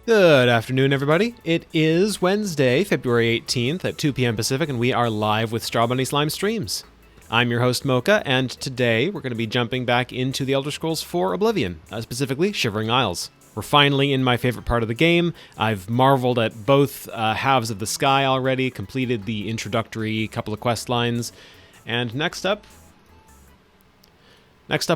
Good afternoon, everybody. It is Wednesday, February 18th at 2 p.m. Pacific, and we are live with Strawbunny Slime Streams. I'm your host, Mocha, and today we're going to be jumping back into the Elder Scrolls IV Oblivion, specifically Shivering Isles. We're finally in my favorite part of the game. I've marveled at both halves of the sky already, completed the introductory couple of quest lines, and next up,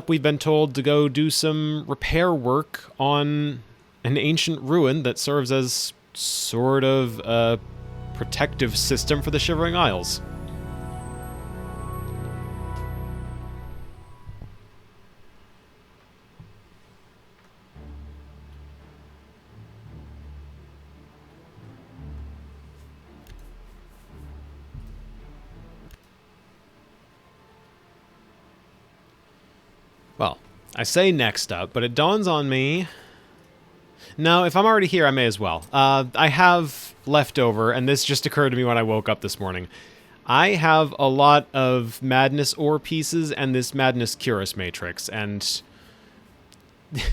we've been told to go do some repair work on an ancient ruin that serves as sort of a protective system for the Shivering Isles. Well, I say next up, but it dawns on me... No, if I'm already here, I may as well. I have leftover, and this just occurred to me when I woke up this morning. I have a lot of Madness Ore pieces and this Madness Curus Matrix, and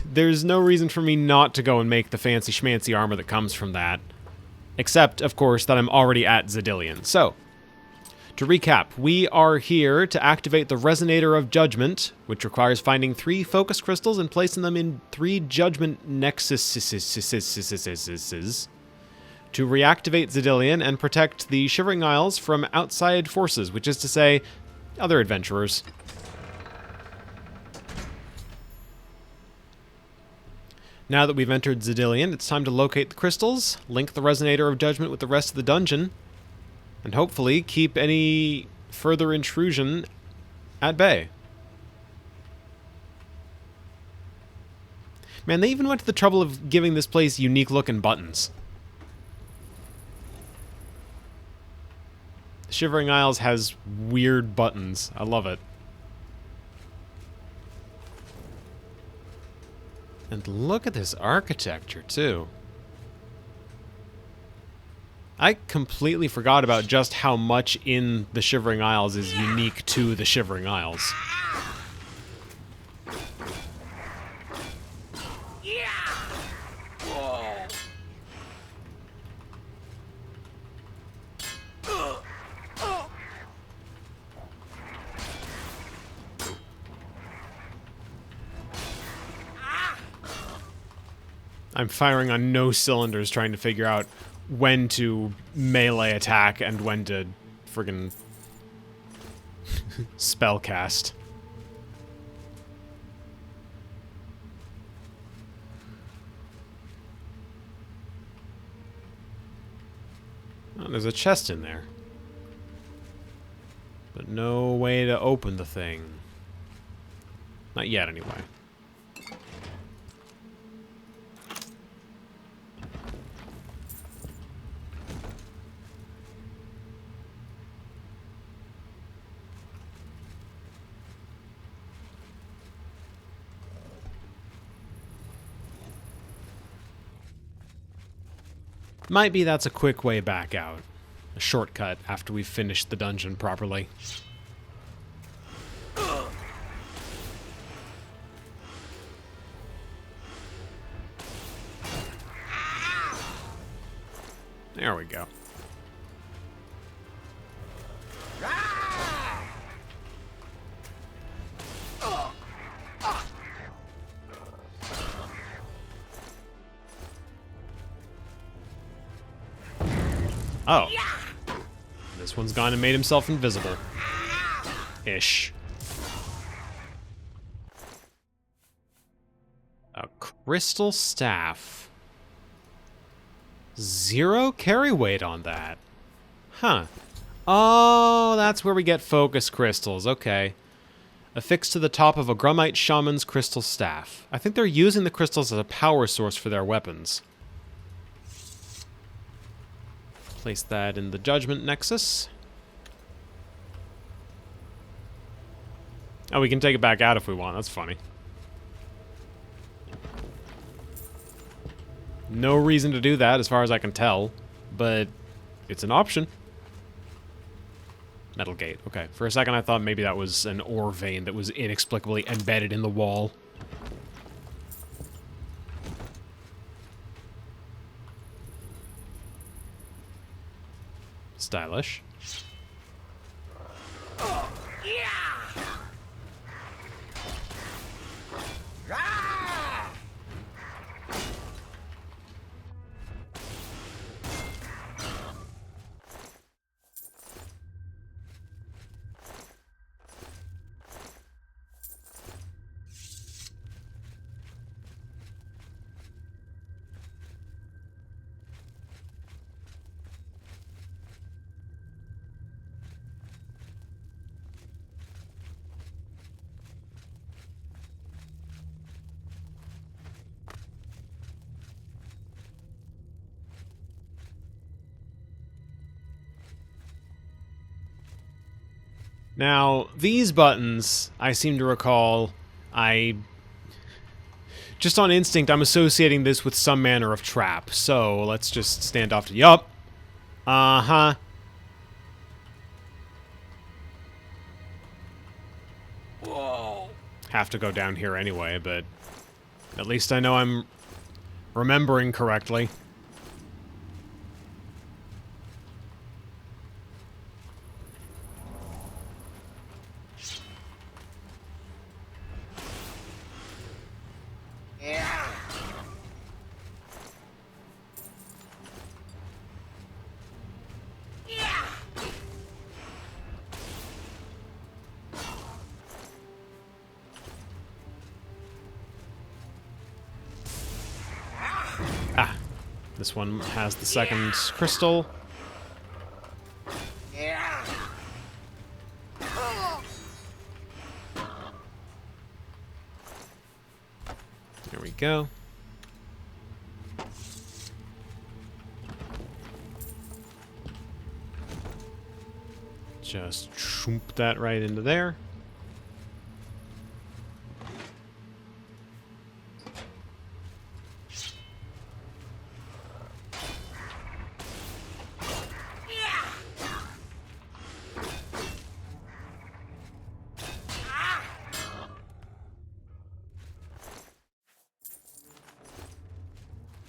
there's no reason for me not to go and make the fancy schmancy armor that comes from that. Except, of course, that I'm already at Zidillion. So, to recap, we are here to activate the Resonator of Judgment, which requires finding 3 focus crystals and placing them in 3 judgment nexuses to reactivate Zidillion and protect the Shivering Isles from outside forces, which is to say, other adventurers. Now that we've entered Zidillion, it's time to locate the crystals, link the Resonator of Judgment with the rest of the dungeon, and hopefully keep any further intrusion at bay. Man, they even went to the trouble of giving this place unique-looking buttons. The Shivering Isles has weird buttons. I love it. And look at this architecture, too. I completely forgot about just how much in the Shivering Isles is unique to the Shivering Isles. I'm firing on no cylinders trying to figure out when to melee attack and when to friggin' spellcast. Oh, there's a chest in there. But no way to open the thing. Not yet, anyway. Might be that's a quick way back out. A shortcut after we've finished the dungeon properly. There we go. Oh. This one's gone and made himself invisible. Ish. A crystal staff. 0 carry weight on that. Huh. Oh, that's where we get focus crystals. Okay. Affixed to the top of a Grummite Shaman's crystal staff. I think they're using the crystals as a power source for their weapons. Place that in the Judgment Nexus. Oh, we can take it back out if we want. That's funny. No reason to do that, as far as I can tell, but it's an option. Metal gate. Okay. For a second, I thought maybe that was an ore vein that was inexplicably embedded in the wall. Stylish. Now, these buttons, I seem to recall, just on instinct, I'm associating this with some manner of trap. So, let's just stand off to... Yup! Uh-huh. Whoa. Have to go down here anyway, but at least I know I'm remembering correctly. This one has the second crystal. There we go. Just shoomp that right into there.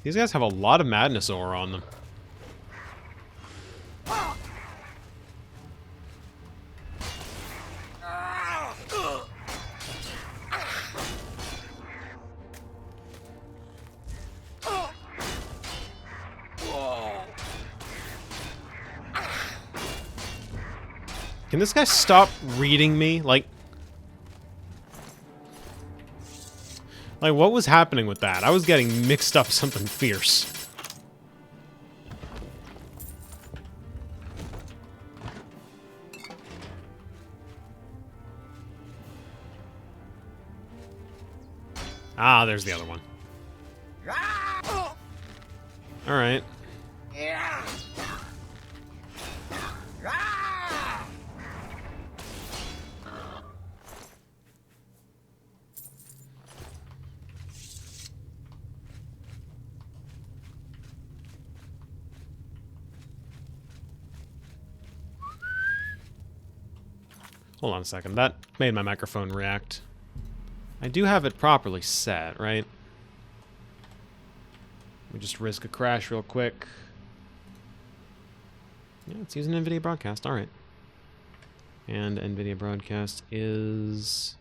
These guys have a lot of madness aura on them. Can this guy stop reading me? Like, what was happening with that? I was getting mixed up something fierce. Ah, there's the other one. All right. Hold on a second. That made my microphone react. I do have it properly set, right? Let me just risk a crash real quick. Yeah, it's using NVIDIA Broadcast. All right. And NVIDIA Broadcast is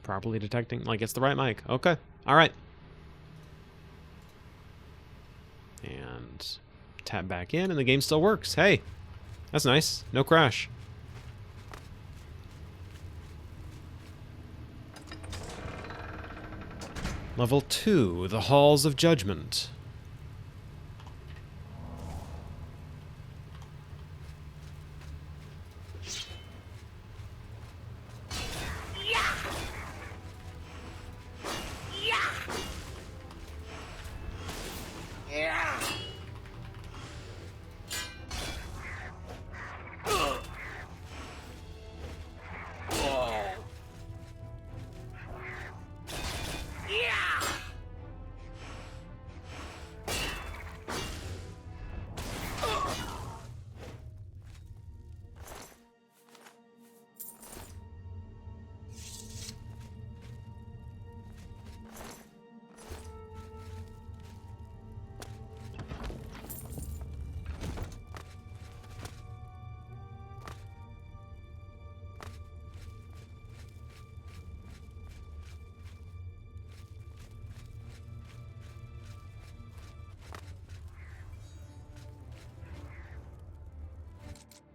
properly detecting. Like, it's the right mic. Okay. All right. And tap back in, and the game still works. Hey, that's nice. No crash. Level 2, the Halls of Judgment.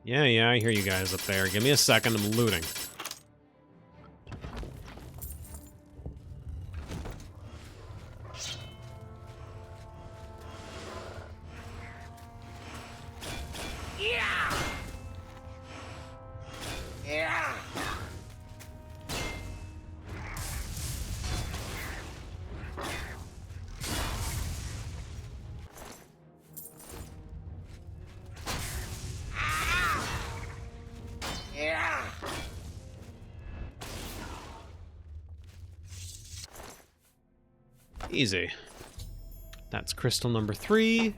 Yeah, I hear you guys up there. Give me a second, I'm looting. Easy. That's crystal number 3.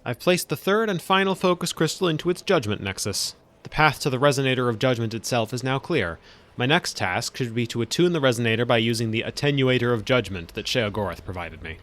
I've placed the third and final focus crystal into its judgment nexus. The path to the resonator of judgment itself is now clear. My next task should be to attune the resonator by using the attenuator of judgment that Sheogorath provided me.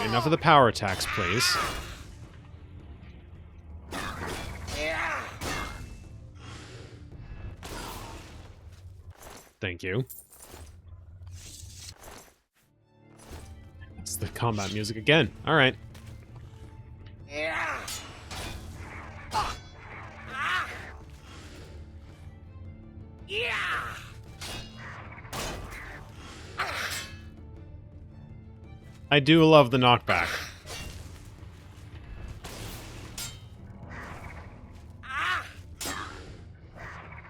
Enough of the power attacks, please. Thank you. It's the combat music again. Alright. I do love the knockback.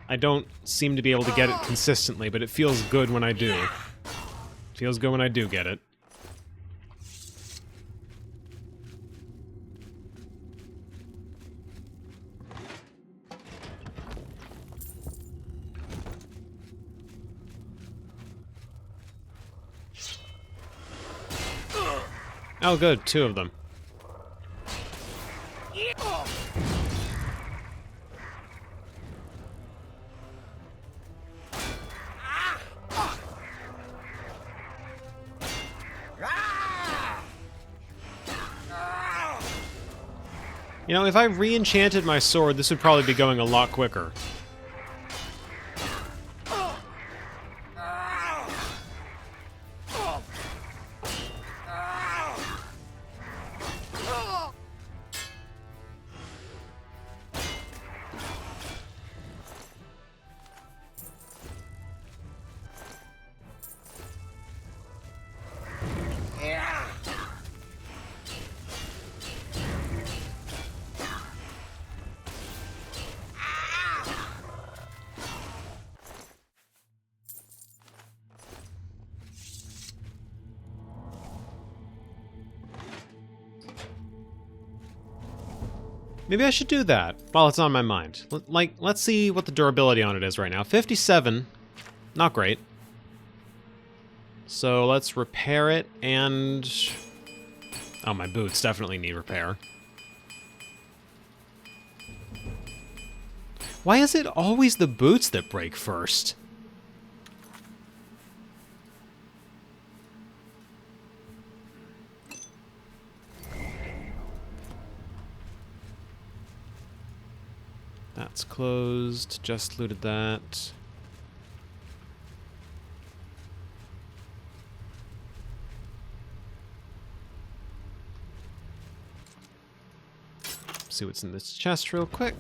I don't seem to be able to get it consistently, but it feels good when I do. Feels good when I do get it. Oh good, 2 of them. You know, if I re-enchanted my sword, this would probably be going a lot quicker. Maybe I should do that while it's on my mind. Let's see what the durability on it is right now. 57. Not great. So let's repair it and... Oh, my boots definitely need repair. Why is it always the boots that break first? That's closed. Just looted that. See what's in this chest real quick.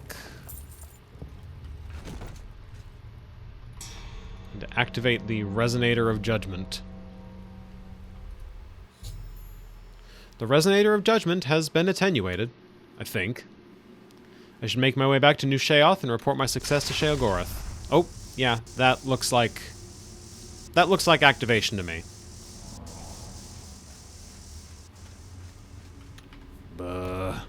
And to activate the Resonator of Judgment. The Resonator of Judgment has been attenuated, I think. I should make my way back to New Sheoth and report my success to Sheogorath. Oh, yeah, that looks like activation to me. Buh.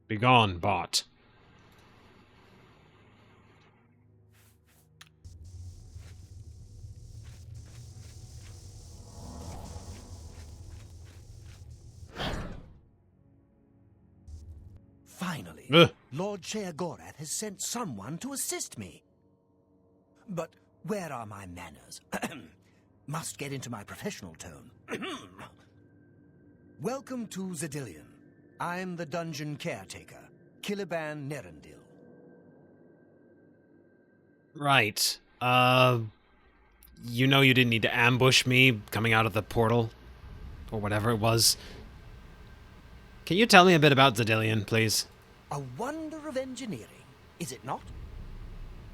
Begone, bot. Finally, Ugh. Lord Sheagorath has sent someone to assist me. But where are my manners? Must get into my professional tone. Welcome to Zedillion. I'm the dungeon caretaker, Caliban Nerendil. Right. You know you didn't need to ambush me coming out of the portal? Or whatever it was. Can you tell me a bit about Zedillion, please? A wonder of engineering, is it not?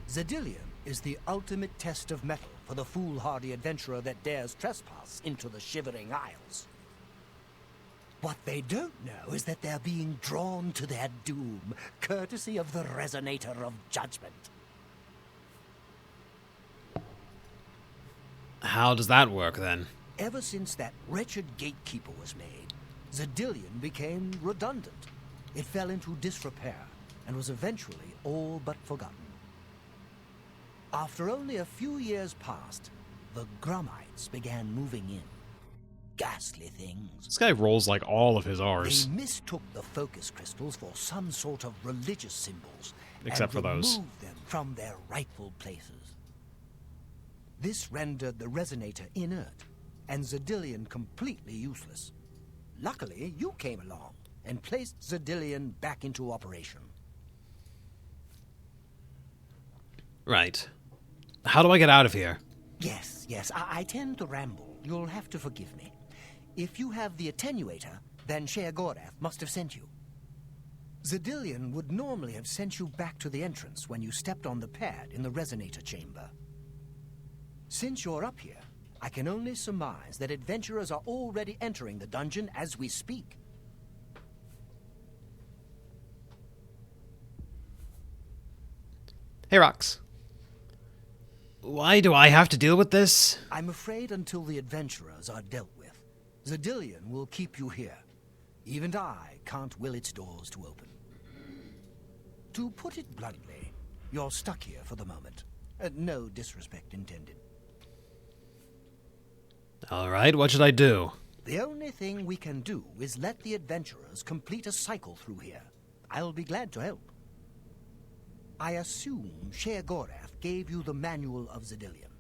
Zedillion is the ultimate test of mettle for the foolhardy adventurer that dares trespass into the Shivering Isles. What they don't know is that they're being drawn to their doom, courtesy of the Resonator of Judgment. How does that work, then? Ever since that wretched gatekeeper was made, Zedillion became redundant. It fell into disrepair and was eventually all but forgotten. After only a few years passed, the Grummites began moving in. Ghastly things. This guy rolls like all of his R's. They mistook the focus crystals for some sort of religious symbols, Except for those. and removed them from their rightful places. This rendered the Resonator inert, and Zedillion completely useless. Luckily, you came along and placed Zedillion back into operation. Right. How do I get out of here? Yes, I tend to ramble. You'll have to forgive me. If you have the attenuator, then Sheagorath must have sent you. Zedillion would normally have sent you back to the entrance when you stepped on the pad in the Resonator chamber. Since you're up here, I can only surmise that adventurers are already entering the dungeon as we speak. Hey, Rox. Why do I have to deal with this? I'm afraid until the adventurers are dealt with, Zedillion will keep you here. Even I can't will its doors to open. To put it bluntly, you're stuck here for the moment. No disrespect intended. Alright, what should I do? The only thing we can do is let the adventurers complete a cycle through here. I'll be glad to help. I assume Sheagorath gave you the manual of Zedillion.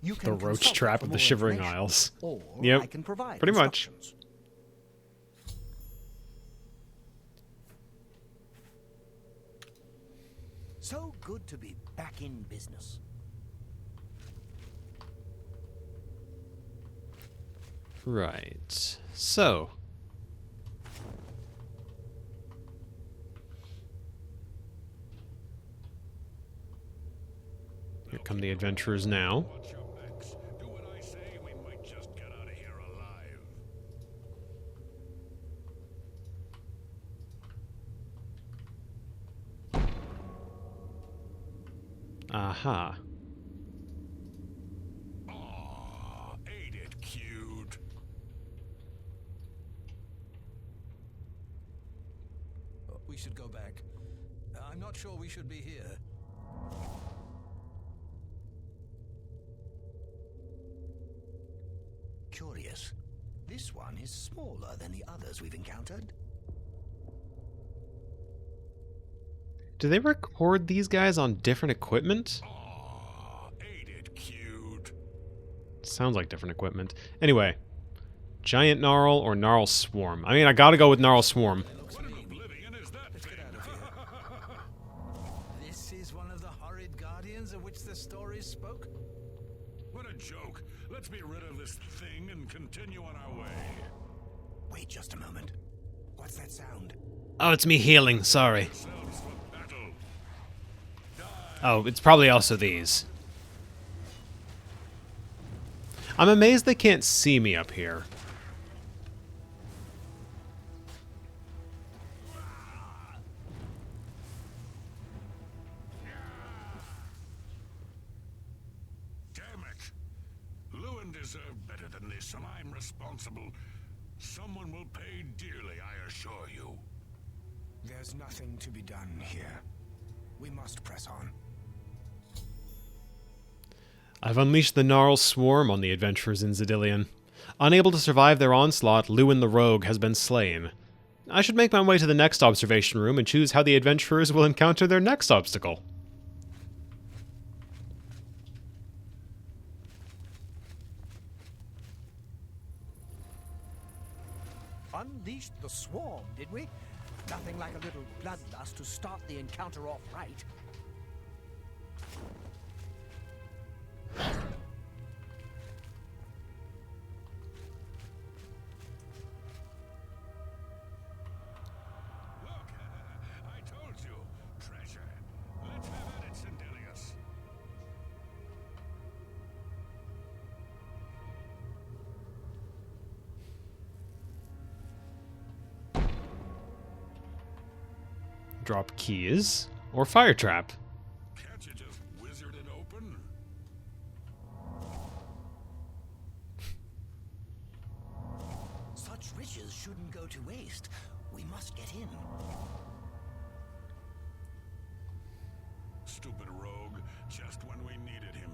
You can The roach consult trap for of the more Shivering information, Isles. Or Yep, I can provide pretty much. instructions. So good to be back in business. Right. So. Here come the adventurers now. Watch your backs. Do what I say, we might just get out of here alive. Aha. Aw, ain't it cute? We should go back. I'm not sure we should be here. Curious. This one is smaller than the others we've encountered. Do they record these guys on different equipment? Aw, ain't it cute? Sounds like different equipment. Anyway. Giant Gnarl or Gnarl Swarm? I mean, I gotta go with Gnarl Swarm. What in Oblivion is that thing? This is one of the horrid guardians of which the stories spoke? What a joke. Let's be rid of this thing and continue on our way. Wait just a moment. What's that sound? Oh, it's me healing. Sorry. Ourselves for battle. Oh, it's probably also these. I'm amazed they can't see me up here. Damn it. Lewin deserved better than this, and I'm responsible. Someone will pay dearly, I assure you. There's nothing to be done here. We must press on. I've unleashed the Gnarl Swarm on the adventurers in Zedillion. Unable to survive their onslaught, Lewin the Rogue has been slain. I should make my way to the next observation room and choose how the adventurers will encounter their next obstacle. Unleashed the swarm, did we? Nothing like a little bloodlust to start the encounter off right. Look, I told you, treasure. Let's have at it, Sindelius. Drop keys or fire trap. Can't you just wizard it open? Such riches shouldn't go to waste. We must get in. Stupid rogue, just when we needed him.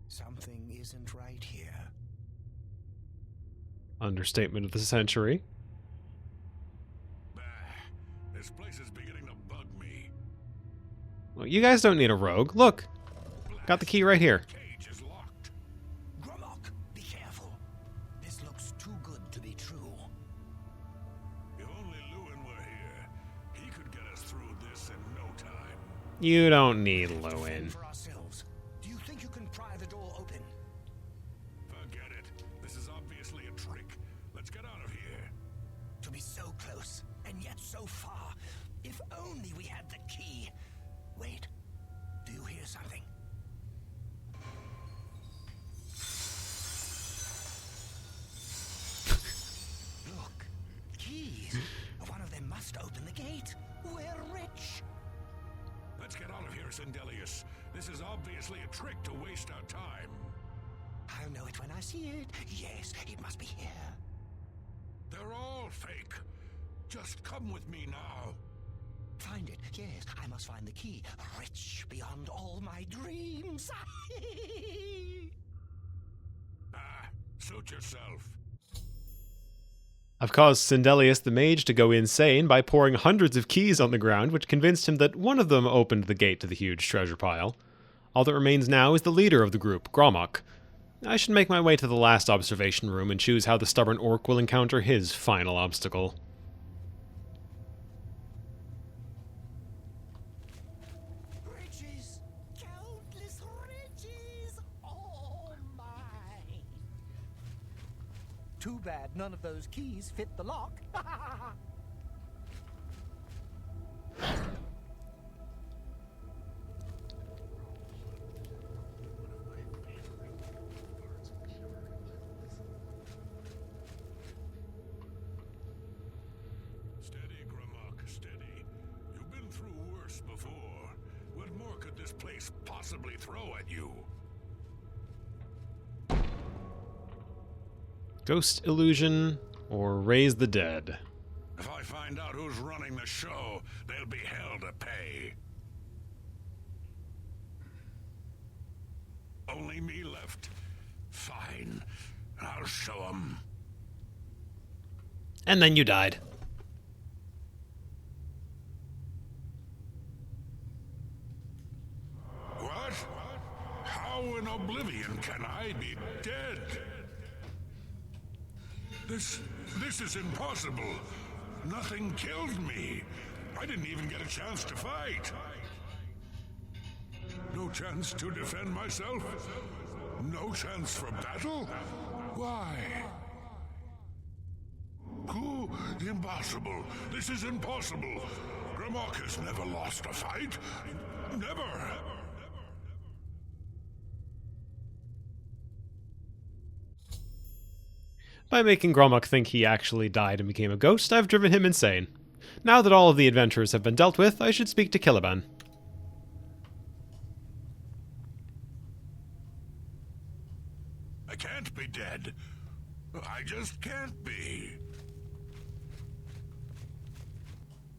Something isn't right here. Understatement of the century. Bah, this place is beginning to bug me. Well, you guys don't need a rogue. Look, got the key right here. Cage is locked. Gromok, be careful. This looks too good to be true. If only Lewin were here, he could get us through this in no time. You don't need Fend Lewin. for ourselves. Do you think you can pry the door open? Forget it. This is obviously a trick. Let's get out of here. To be so close, and yet so far. If only we had the key. Wait, do you hear something? Look, keys. One of them must open the gate. We're rich. Let's get out of here, Sindelius. This is obviously a trick to waste our time. I'll know it when I see it. Yes, it must be here. They're all fake. Just come with me now. Find it. Yes, I must find the key. Rich beyond all my dreams. Suit yourself. I've caused Sindelius the Mage to go insane by pouring hundreds of keys on the ground, which convinced him that one of them opened the gate to the huge treasure pile. All that remains now is the leader of the group, Gromok. I should make my way to the last observation room and choose how the stubborn orc will encounter his final obstacle. Riches! Countless riches! All mine! Too bad none of those keys fit the lock. Steady, Gromok, steady. You've been through worse before. What more could this place possibly throw at you? Ghost illusion or raise the dead. If I find out who's running the show, they'll be hell to pay. Only me left. Fine. I'll show 'em. And then you died. What? How in Oblivion can I be dead? This is impossible. Nothing killed me. I didn't even get a chance to fight. No chance to defend myself? No chance for battle? Why? Who? Impossible. This is impossible. Gromok has never lost a fight. Never. By making Gromok think he actually died and became a ghost, I've driven him insane. Now that all of the adventurers have been dealt with, I should speak to Caliban. I can't be dead. I just can't be.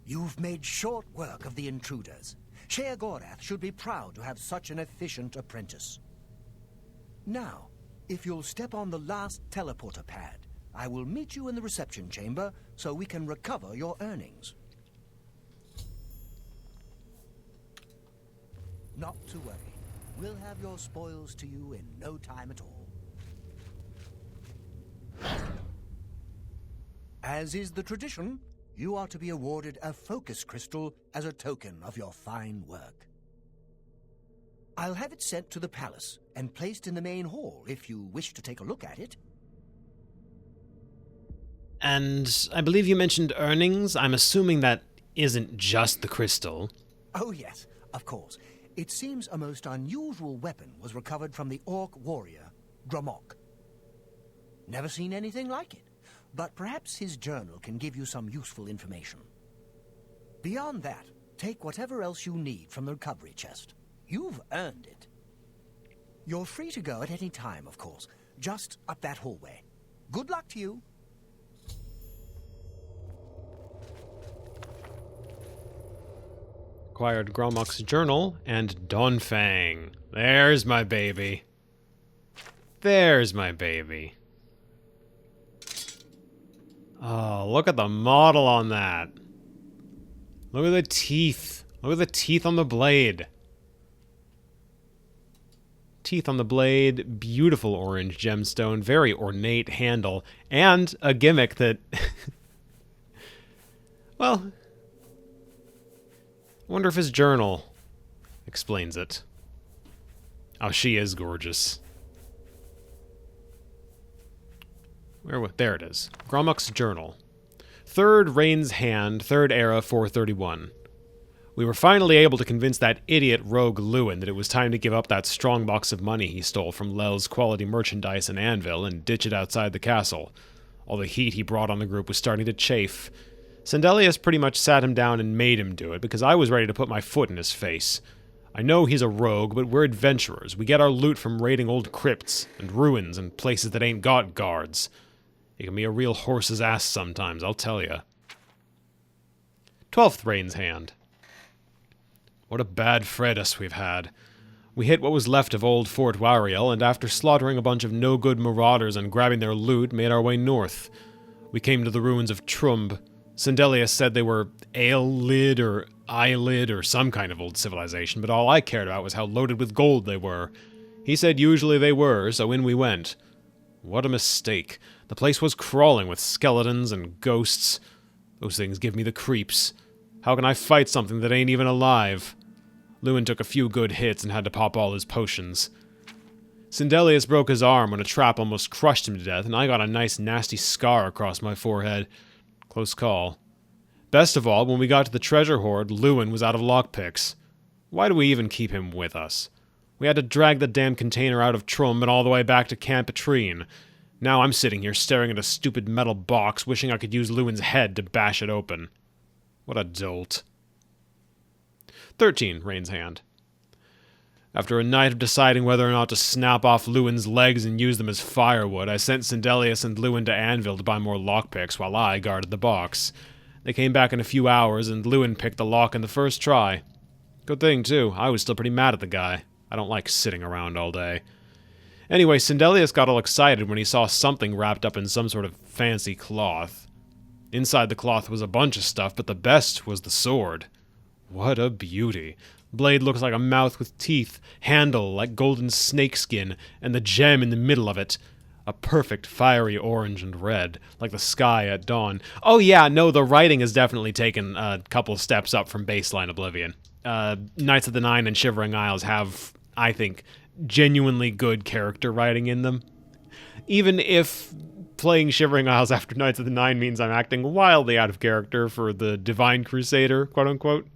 You've made short work of the intruders. Sheogorath should be proud to have such an efficient apprentice. Now, if you'll step on the last teleporter pad, I will meet you in the reception chamber so we can recover your earnings. Not to worry. We'll have your spoils to you in no time at all. As is the tradition, you are to be awarded a focus crystal as a token of your fine work. I'll have it sent to the palace and placed in the main hall if you wish to take a look at it. And I believe you mentioned earnings. I'm assuming that isn't just the crystal. Oh yes, of course. It seems a most unusual weapon was recovered from the orc warrior, Gromok. Never seen anything like it, but perhaps his journal can give you some useful information. Beyond that, take whatever else you need from the recovery chest. You've earned it. You're free to go at any time, of course, just up that hallway. Good luck to you. Acquired Gromok's journal and Dawnfang. There's my baby. There's my baby. Oh, look at the model on that. Look at the teeth. Look at the teeth on the blade. Teeth on the blade, beautiful orange gemstone, very ornate handle, and a gimmick that... well... I wonder if his journal explains it. Oh, she is gorgeous. There it is. Gromok's journal. 3rd Rain's Hand, 3rd Era, 431. We were finally able to convince that idiot rogue Lewin that it was time to give up that strong box of money he stole from Lel's quality merchandise in Anvil and ditch it outside the castle. All the heat he brought on the group was starting to chafe. Sandelius pretty much sat him down and made him do it, because I was ready to put my foot in his face. I know he's a rogue, but we're adventurers. We get our loot from raiding old crypts and ruins and places that ain't got guards. It can be a real horse's ass sometimes, I'll tell ya. 12th Rain's Hand. What a bad Fredus we've had. We hit what was left of old Fort Wariel, and after slaughtering a bunch of no-good marauders and grabbing their loot, made our way north. We came to the ruins of Trumb. Sandelius said they were Aelid or Eyelid or some kind of old civilization, but all I cared about was how loaded with gold they were. He said usually they were, so in we went. What a mistake. The place was crawling with skeletons and ghosts. Those things give me the creeps. How can I fight something that ain't even alive? Lewin took a few good hits and had to pop all his potions. Sandelius broke his arm when a trap almost crushed him to death, and I got a nice nasty scar across my forehead. Close call. Best of all, when we got to the treasure hoard, Lewin was out of lockpicks. Why do we even keep him with us? We had to drag the damn container out of Trumb and all the way back to Camp Atrine. Now I'm sitting here staring at a stupid metal box, wishing I could use Lewin's head to bash it open. What a dolt. 13 Rain's Hand. After a night of deciding whether or not to snap off Lewin's legs and use them as firewood, I sent Sandelius and Lewin to Anvil to buy more lockpicks while I guarded the box. They came back in a few hours, and Lewin picked the lock in the first try. Good thing, too. I was still pretty mad at the guy. I don't like sitting around all day. Anyway, Sandelius got all excited when he saw something wrapped up in some sort of fancy cloth. Inside the cloth was a bunch of stuff, but the best was the sword. What a beauty. Blade looks like a mouth with teeth, handle like golden snakeskin, and the gem in the middle of it. A perfect fiery orange and red, like the sky at dawn. Oh yeah, no, the writing has definitely taken a couple steps up from baseline Oblivion. Knights of the Nine and Shivering Isles have, I think, genuinely good character writing in them. Even if playing Shivering Isles after Knights of the Nine means I'm acting wildly out of character for the Divine Crusader, quote-unquote.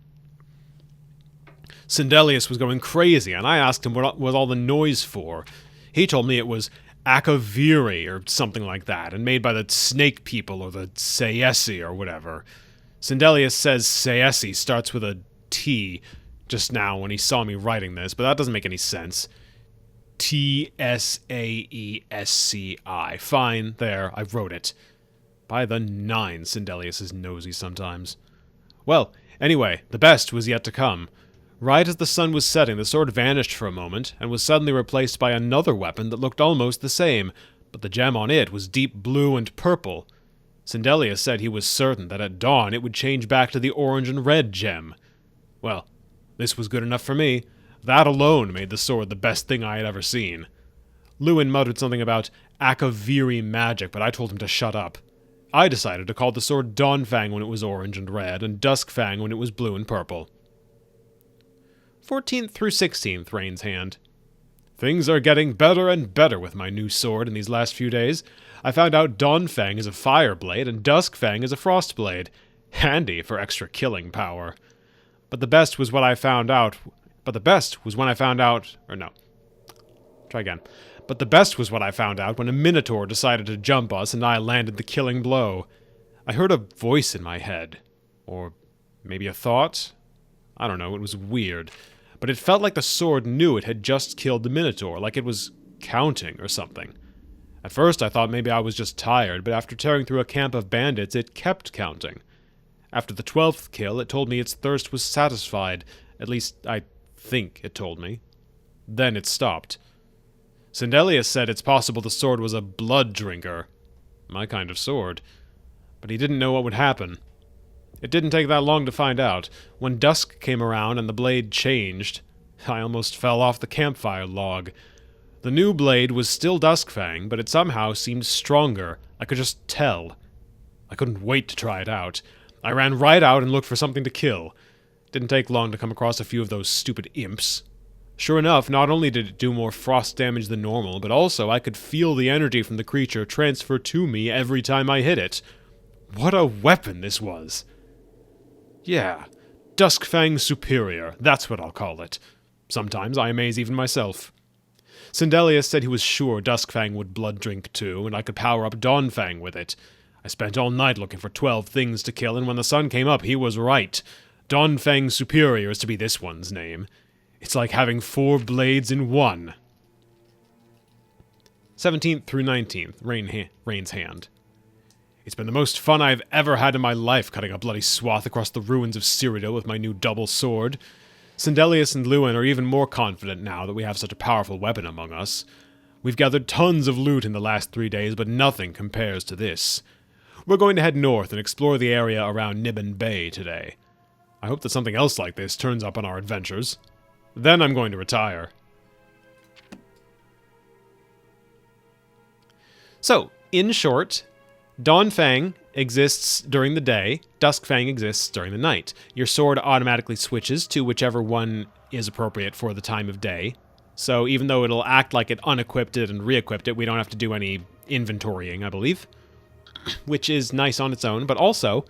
Sandelius was going crazy, and I asked him what was all the noise for. He told me it was Akaviri or something like that, and made by the Snake People or the Sayesi or whatever. Sandelius says Sayesi starts with a T just now when he saw me writing this, but that doesn't make any sense. Tsaesci. Fine, there, I wrote it. By the nine, Sindelius is nosy sometimes. Well, anyway, the best was yet to come. Right as the sun was setting, the sword vanished for a moment, and was suddenly replaced by another weapon that looked almost the same, but the gem on it was deep blue and purple. Sindelius said he was certain that at dawn it would change back to the orange and red gem. Well, this was good enough for me. That alone made the sword the best thing I had ever seen. Lewin muttered something about Akaviri magic, but I told him to shut up. I decided to call the sword Dawnfang when it was orange and red, and Duskfang when it was blue and purple. 14th through 16th, Rain's Hand. Things are getting better and better with my new sword in these last few days. I found out Dawnfang is a fire blade, and Duskfang is a frost blade. Handy for extra killing power. But the best was when I found out... But the best was when I found out when a Minotaur decided to jump us and I landed the killing blow. I heard a voice in my head. Or maybe a thought? I don't know, it was weird. But it felt like the sword knew it had just killed the Minotaur, like it was counting or something. At first I thought maybe I was just tired, but after tearing through a camp of bandits, it kept counting. After the 12th kill, it told me its thirst was satisfied. At least, I think it told me. Then it stopped. Sindelius said it's possible the sword was a blood drinker. My kind of sword. But he didn't know what would happen. It didn't take that long to find out. When dusk came around and the blade changed, I almost fell off the campfire log. The new blade was still Duskfang, but it somehow seemed stronger. I could just tell. I couldn't wait to try it out. I ran right out and looked for something to kill. Didn't take long to come across a few of those stupid imps. Sure enough, not only did it do more frost damage than normal, but also I could feel the energy from the creature transfer to me every time I hit it. What a weapon this was! Yeah, Duskfang Superior, that's what I'll call it. Sometimes I amaze even myself. Sindelius said he was sure Duskfang would blood drink too, and I could power up Dawnfang with it. I spent all night looking for 12 things to kill, and when the sun came up, he was right. Dawnfang Superior is to be this one's name. It's like having 4 blades in one. 17th through 19th, Rain's Hand. It's been the most fun I've ever had in my life, cutting a bloody swath across the ruins of Cyrodiil with my new double sword. Sindelius and Lewin are even more confident now that we have such a powerful weapon among us. We've gathered tons of loot in the last 3 days, but nothing compares to this. We're going to head north and explore the area around Nibbin Bay today. I hope that something else like this turns up on our adventures. Then I'm going to retire. So, in short, Dawnfang exists during the day, Duskfang exists during the night. Your sword automatically switches to whichever one is appropriate for the time of day. So even though it'll act like it unequipped it and re-equipped it, we don't have to do any inventorying, I believe. Which is nice on its own, but also,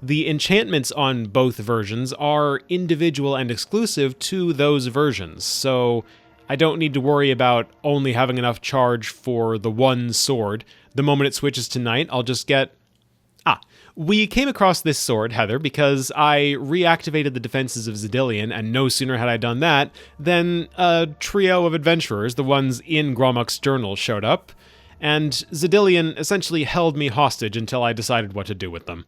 the enchantments on both versions are individual and exclusive to those versions, so I don't need to worry about only having enough charge for the one sword. The moment it switches to night, I'll just get... we came across this sword, Heather, because I reactivated the defenses of Xedilian, and no sooner had I done that than a trio of adventurers, the ones in Gromuk's journal, showed up, and Xedilian essentially held me hostage until I decided what to do with them.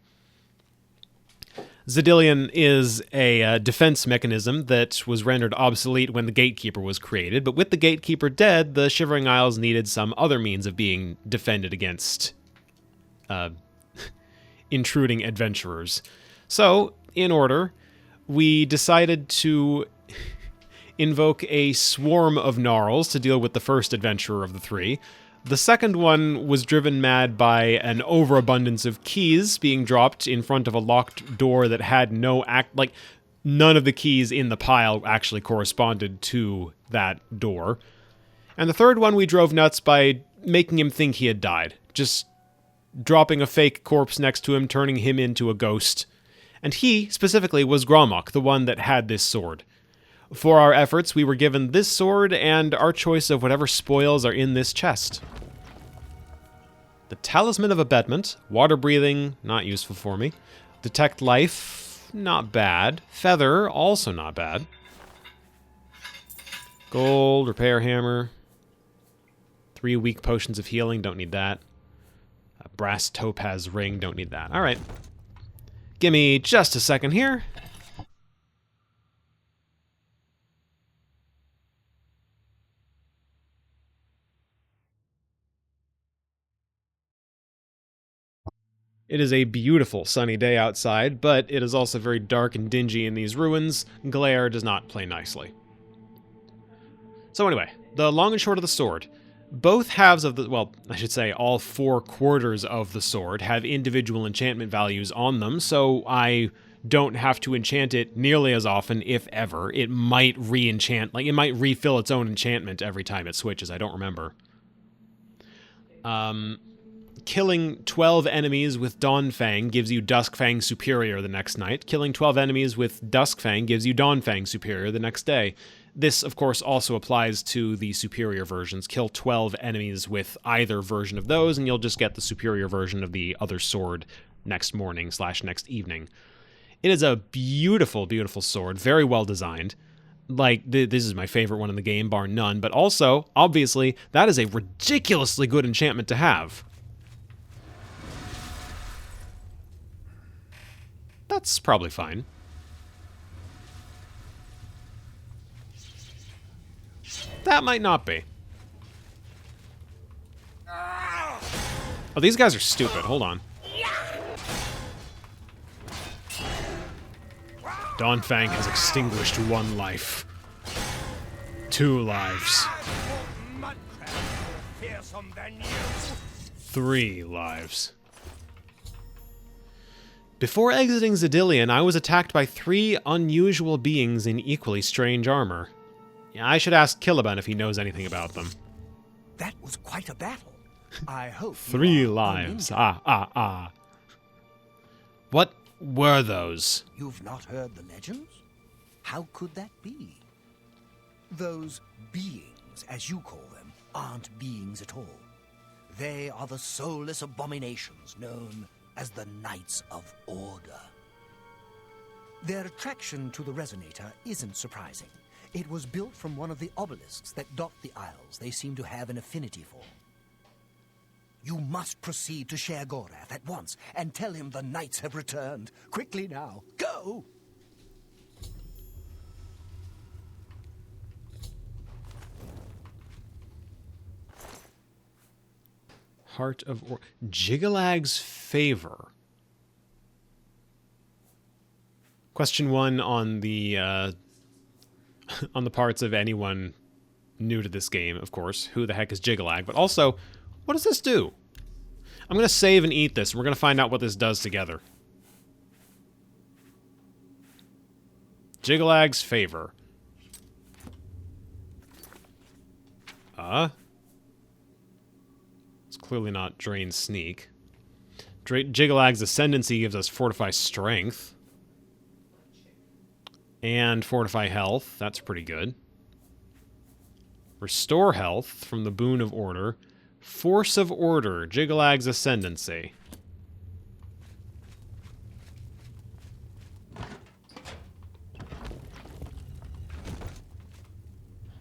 Xedilian is a defense mechanism that was rendered obsolete when the Gatekeeper was created, but with the Gatekeeper dead, the Shivering Isles needed some other means of being defended against intruding adventurers. So, in order, we decided to invoke a swarm of gnarls to deal with the first adventurer of the 3. The second one was driven mad by an overabundance of keys being dropped in front of a locked door that had none of the keys in the pile actually corresponded to that door. And the third one we drove nuts by making him think he had died. Just dropping a fake corpse next to him, turning him into a ghost. And he, specifically, was Gromuk, the one that had this sword. For our efforts, we were given this sword and our choice of whatever spoils are in this chest. The Talisman of Abetment, water breathing, not useful for me. Detect life, not bad. Feather, also not bad. Gold, repair hammer, 3 weak potions of healing, don't need that. A brass topaz ring, don't need that. Alright. Give me just a second here. It is a beautiful sunny day outside, but it is also very dark and dingy in these ruins. Glare does not play nicely. So anyway, the long and short of the sword. Both halves of the, well, I should say all 4 quarters of the sword have individual enchantment values on them, so I don't have to enchant it nearly as often, if ever. It might re-enchant, like it might refill its own enchantment every time it switches, I don't remember. Killing 12 enemies with Dawnfang gives you Duskfang Superior the next night. Killing 12 enemies with Duskfang gives you Dawnfang Superior the next day. This, of course, also applies to the superior versions. Kill 12 enemies with either version of those, and you'll just get the superior version of the other sword next morning / next evening. It is a beautiful, beautiful sword, very well designed. Like, this is my favorite one in the game, bar none, but also, obviously, that is a ridiculously good enchantment to have. That's probably fine. That might not be. Oh, these guys are stupid. Hold on. Dawnfang has extinguished 1 life. 2 lives. 3 lives. Before exiting Zedillion, I was attacked by 3 unusual beings in equally strange armor. Yeah, I should ask Caliban if he knows anything about them. That was quite a battle. I hope 3 lives. What were those? You've not heard the legends? How could that be? Those beings, as you call them, aren't beings at all. They are the soulless abominations known as the Knights of Order. Their attraction to the resonator isn't surprising. It was built from one of the obelisks that dot the isles they seem to have an affinity for. You must proceed to Sheogorath at once and tell him the knights have returned. Quickly now, go! Heart of Jiggalag's favor. Question 1 on the on the parts of anyone new to this game, of course. Who the heck is Jiggalag? But also, what does this do? I'm going to save and eat this, and we're going to find out what this does together. Jiggalag's favor. It's clearly not Drain Sneak. Jiggalag's Ascendancy gives us Fortify Strength. And Fortify Health. That's pretty good. Restore Health from the Boon of Order. Force of Order. Jiggalag's Ascendancy.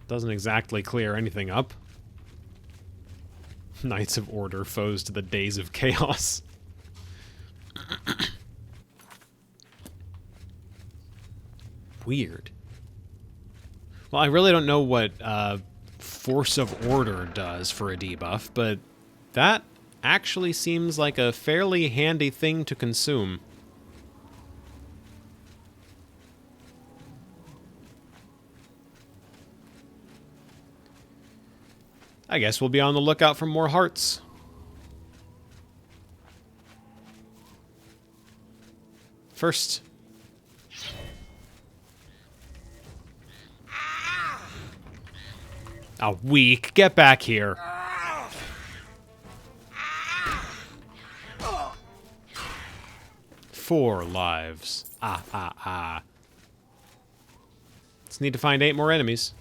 Doesn't exactly clear anything up. Knights of Order, foes to the days of chaos. Weird. Well, I really don't know what Force of Order does for a debuff, but that actually seems like a fairly handy thing to consume. I guess we'll be on the lookout for more hearts. First... Oh, weak. Get back here. Four lives. Just need to find 8 more enemies.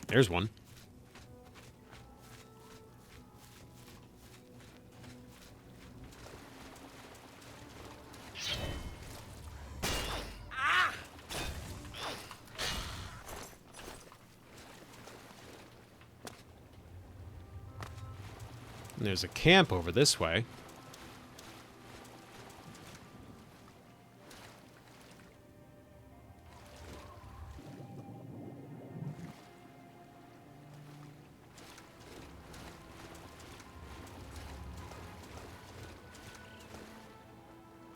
There's one. There's a camp over this way.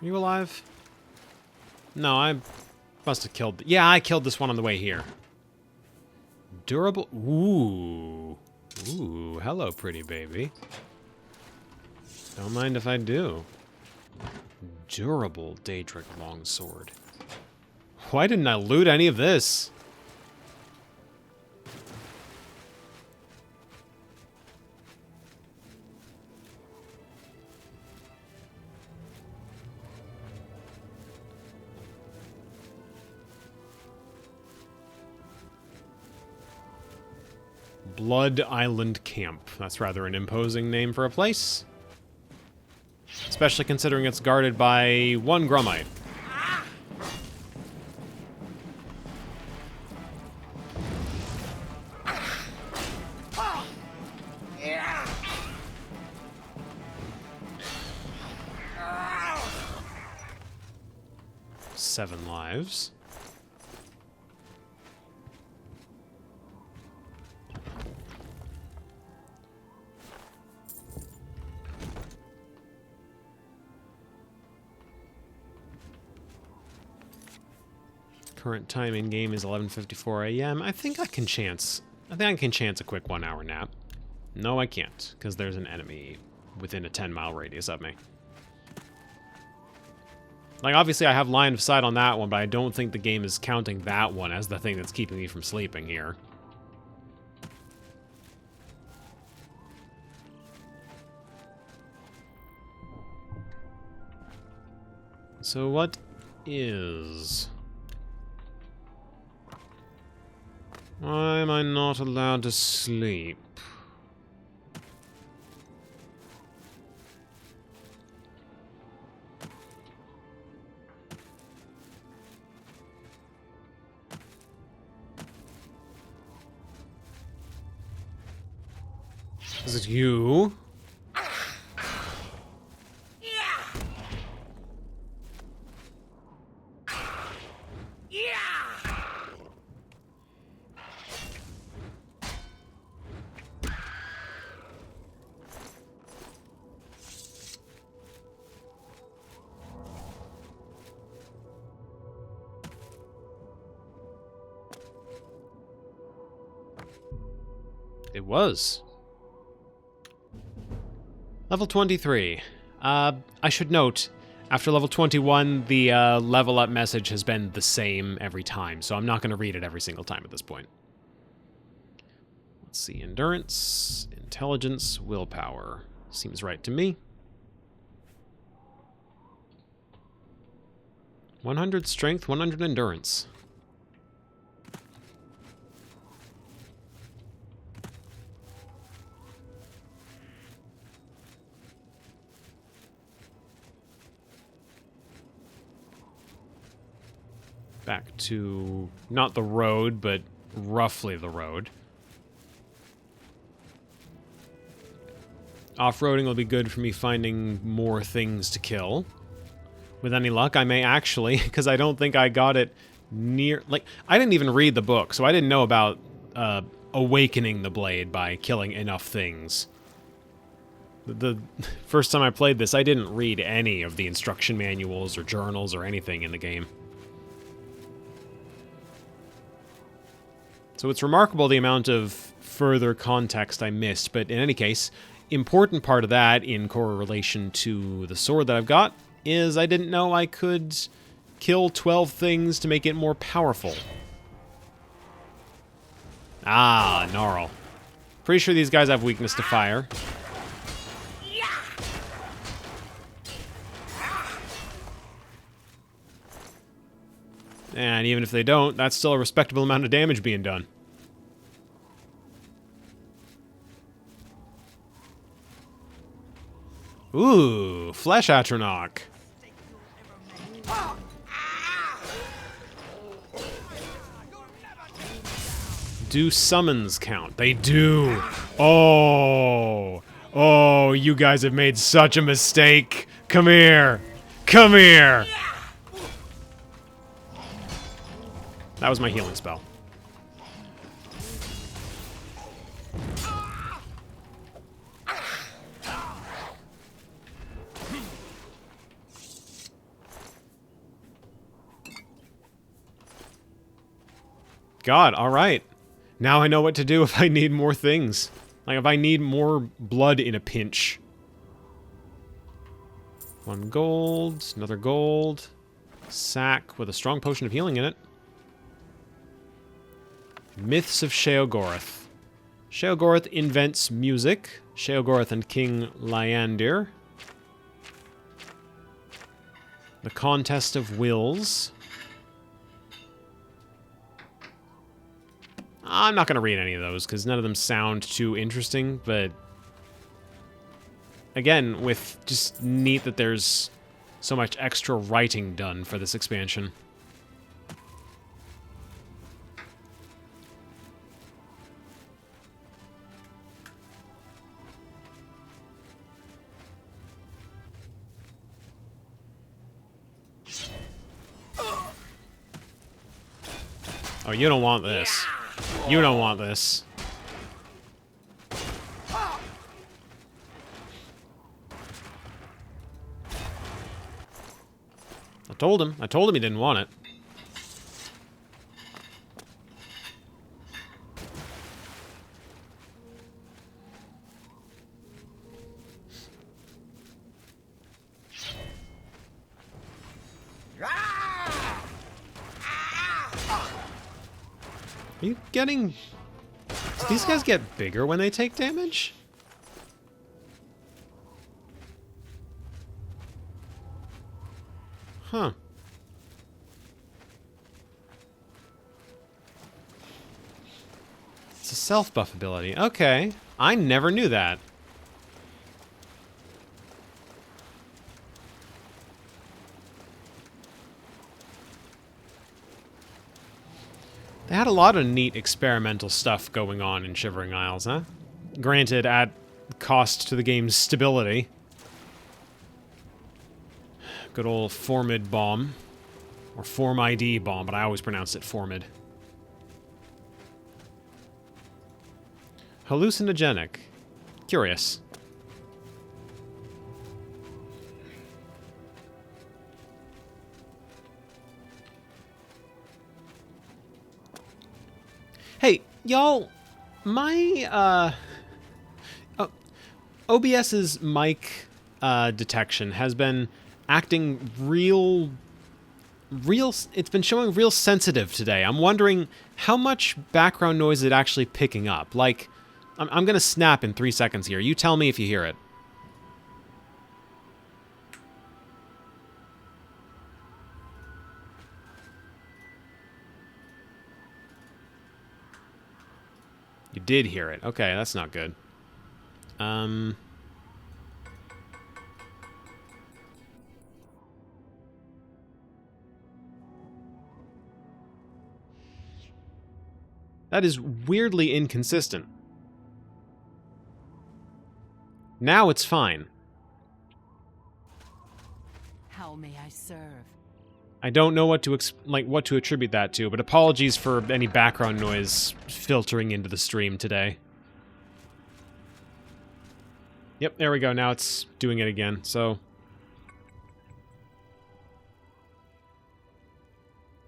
Are you alive? No, I must have killed... Yeah, I killed this one on the way here. Durable... Ooh. Ooh, hello, pretty baby. Don't mind if I do. Durable Daedric longsword. Why didn't I loot any of this? Blood Island Camp. That's rather an imposing name for a place. Especially considering it's guarded by one Grummite. Seven lives. Current time in game is 11:54 a.m. I think I can chance a quick 1 hour nap. No, I can't, because there's an enemy within a 10-mile radius of me. Like, obviously I have line of sight on that one, but I don't think the game is counting that one as the thing that's keeping me from sleeping here. So what is... Why am I not allowed to sleep? Is it you? It was. Level 23. I should note, after level 21, the level up message has been the same every time, so I'm not going to read it every single time at this point. Let's see, endurance, intelligence, willpower. Seems right to me. 100 strength, 100 endurance. Back to, not the road, but roughly the road. Off-roading will be good for me finding more things to kill. With any luck, I may actually, because I don't think I got it near... Like, I didn't even read the book, so I didn't know about awakening the blade by killing enough things. The first time I played this, I didn't read any of the instruction manuals or journals or anything in the game. So it's remarkable the amount of further context I missed, but in any case, important part of that in correlation to the sword that I've got is I didn't know I could kill 12 things to make it more powerful. Ah, gnarl. Pretty sure these guys have weakness to fire. And even if they don't, that's still a respectable amount of damage being done. Ooh, Flesh Atronach. Do summons count? They do. Oh. Oh, you guys have made such a mistake. Come here. Come here. That was my healing spell. God, alright. Now I know what to do if I need more things. Like, if I need more blood in a pinch. 1 gold, another gold. Sack with a strong potion of healing in it. Myths of Sheogorath. Sheogorath invents music. Sheogorath and King Lyandir. The Contest of Wills. I'm not going to read any of those, because none of them sound too interesting, but... Again, with just neat that there's so much extra writing done for this expansion. Oh, you don't want this. You don't want this. I told him he didn't want it. Are you getting... Do these guys get bigger when they take damage? Huh. It's a self-buff ability. Okay. I never knew that. They had a lot of neat experimental stuff going on in Shivering Isles, huh? Granted, at cost to the game's stability. Good old Formid bomb. Or Form ID bomb, but I always pronounce it Formid. Hallucinogenic. Curious. Hey, y'all, my, OBS's mic, detection has been acting it's been showing real sensitive today. I'm wondering how much background noise is it actually picking up? Like, I'm gonna snap in 3 seconds here. You tell me if you hear it. You did hear it. Okay, that's not good. That is weirdly inconsistent. Now it's fine. How may I serve? I don't know what to attribute that to, but apologies for any background noise filtering into the stream today. Yep, there we go. Now it's doing it again. So,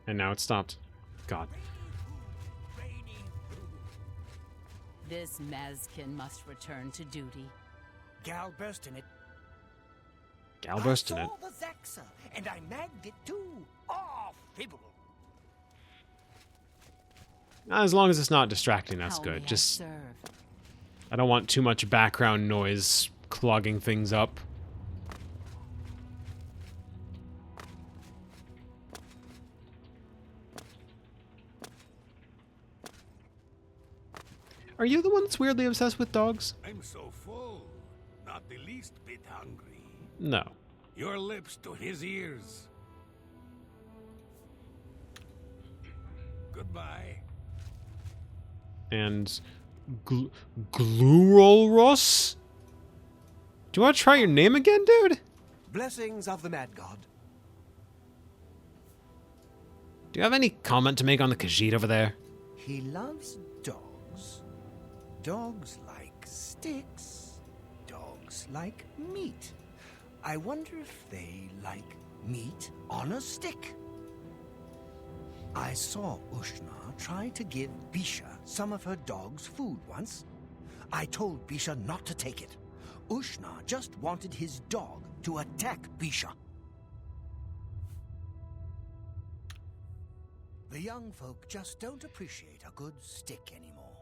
and now it stopped. God. This Mazkin must return to duty. Gal burst in it. Gal burst in it. I saw the Zaxa, and I magged it too. Oh, fibble. As long as it's not distracting, that's How good. may I Just, serve? I don't want too much background noise clogging things up. Are you the one that's weirdly obsessed with dogs? I'm so full, not the least bit hungry. No. Your lips to his ears. Goodbye. And Glurolros? Do you want to try your name again, dude? Blessings of the Mad God. Do you have any comment to make on the Khajiit over there? He loves dogs. Dogs like sticks. Dogs like meat. I wonder if they like meat on a stick. I saw Ushna try to give Bisha some of her dog's food once. I told Bisha not to take it. Ushna just wanted his dog to attack Bisha. The young folk just don't appreciate a good stick anymore.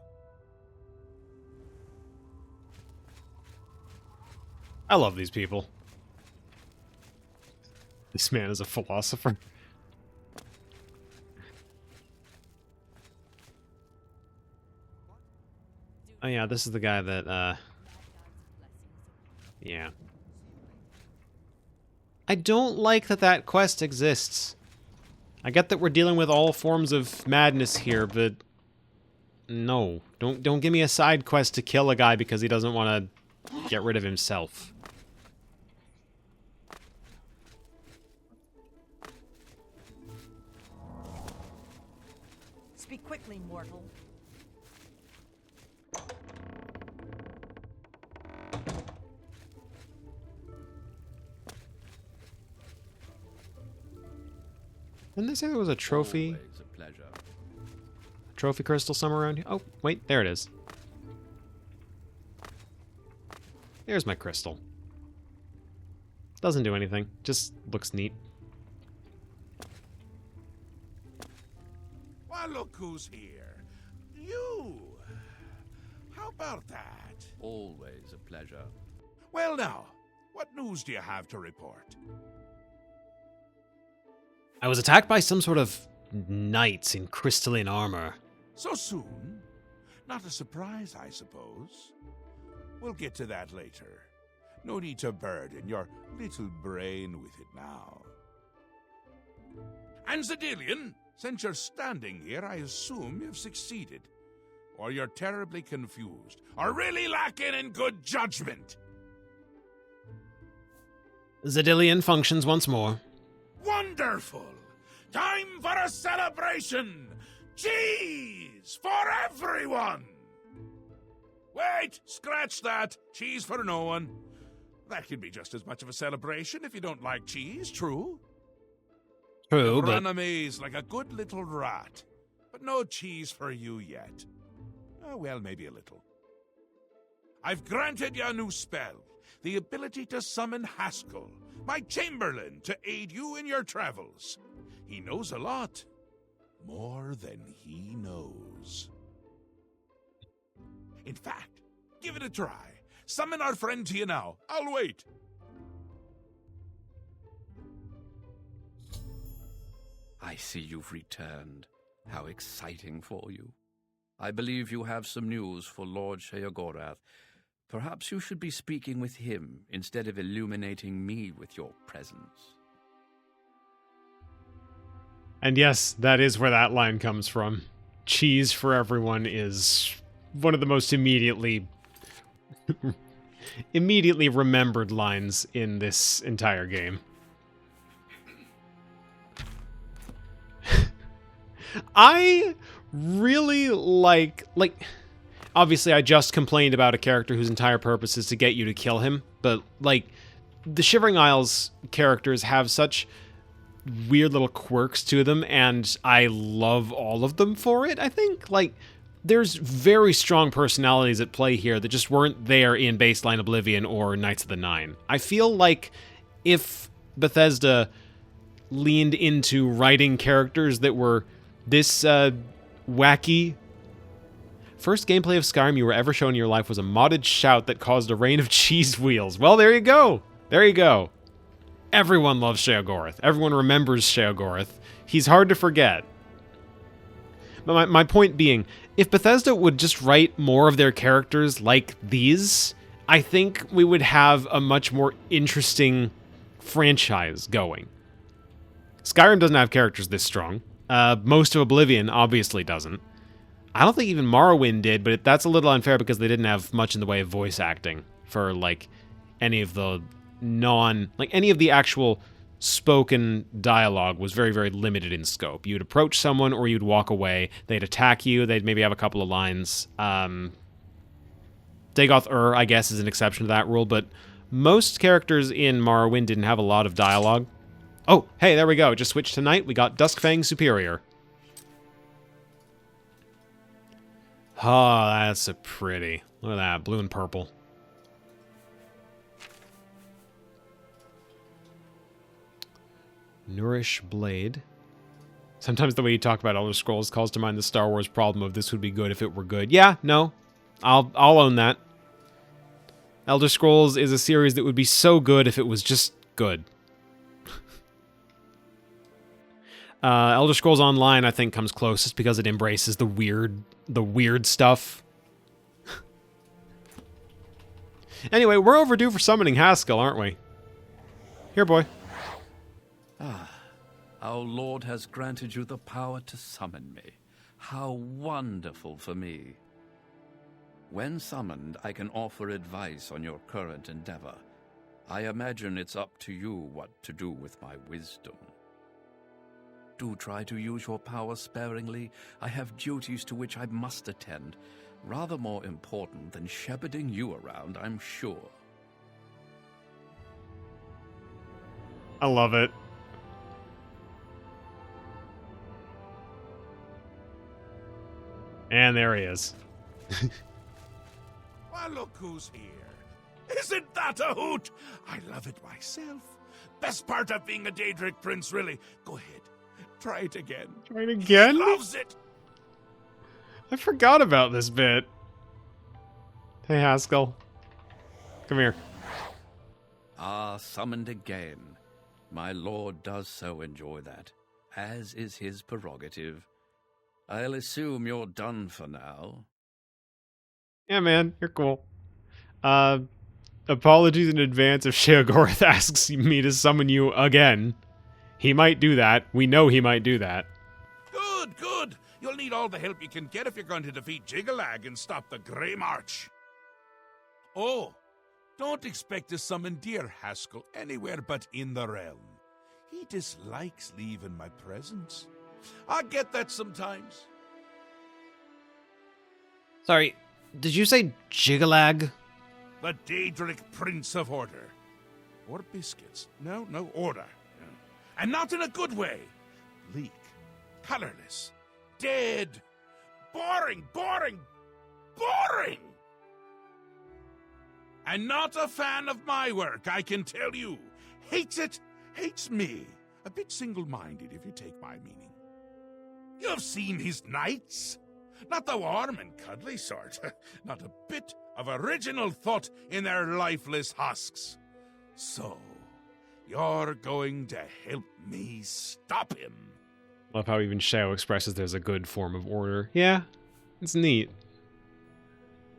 I love these people. This man is a philosopher. Oh yeah, this is the guy that, yeah. I don't like that that quest exists. I get that we're dealing with all forms of madness here, but no. Don't give me a side quest to kill a guy because he doesn't want to get rid of himself. Speak quickly, mortal. Didn't they say there was a trophy? Always a pleasure. Trophy crystal somewhere around here? Oh, wait, there it is. There's my crystal. Doesn't do anything, just looks neat. Well, look who's here. You. How about that? Always a pleasure. Well, now, what news do you have to report? I was attacked by some sort of knights in crystalline armor. So soon? Not a surprise, I suppose. We'll get to that later. No need to burden your little brain with it now. And Zedilian, since you're standing here, I assume you've succeeded. Or you're terribly confused, or really lacking in good judgment. Zedilian functions once more. Wonderful! Time for a celebration! Cheese for everyone! Wait, scratch that. Cheese for no one. That can be just as much of a celebration if you don't like cheese, true? True, but... Run a maze like a good little rat. But no cheese for you yet. Oh, well, maybe a little. I've granted you a new spell. The ability to summon Haskell, my Chamberlain, to aid you in your travels. He knows a lot. More than he knows. In fact, give it a try. Summon our friend to you now. I'll wait. I see you've returned. How exciting for you. I believe you have some news for Lord Sheogorath. Perhaps you should be speaking with him instead of illuminating me with your presence. And yes, that is where that line comes from. Cheese for everyone is one of the most immediately remembered lines in this entire game. I really like obviously I just complained about a character whose entire purpose is to get you to kill him, but like the Shivering Isles characters have such weird little quirks to them, and I love all of them for it. I think like there's very strong personalities at play here that just weren't there in baseline Oblivion or Knights of the Nine. I feel like if Bethesda leaned into writing characters that were this wacky. First gameplay of Skyrim you were ever shown in your life was a modded shout that caused a rain of cheese wheels. Well, there you go. There you go. Everyone loves Sheogorath. Everyone remembers Sheogorath. He's hard to forget. But my point being, if Bethesda would just write more of their characters like these, I think we would have a much more interesting franchise going. Skyrim doesn't have characters this strong. Most of Oblivion obviously doesn't. I don't think even Morrowind did, but that's a little unfair because they didn't have much in the way of voice acting for, like, any of the any of the actual spoken dialogue was very, very limited in scope. You'd approach someone or you'd walk away. They'd attack you. They'd maybe have a couple of lines. Dagoth I guess, is an exception to that rule, but most characters in Morrowind didn't have a lot of dialogue. Oh, hey, there we go. Just switched to night. We got Duskfang Superior. Oh, that's a pretty. Look at that, blue and purple. Nourish Blade. Sometimes the way you talk about Elder Scrolls calls to mind the Star Wars problem of this would be good if it were good. Yeah, no. I'll own that. Elder Scrolls is a series that would be so good if it was just good. Elder Scrolls Online, I think, comes closest because it embraces the weird stuff. Anyway, we're overdue for summoning Haskell, aren't we? Here, boy. Our Lord has granted you the power to summon me. How wonderful for me. When summoned, I can offer advice on your current endeavor. I imagine it's up to you what to do with my wisdom. Do try to use your power sparingly. I have duties to which I must attend. Rather more important than shepherding you around, I'm sure. I love it. And there he is. Well, look who's here. Isn't that a hoot? I love it myself. Best part of being a Daedric prince, really. Go ahead. Try it again. Try it again? He loves it. I forgot about this bit. Hey, Haskell. Come here. Ah, summoned again. My lord does so enjoy that, as is his prerogative. I'll assume you're done for now. Yeah, man, you're cool. Apologies in advance if Sheogorath asks me to summon you again. He might do that. We know he might do that. Good, good. You'll need all the help you can get if you're going to defeat Jiggalag and stop the Grey March. Oh, don't expect to summon dear Haskell anywhere but in the realm. He dislikes leaving my presence. I get that sometimes. Sorry, did you say Jiggalag? The Daedric Prince of Order. Or biscuits. No, order. And not in a good way. Bleak, colorless, dead, boring. And not a fan of my work, I can tell you. Hates it, hates me. A bit single-minded, if you take my meaning. You've seen his knights. Not the warm and cuddly sort. Not a bit of original thought in their lifeless husks. So, you're going to help me stop him. Love how even Shao expresses there's a good form of order. Yeah, it's neat.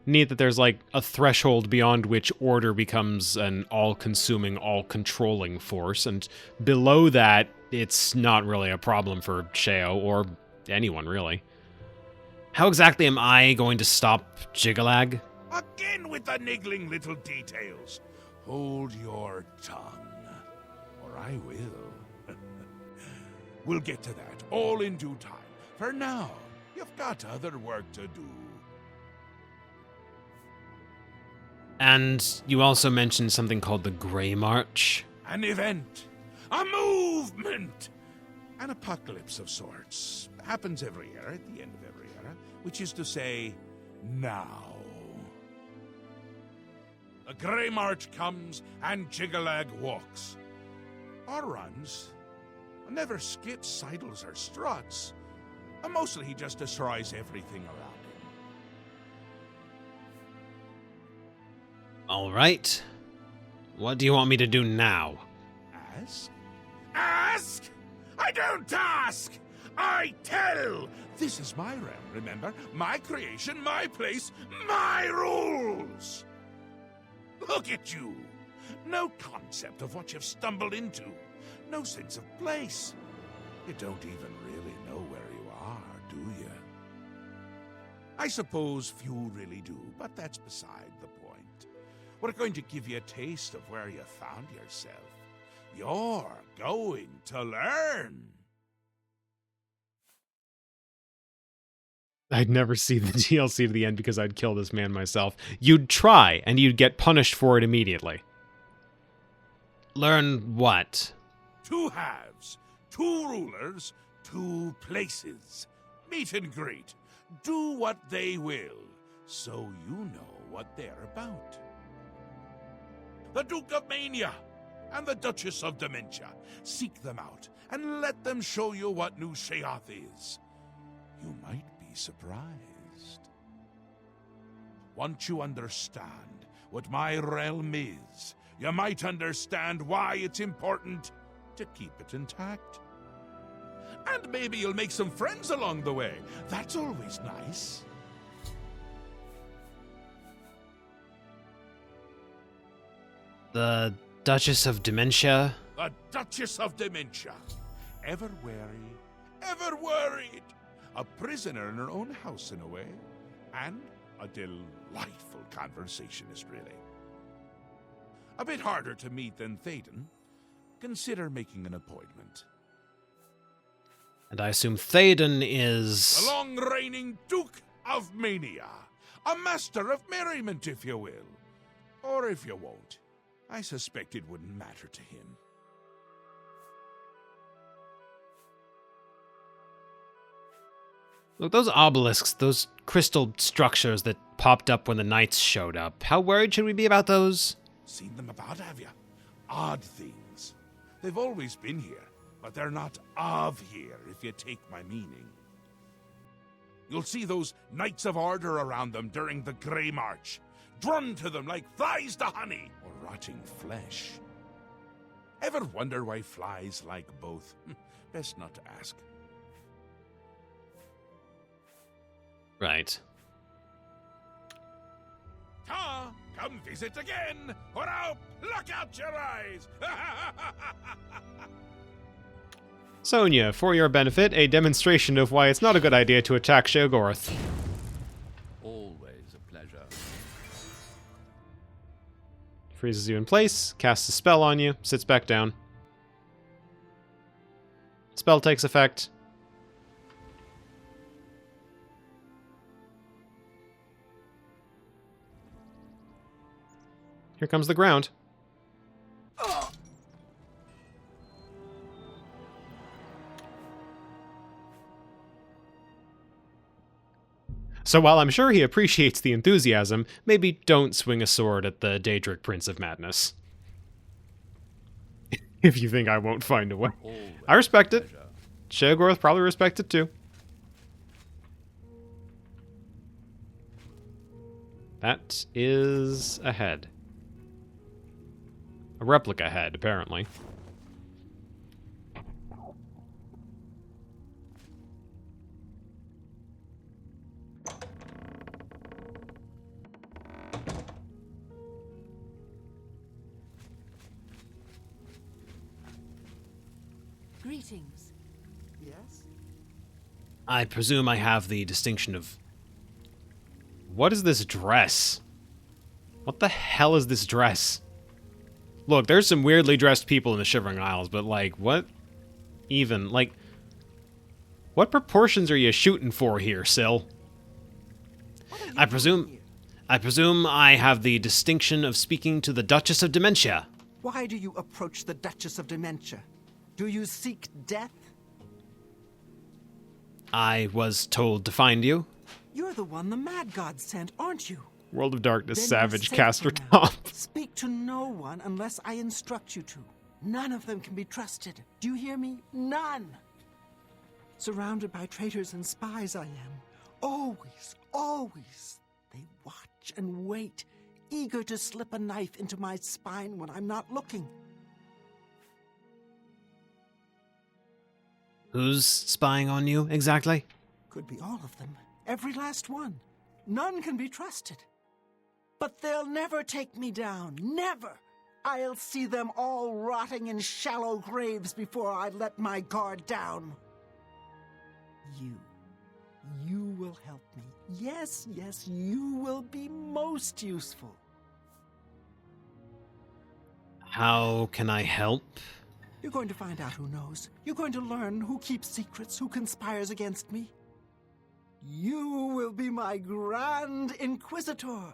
Neat that there's like a threshold beyond which order becomes an all-consuming, all-controlling force, and below that, it's not really a problem for Shao, or anyone, really. How exactly am I going to stop Jiggalag? Again with the niggling little details. Hold your tongue, or I will. We'll get to that, all in due time. For now, you've got other work to do. And you also mentioned something called the Grey March? An event. A movement. An apocalypse of sorts. Happens every era, at the end of every era. Which is to say, now. The Grey March comes and Jiggalag walks. Or runs. Never skips, sidles, or struts. And mostly he just destroys everything around him. All right. What do you want me to do now? Ask? Ask? I don't ask! I tell! This is my realm, remember? My creation, my place, my rules! Look at you! No concept of what you've stumbled into. No sense of place. You don't even really know where you are, do you? I suppose few really do, but that's beside the point. We're going to give you a taste of where you found yourself. You're going to learn. I'd never see the DLC to the end because I'd kill this man myself. You'd try, and you'd get punished for it immediately. Learn what? 2 halves, 2 rulers, 2 places. Meet and greet. Do what they will, so you know what they're about. The Duke of Mania and the Duchess of Dementia. Seek them out and let them show you what New Sheoth is. You might be surprised. Once you understand what my realm is, you might understand why it's important to keep it intact. And maybe you'll make some friends along the way. That's always nice. The Duchess of Dementia? The Duchess of Dementia. Ever wary, ever worried. A prisoner in her own house in a way. And a delightful conversationist, really. A bit harder to meet than Théoden. Consider making an appointment. And I assume Théoden is... The long-reigning Duke of Mania. A master of merriment, if you will. Or if you won't. I suspect it wouldn't matter to him. Look, those obelisks, those crystal structures that popped up when the knights showed up. How worried should we be about those? Seen them about, have you? Odd things. They've always been here, but they're not of here, if you take my meaning. You'll see those Knights of Order around them during the Grey March, drawn to them like flies to honey or rotting flesh. Ever wonder why flies like both? Best not to ask. Right. Come visit again, or I'll pluck out your eyes! Sonia, for your benefit, a demonstration of why it's not a good idea to attack Sheogorath. Always a pleasure. Freezes you in place, casts a spell on you, sits back down. Spell takes effect. Here comes the ground. So while I'm sure he appreciates the enthusiasm, maybe don't swing a sword at the Daedric Prince of Madness. If you think I won't find a way. I respect it. Sheogorath probably respects it too. That is a head. A replica head, apparently. Greetings. Yes? I presume I have the distinction of... What is this dress? What the hell is this dress? Look, there's some weirdly dressed people in the Shivering Isles, but, like, what even? Like, what proportions are you shooting for here, Syl? I presume I have the distinction of speaking to the Duchess of Dementia. Why do you approach the Duchess of Dementia? Do you seek death? I was told to find you. You're the one the Mad God sent, aren't you? World of Darkness, Then Savage, you're safe Caster for now. Tom. Speak to no one unless I instruct you to. None of them can be trusted. Do you hear me? None! Surrounded by traitors and spies I am. Always, always. They watch and wait, eager to slip a knife into my spine when I'm not looking. Who's spying on you, exactly? Could be all of them. Every last one. None can be trusted. But they'll never take me down. Never! I'll see them all rotting in shallow graves before I let my guard down. You will help me. Yes, yes, you will be most useful. How can I help? You're going to find out who knows. You're going to learn who keeps secrets, who conspires against me. You will be my Grand Inquisitor.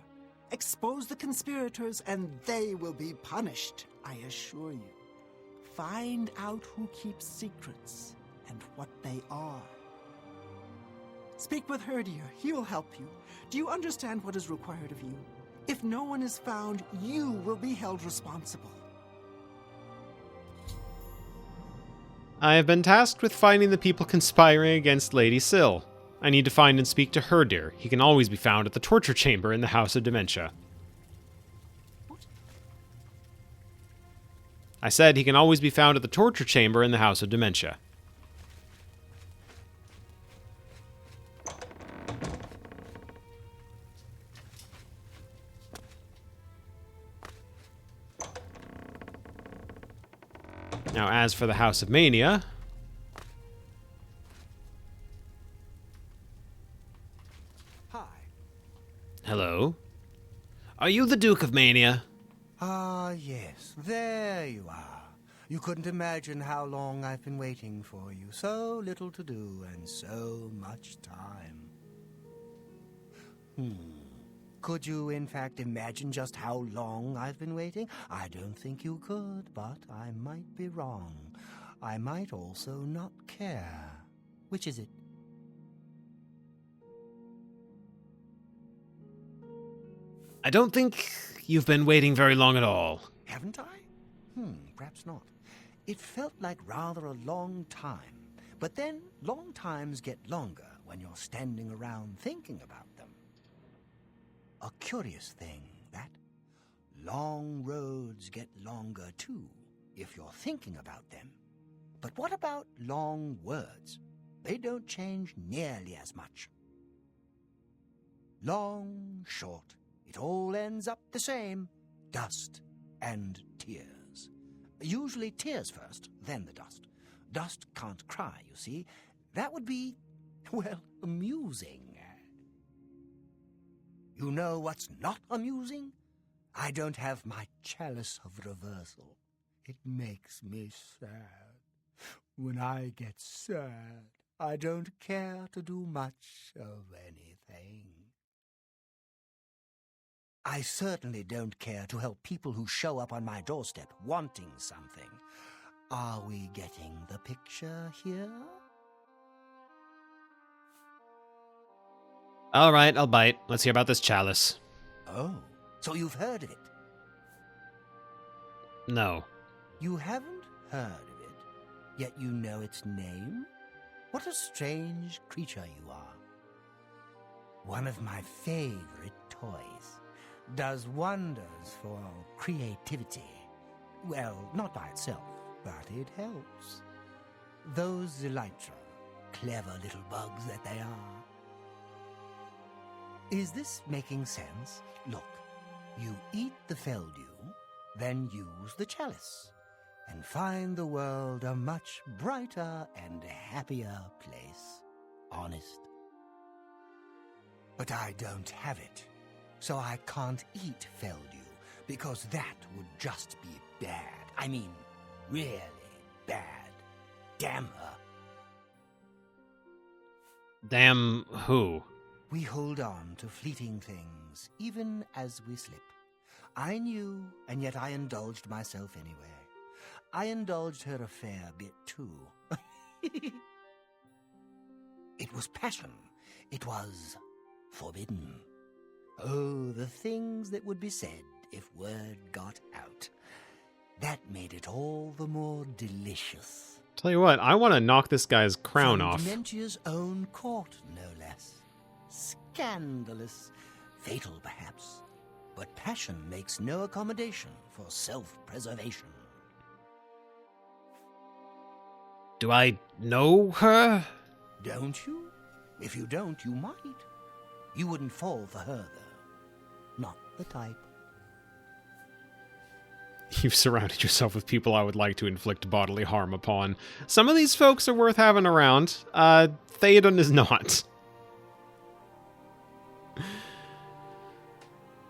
Expose the conspirators, and they will be punished, I assure you. Find out who keeps secrets and what they are. Speak with Herdier. He will help you. Do you understand what is required of you? If no one is found, you will be held responsible. I have been tasked with finding the people conspiring against Lady Syl. I need to find and speak to Herdier. He can always be found at the torture chamber in the House of Dementia. I said he can always be found at the torture chamber in the House of Dementia. Now, as for the House of Mania... Hi. Hello? Are you the Duke of Mania? Ah, yes. There you are. You couldn't imagine how long I've been waiting for you. So little to do and so much time. Could you, in fact, imagine just how long I've been waiting? I don't think you could, but I might be wrong. I might also not care. Which is it? I don't think you've been waiting very long at all. Haven't I? Perhaps not. It felt like rather a long time. But then, long times get longer when you're standing around thinking about them. A curious thing, that. Long roads get longer, too, if you're thinking about them. But what about long words? They don't change nearly as much. Long, short, it all ends up the same. Dust and tears. Usually tears first, then the dust. Dust can't cry, you see. That would be, well, amusing. You know what's not amusing? I don't have my chalice of reversal. It makes me sad. When I get sad, I don't care to do much of anything. I certainly don't care to help people who show up on my doorstep wanting something. Are we getting the picture here? All right, I'll bite. Let's hear about this chalice. Oh, so you've heard of it? No. You haven't heard of it, yet you know its name? What a strange creature you are. One of my favorite toys. Does wonders for creativity. Well, not by itself, but it helps. Those Elytra, clever little bugs that they are. Is this making sense? Look, you eat the Feldew, then use the chalice, and find the world a much brighter and happier place. Honest. But I don't have it. So I can't eat Feldew, because that would just be bad. I mean, really bad. Damn her. Damn who? We hold on to fleeting things, even as we slip. I knew, and yet I indulged myself anyway. I indulged her a fair bit, too. It was passion. It was forbidden. Oh, the things that would be said if word got out. That made it all the more delicious. Tell you what, I want to knock this guy's crown From off. Dementia's own court, no less. Scandalous. Fatal, perhaps. But passion makes no accommodation for self-preservation. Do I know her? Don't you? If you don't, you might. You wouldn't fall for her, though. Not the type. You've surrounded yourself with people I would like to inflict bodily harm upon. Some of these folks are worth having around. Theoden is not.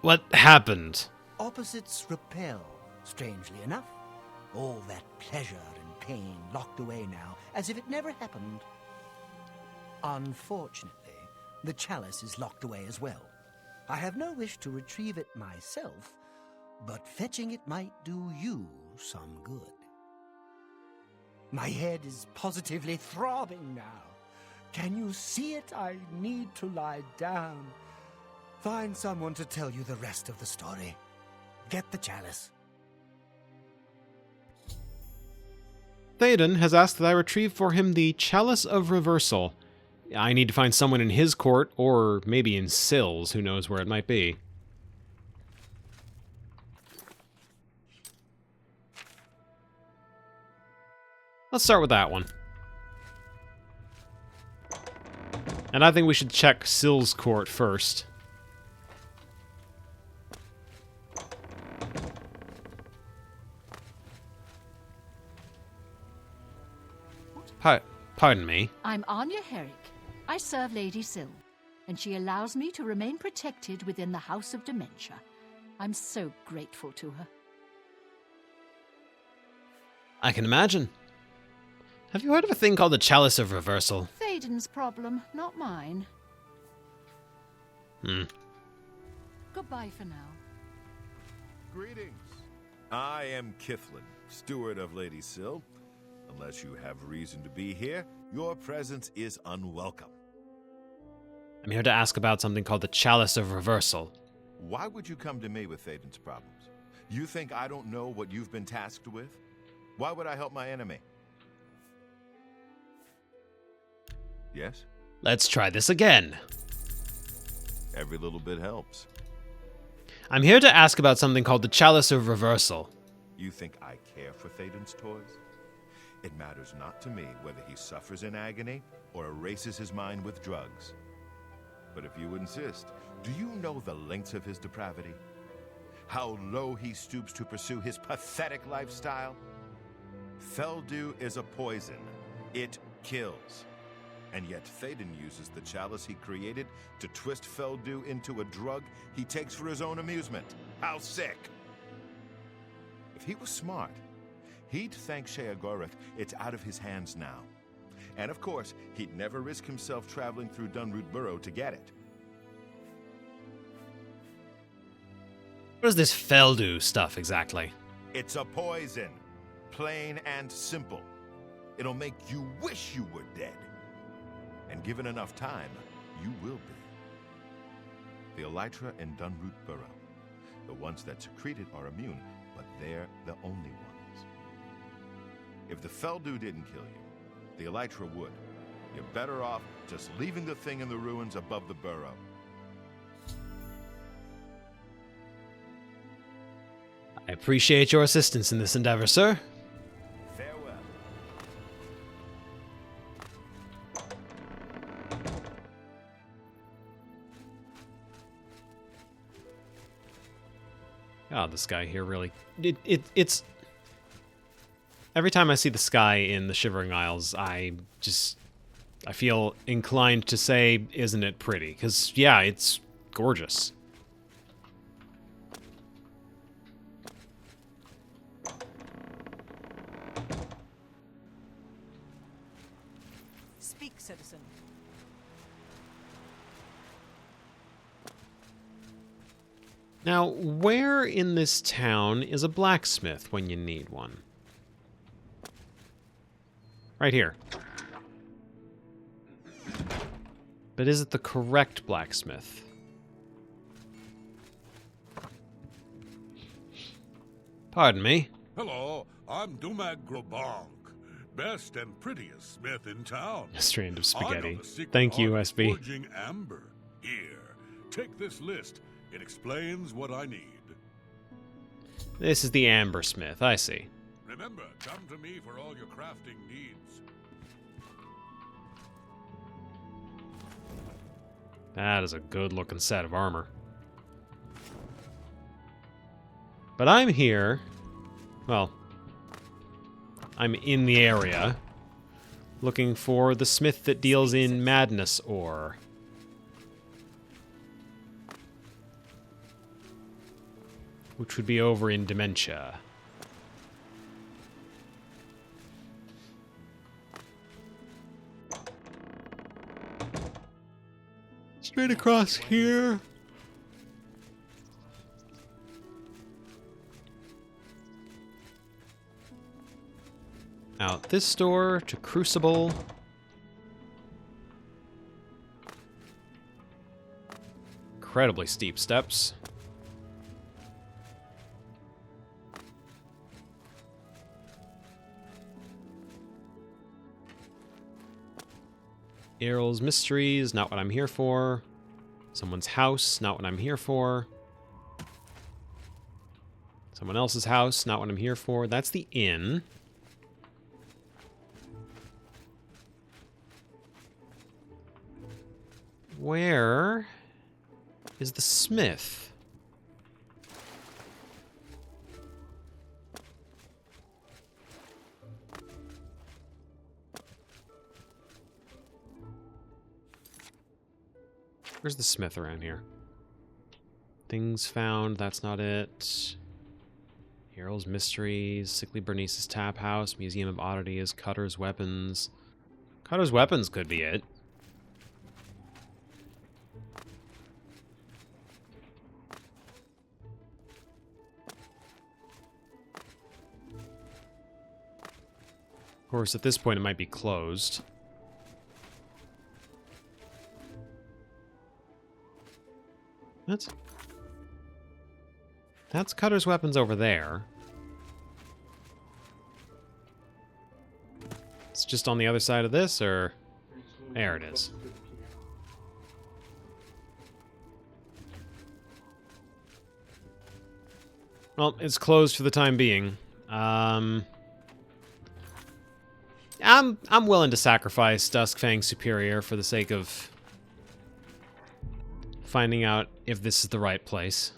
What happened? Opposites repel. Strangely enough, all that pleasure and pain locked away now, as if it never happened. Unfortunately, the chalice is locked away as well. I have no wish to retrieve it myself, but fetching it might do you some good. My head is positively throbbing now. Can you see it? I need to lie down. Find someone to tell you the rest of the story. Get the chalice. Théoden has asked that I retrieve for him the Chalice of Reversal. I need to find someone in his court, or maybe in Syl's, who knows where it might be. Let's start with that one. And I think we should check Syl's court first. Pardon me. I'm Anya Herrick. I serve Lady Syl, and she allows me to remain protected within the House of Dementia. I'm so grateful to her. I can imagine. Have you heard of a thing called the Chalice of Reversal? Théoden's problem, not mine. Goodbye for now. Greetings. I am Kithlin, steward of Lady Syl. Unless you have reason to be here, your presence is unwelcome. I'm here to ask about something called the Chalice of Reversal. Why would you come to me with Théoden's problems? You think I don't know what you've been tasked with? Why would I help my enemy? Yes? Let's try this again. Every little bit helps. I'm here to ask about something called the Chalice of Reversal. You think I care for Théoden's toys? It matters not to me whether he suffers in agony or erases his mind with drugs. But if you insist, do you know the lengths of his depravity? How low he stoops to pursue his pathetic lifestyle? Feldew is a poison. It kills. And yet Théoden uses the chalice he created to twist Feldew into a drug he takes for his own amusement. How sick! If he was smart, he'd thank Sheogorath it's out of his hands now. And of course, he'd never risk himself traveling through Dunroot Burrow to get it. What is this Feldew stuff exactly? It's a poison. Plain and simple. It'll make you wish you were dead. And given enough time, you will be. The Elytra and Dunroot Burrow. The ones that secrete it are immune, but they're the only ones. If the Feldew didn't kill you, the Elytra would. You're better off just leaving the thing in the ruins above the burrow. I appreciate your assistance in this endeavor, sir. Farewell. God, this guy here really... It's... Every time I see the sky in the Shivering Isles, I feel inclined to say, isn't it pretty? Because, yeah, it's gorgeous. Speak, citizen. Now, where in this town is a blacksmith when you need one? Right here. But is it the correct blacksmith? Pardon me. Hello, I'm Dumag Grobank, best and prettiest smith in town. A strand of I know spaghetti. the secret Thank you, art of SB. Forging amber. Here, take this list. It explains what I need. This is the Amber Smith, I see. Remember, come to me for all your crafting needs. That is a good-looking set of armor. But I'm here... Well, I'm in the area looking for the smith that deals in madness ore. Which would be over in Dementia. Straight across here. Out this door to Crucible. Incredibly steep steps. Errol's Mysteries, not what I'm here for. Someone's house, not what I'm here for. Someone else's house, not what I'm here for. That's the inn. Where is the smith? Where's the smith around here? Things found, that's not it. Errol's Mysteries, Sickly Bernice's Tap House, Museum of Oddities, Cutter's Weapons. Cutter's Weapons could be it. Of course, at this point it might be closed. That's Cutter's Weapons over there. It's just on the other side of this, or... There it is. Well, it's closed for the time being. I'm willing to sacrifice Duskfang's Superior for the sake of finding out if this is the right place.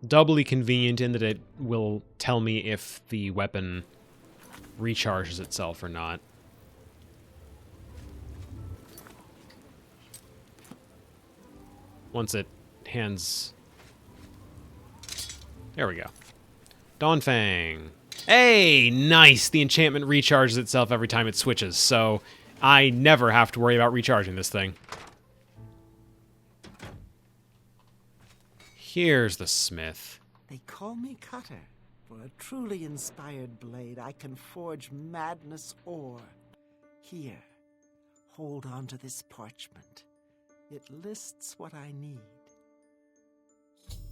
Doubly convenient in that it will tell me if the weapon recharges itself or not. Once it hands... There we go. Dawnfang. Hey, nice! The enchantment recharges itself every time it switches, so I never have to worry about recharging this thing. Here's the smith. They call me Cutter. For a truly inspired blade, I can forge madness ore. Here, hold on to this parchment. It lists what I need.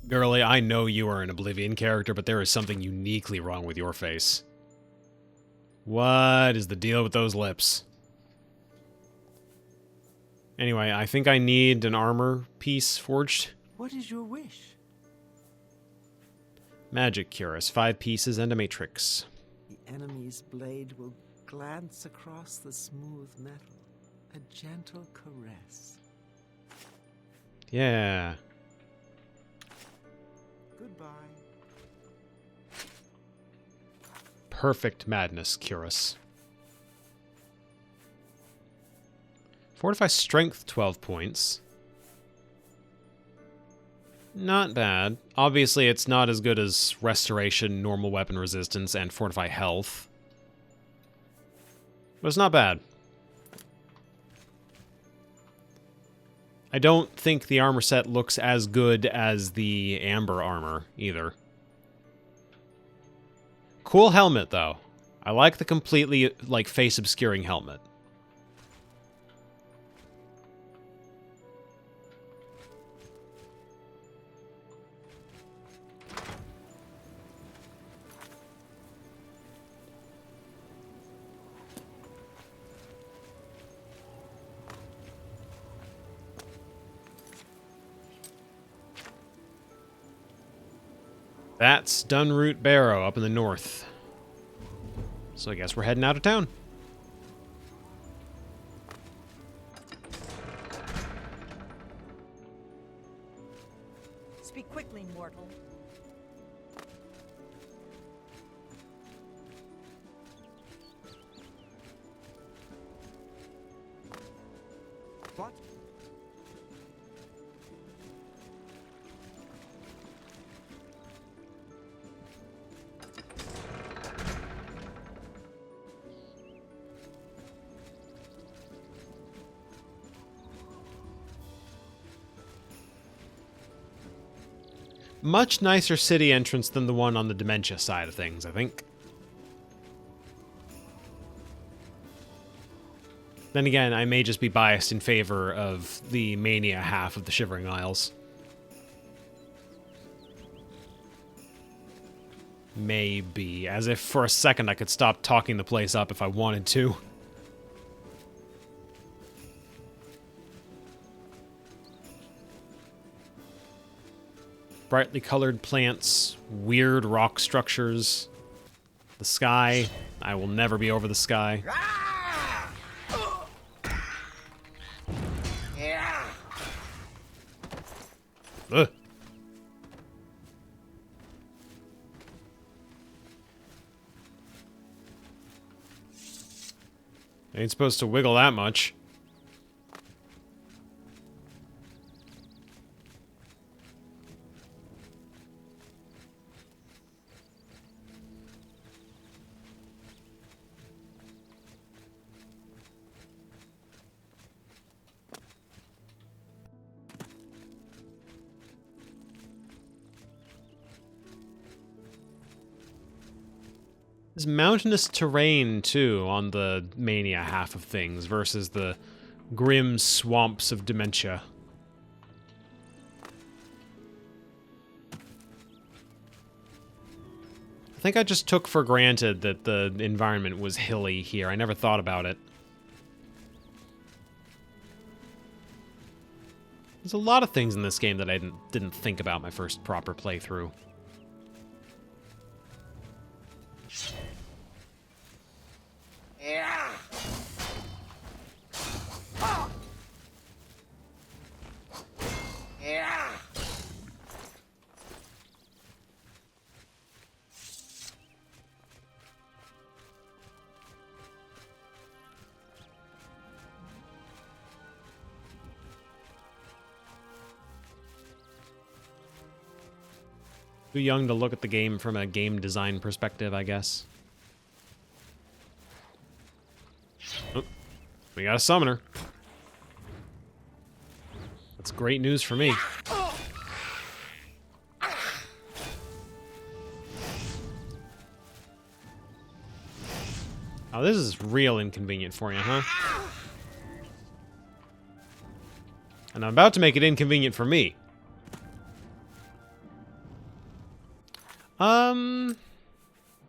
Girlie, I know you are an Oblivion character, but there is something uniquely wrong with your face. What is the deal with those lips? Anyway, I think I need an armor piece forged. What is your wish? Magic Cuirass, 5 pieces and a matrix. The enemy's blade will glance across the smooth metal. A gentle caress. Yeah. Goodbye. Perfect madness, Cuirass. Fortify strength 12 points. Not bad. Obviously, it's not as good as restoration, normal weapon resistance, and fortify health. But it's not bad. I don't think the armor set looks as good as the amber armor, either. Cool helmet, though. I like the completely, like, face-obscuring helmet. That's Dunroot Barrow up in the north. So I guess we're heading out of town. Speak quickly, mortal. What? much nicer city entrance than the one on the Dementia side of things, I think. Then again, I may just be biased in favor of the Mania half of the Shivering Isles. Maybe. As if for a second I could stop talking the place up if I wanted to. Brightly colored plants, weird rock structures, the sky. I will never be over the sky. Ugh. Ain't supposed to wiggle that much. There's mountainous terrain, too, on the Mania half of things versus the grim swamps of Dementia. I think I just took for granted that the environment was hilly here. I never thought about it. There's a lot of things in this game that I didn't think about my first proper playthrough. Too young to look at the game from a game design perspective, I guess. Oh, we got a summoner. That's great news for me. Oh, this is real inconvenient for you, huh? And I'm about to make it inconvenient for me.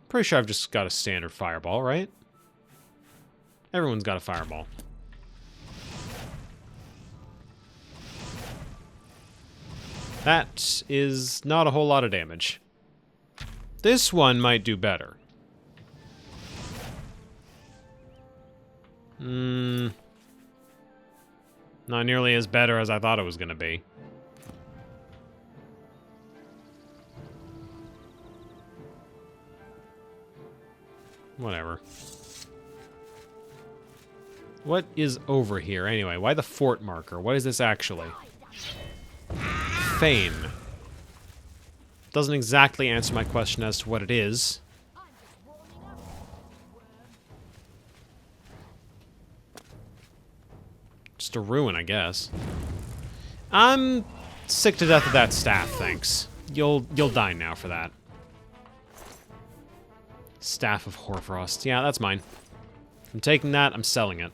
Pretty sure I've just got a standard fireball, right? Everyone's got a fireball. That is not a whole lot of damage. This one might do better. Not nearly as better as I thought it was going to be. Whatever. What is over here, anyway? Why the fort marker? What is this actually? Fane. Doesn't exactly answer my question as to what it is. Just a ruin, I guess. I'm sick to death of that staff, thanks. You'll die now for that. Staff of Hoarfrost. Yeah, that's mine. I'm taking that, I'm selling it.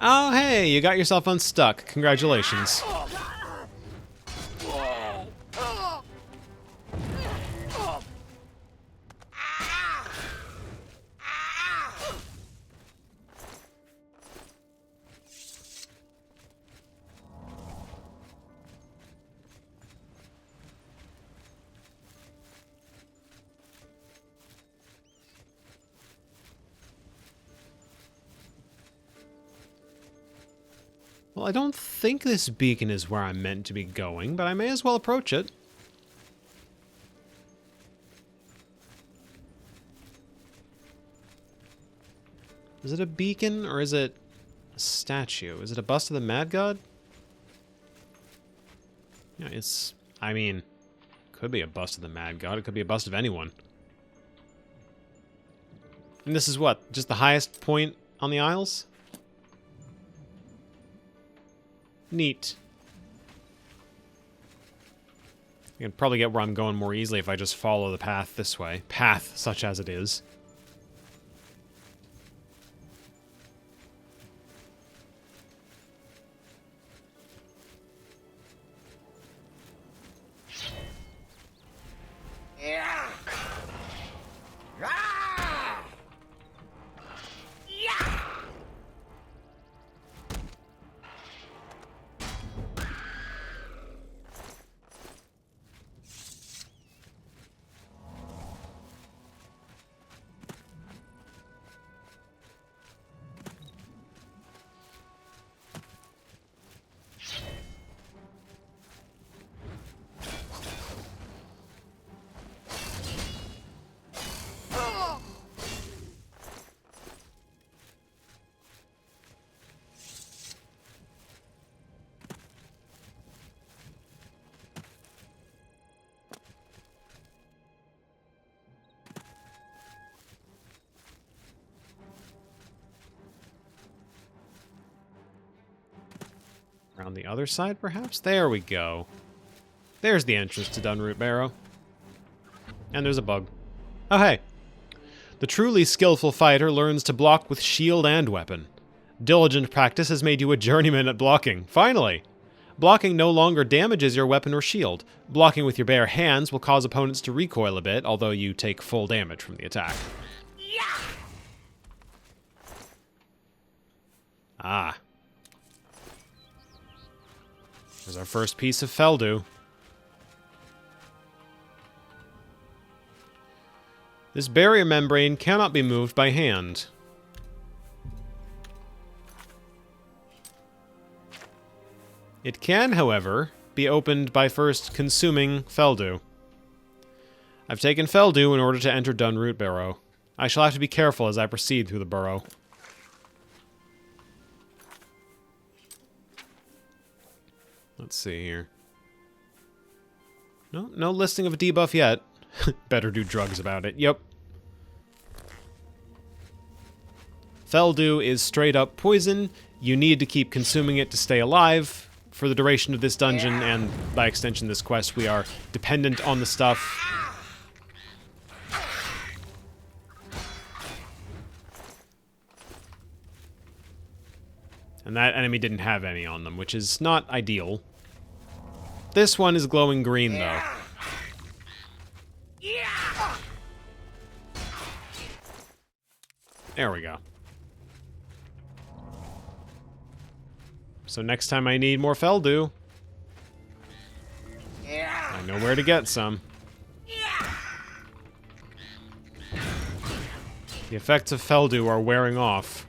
Oh, hey, you got yourself unstuck. Congratulations. Well, I don't think this beacon is where I'm meant to be going, but I may as well approach it. Is it a beacon or is it a statue? Is it a bust of the Mad God? Yeah, it's... I mean, could be a bust of the Mad God. It could be a bust of anyone. And this is what? Just the highest point on the Isles? Neat. You can probably get where I'm going more easily if I just follow the path this way. Path, such as it is. Around the other side, perhaps? There we go. There's the entrance to Dunroot Barrow. And there's a bug. Oh, hey. The truly skillful fighter learns to block with shield and weapon. Diligent practice has made you a journeyman at blocking. Finally! Blocking no longer damages your weapon or shield. Blocking with your bare hands will cause opponents to recoil a bit, although you take full damage from the attack. Ah. There's our first piece of Feldu. This barrier membrane cannot be moved by hand. It can, however, be opened by first consuming Feldu. I've taken Feldu in order to enter Dunroot Barrow. I shall have to be careful as I proceed through the burrow. Let's see here. No listing of a debuff yet. Better do drugs about it. Yep. Feldu is straight up poison. You need to keep consuming it to stay alive. For the duration of this dungeon, and by extension this quest, we are dependent on the stuff. And that enemy didn't have any on them, which is not ideal. This one is glowing green, though. There we go. So next time I need more Feldu, I know where to get some. The effects of Feldu are wearing off.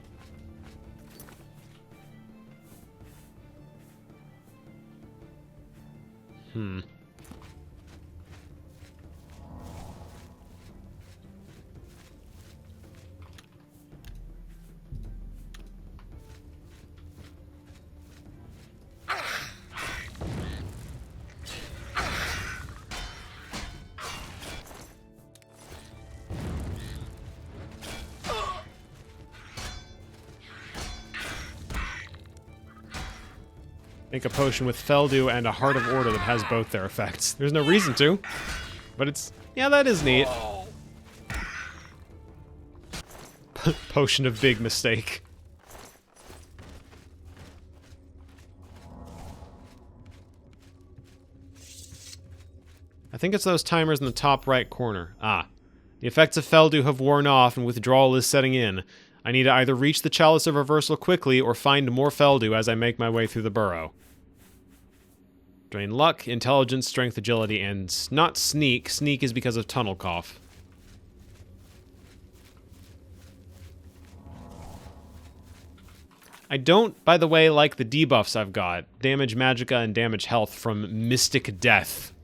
Make a potion with Feldu and a Heart of Order that has both their effects. There's no reason to, but it's... yeah, that is neat. Potion of Big Mistake. I think it's those timers in the top right corner. Ah. The effects of Feldu have worn off and withdrawal is setting in. I need to either reach the Chalice of Reversal quickly or find more Feldu as I make my way through the burrow. Drain luck, intelligence, strength, agility, and not sneak. Sneak is because of tunnel cough. I don't, by the way, like the debuffs I've got. Damage Magicka and damage health from Mystic Death.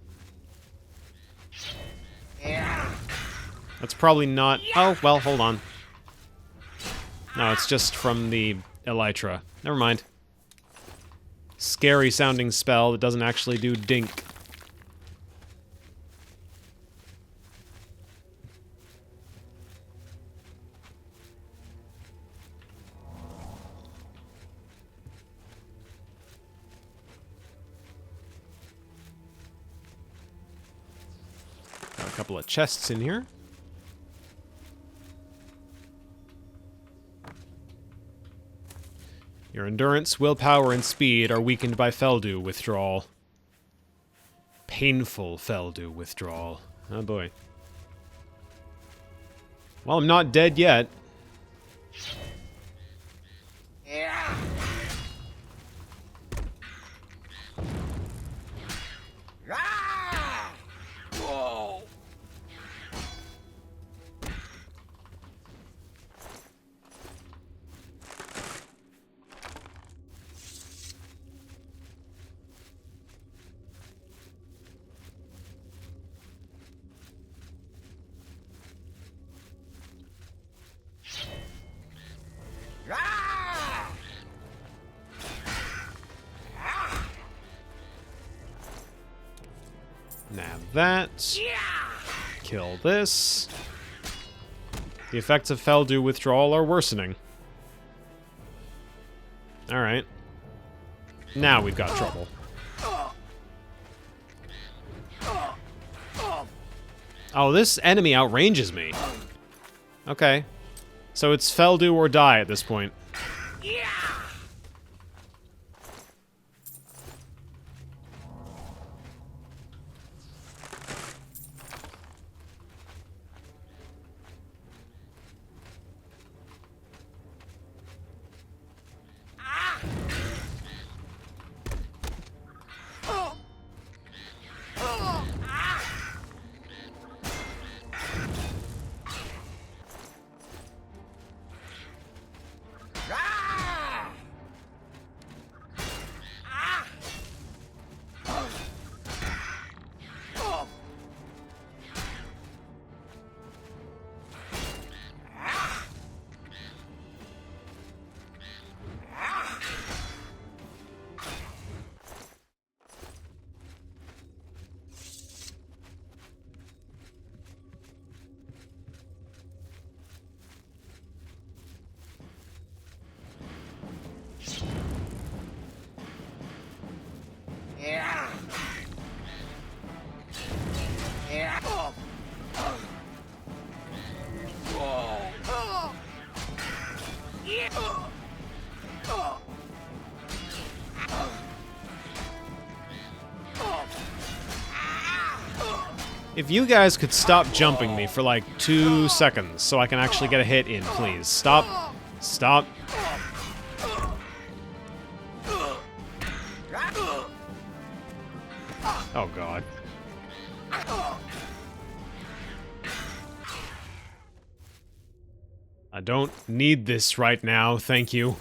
That's probably not... oh, well, hold on. No, it's just from the Elytra. Never mind. Scary sounding spell that doesn't actually do dink. Got a couple of chests in here. Your endurance, willpower, and speed are weakened by Feldew withdrawal. Painful Feldew withdrawal. Oh boy. Well, I'm not dead yet. Nab that. Kill this. The effects of Feldew withdrawal are worsening. Alright. Now we've got trouble. Oh, this enemy outranges me. Okay. So it's Feldew or die at this point. If you guys could stop jumping me for like 2 seconds so I can actually get a hit in, please. Stop. Stop. Oh, God. I don't need this right now, thank you.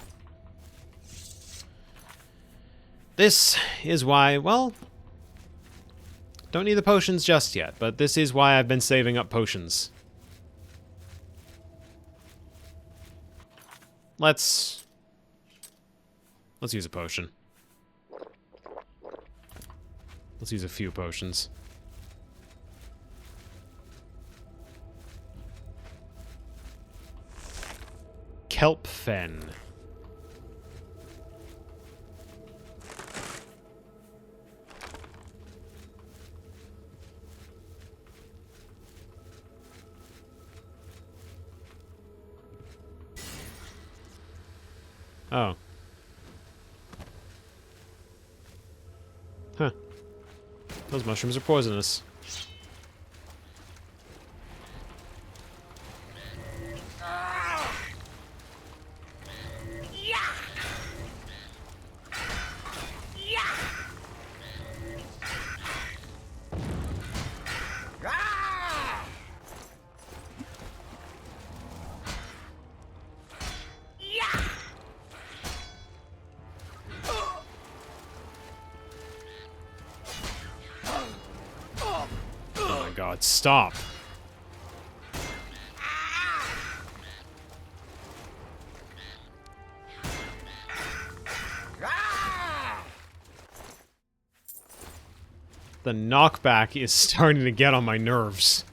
This is why, well, don't need the potions just yet, but this is why I've been saving up potions. Let's use a potion. Let's use a few potions. Kelp Fen. Oh. Huh. Those mushrooms are poisonous. God, stop. The knockback is starting to get on my nerves.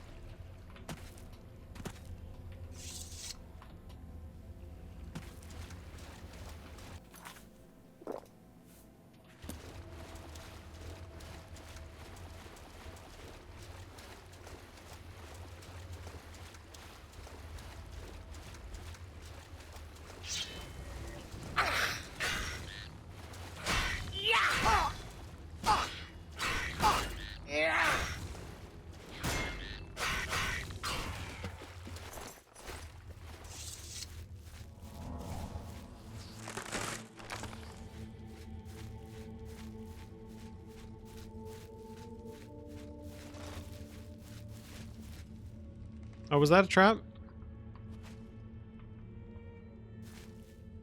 Oh, was that a trap?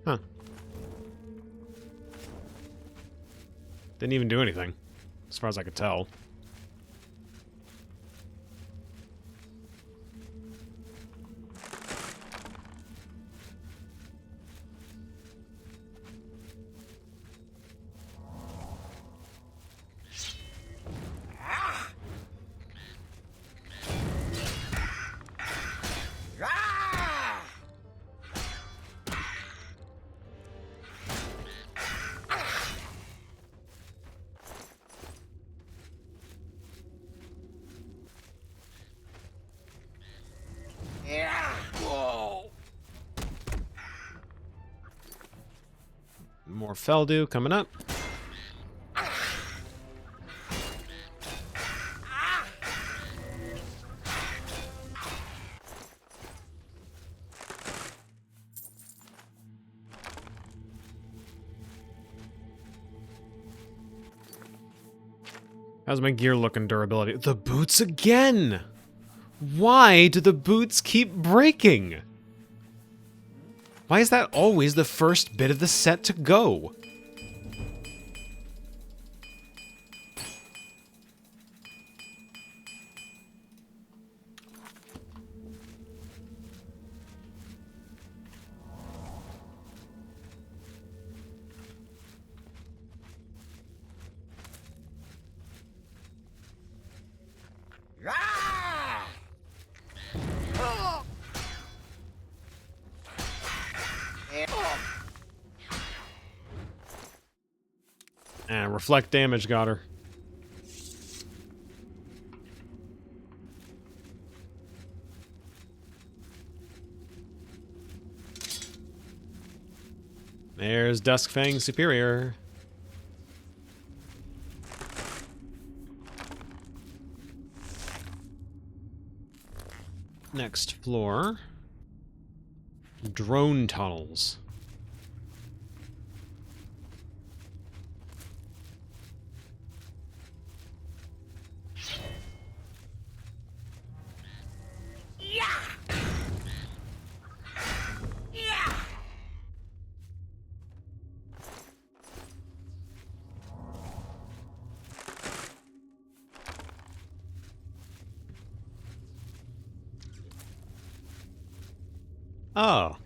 Huh. Didn't even do anything, as far as I could tell. More Feldu coming up. How's my gear looking durability? The boots again! Why do the boots keep breaking? Why is that always the first bit of the set to go? Reflect damage got her. There's Duskfang Superior. Next floor. Drone tunnels. Oh.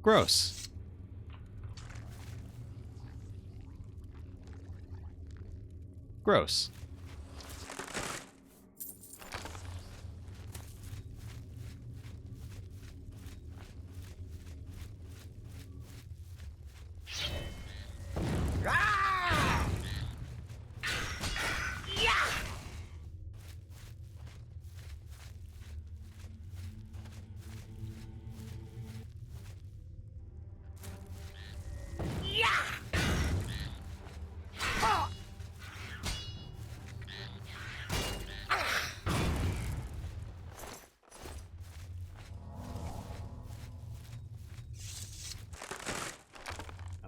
Gross. Gross.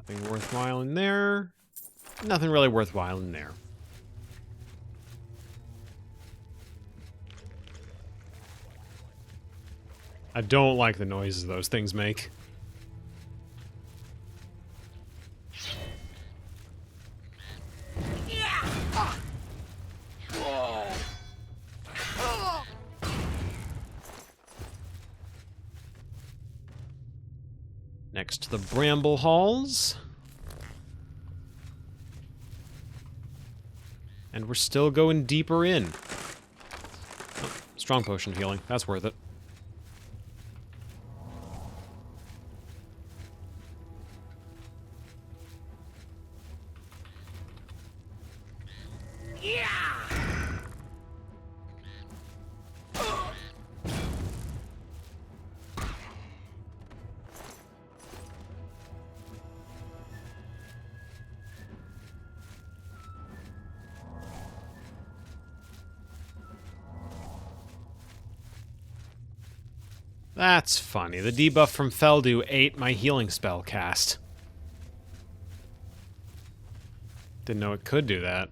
Nothing worthwhile in there. Nothing really worthwhile in there. I don't like the noises those things make. Next to the Bramble Halls. And we're still going deeper in. Oh, strong potion healing. That's worth it. That's funny. The debuff from Feldu ate my healing spell cast. Didn't know it could do that.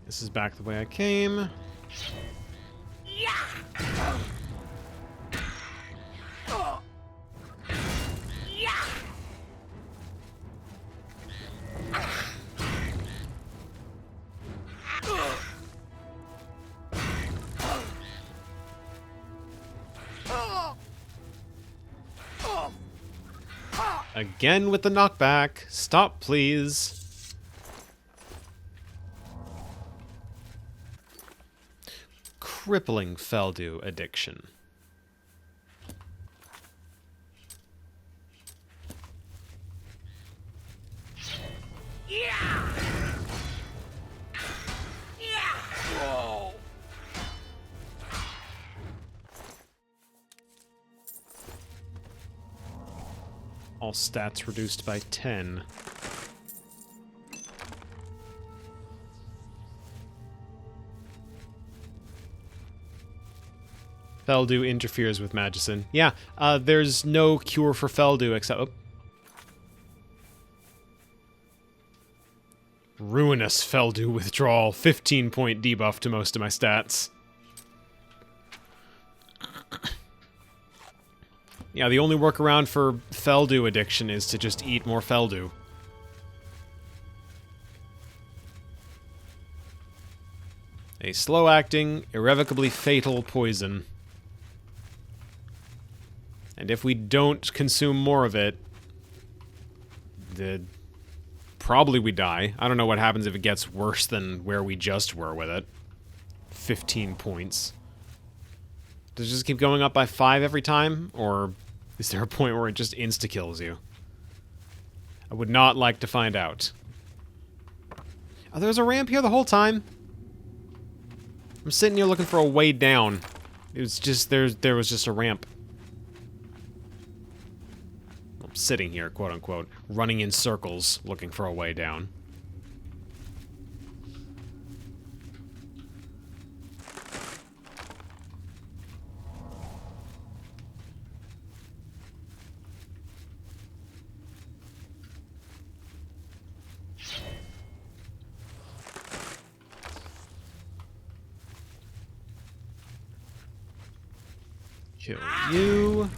This is back the way I came. Again with the knockback. Stop, please. Crippling Feldu addiction. All stats reduced by 10. Feldu interferes with Magicine. Yeah, there's no cure for Feldu except... Oh. Ruinous Feldu withdrawal. 15-point debuff to most of my stats. Yeah, the only workaround for Feldu addiction is to just eat more Feldu. A slow-acting, irrevocably fatal poison. And if we don't consume more of it, probably we die. I don't know what happens if it gets worse than where we just were with it. 15 points. Does it just keep going up by 5 every time? Or is there a point where it just insta-kills you? I would not like to find out. Oh, there was a ramp here the whole time? I'm sitting here looking for a way down. It was just, there was just a ramp. I'm sitting here, quote-unquote, running in circles, looking for a way down. Kill you.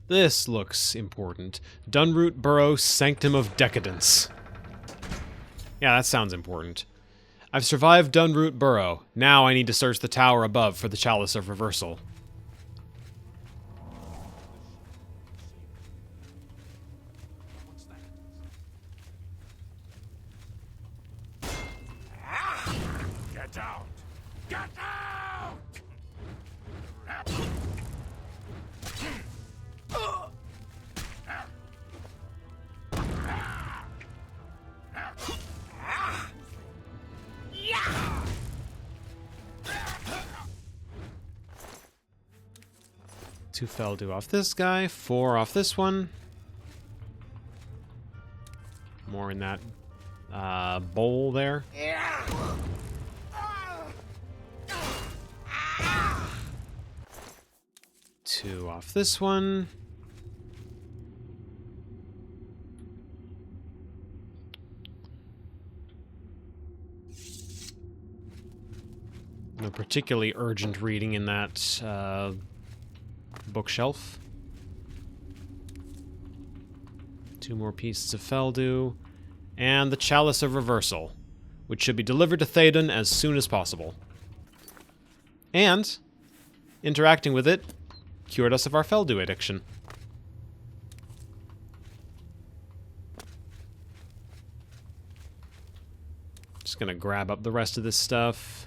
This looks important. Dunroot Burrow, Sanctum of Decadence. Yeah, that sounds important. I've survived Dunroot Burrow. Now I need to search the tower above for the Chalice of Reversal. Get out! Get out! Two Feldu off this guy, 4 off this one. More in that bowl there. 2 off this one. No particularly urgent reading in that bookshelf. 2 more pieces of Feldu. And the Chalice of Reversal, which should be delivered to Theoden as soon as possible. And, interacting with it, cured us of our Feldu addiction. Just gonna grab up the rest of this stuff.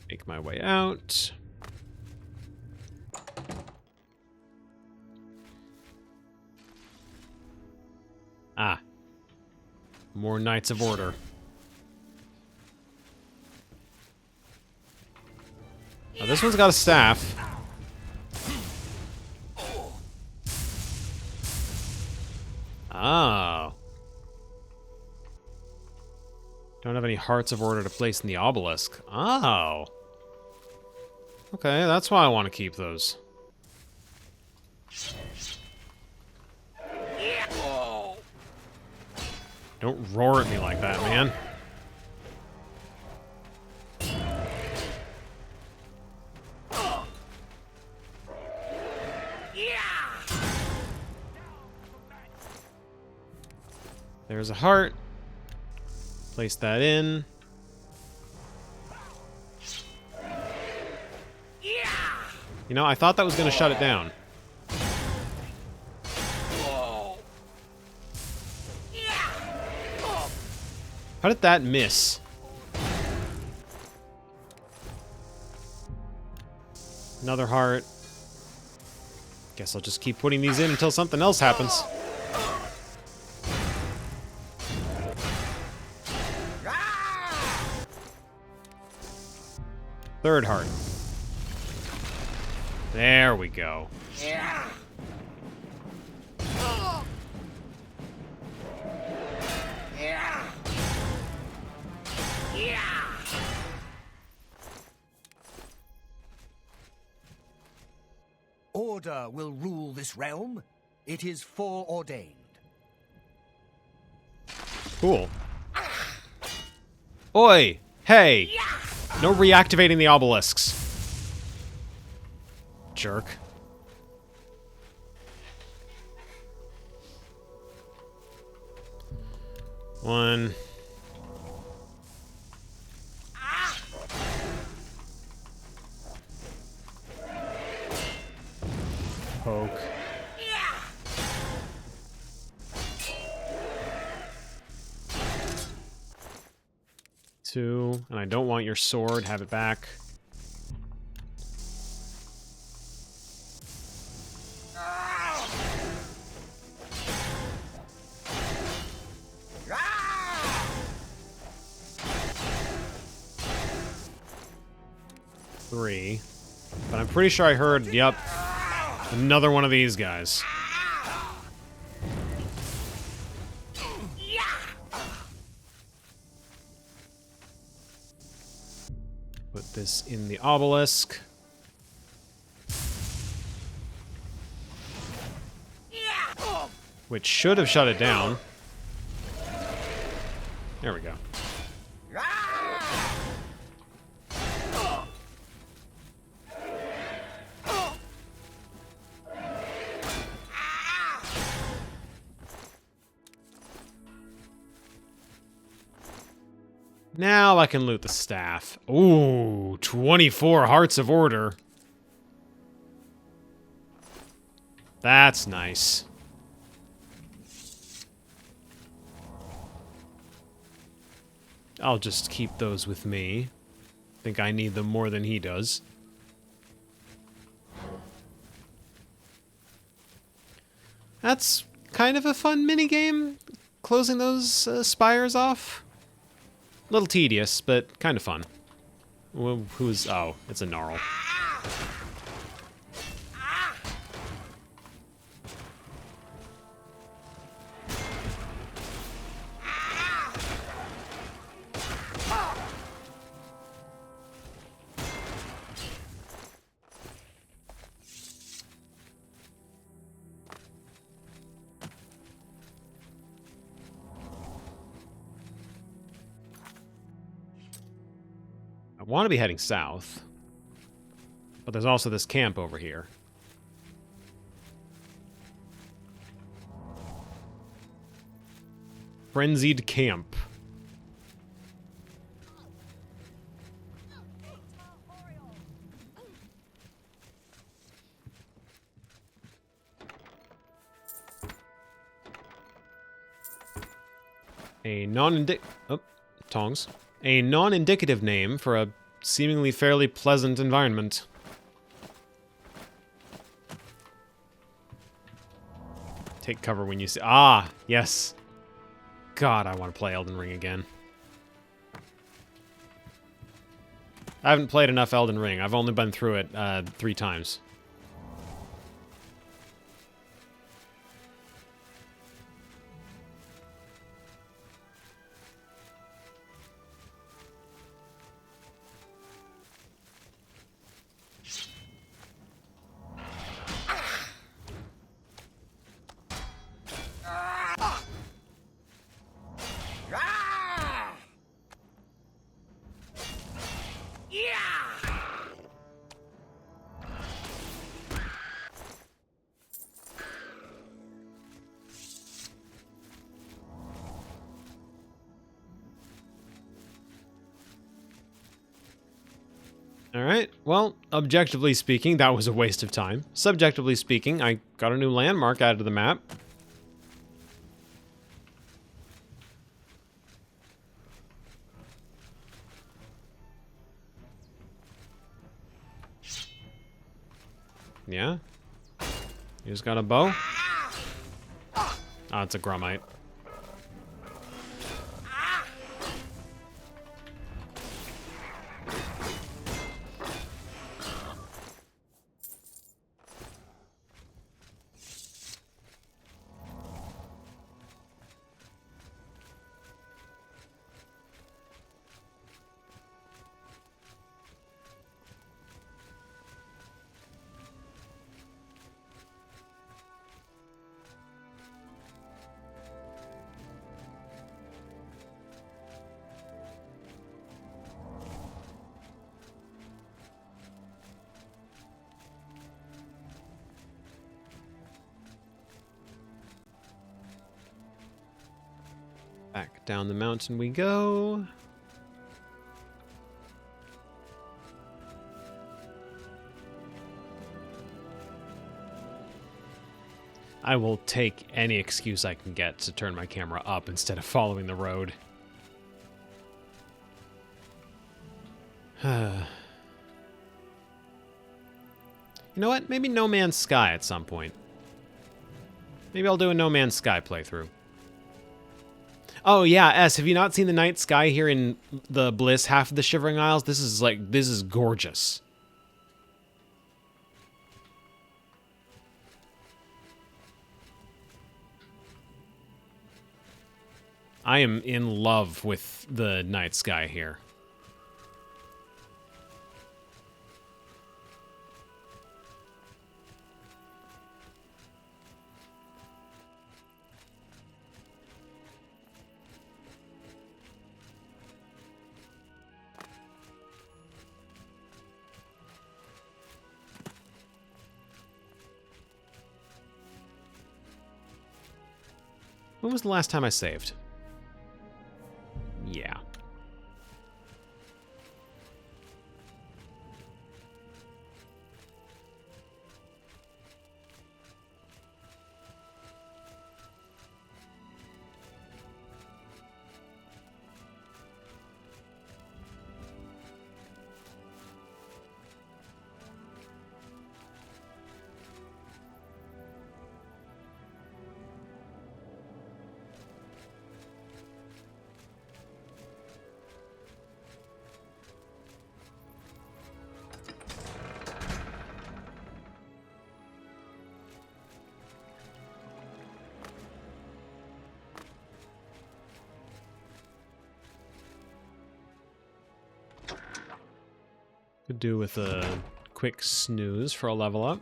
Make my way out. Ah. More Knights of Order. Now this one's got a staff. Oh. Don't have any Hearts of Order to place in the obelisk. Oh. Okay, that's why I want to keep those. Don't roar at me like that, man. There's a heart. Place that in. You know, I thought that was going to shut it down. How did that miss? Another heart. Guess I'll just keep putting these in until something else happens. Third heart. There we go. Order will rule this realm. It is foreordained. Cool. Oi! Hey! No reactivating the obelisks. Jerk. One. Poke. Two. And I don't want your sword. Have it back. Three. But I'm pretty sure I heard, yep, another one of these guys. Put this in the obelisk. Which should have shut it down. There we go. Now I can loot the staff. Ooh, 24 Hearts of Order. That's nice. I'll just keep those with me. Think I need them more than he does. That's kind of a fun minigame, closing those spires off. A little tedious, but kind of fun. Who's... oh, it's a gnarl. I want to be heading south, but there's also this camp over here. Frenzied Camp. A tongs. A non-indicative name for a seemingly fairly pleasant environment. Take cover when you see... ah, yes. God, I want to play Elden Ring again. I haven't played enough Elden Ring. I've only been through it 3 times. Alright, well, objectively speaking, that was a waste of time. Subjectively speaking, I got a new landmark added to the map. Yeah? You just got a bow? Oh, it's a Grummite. Back down the mountain we go. I will take any excuse I can get to turn my camera up instead of following the road. You know what? Maybe No Man's Sky at some point. Maybe I'll do a No Man's Sky playthrough. Oh yeah, S, have you not seen the night sky here in the Bliss half of the Shivering Isles? This is gorgeous. I am in love with the night sky here. When was the last time I saved? Yeah. Could do with a quick snooze for a level up.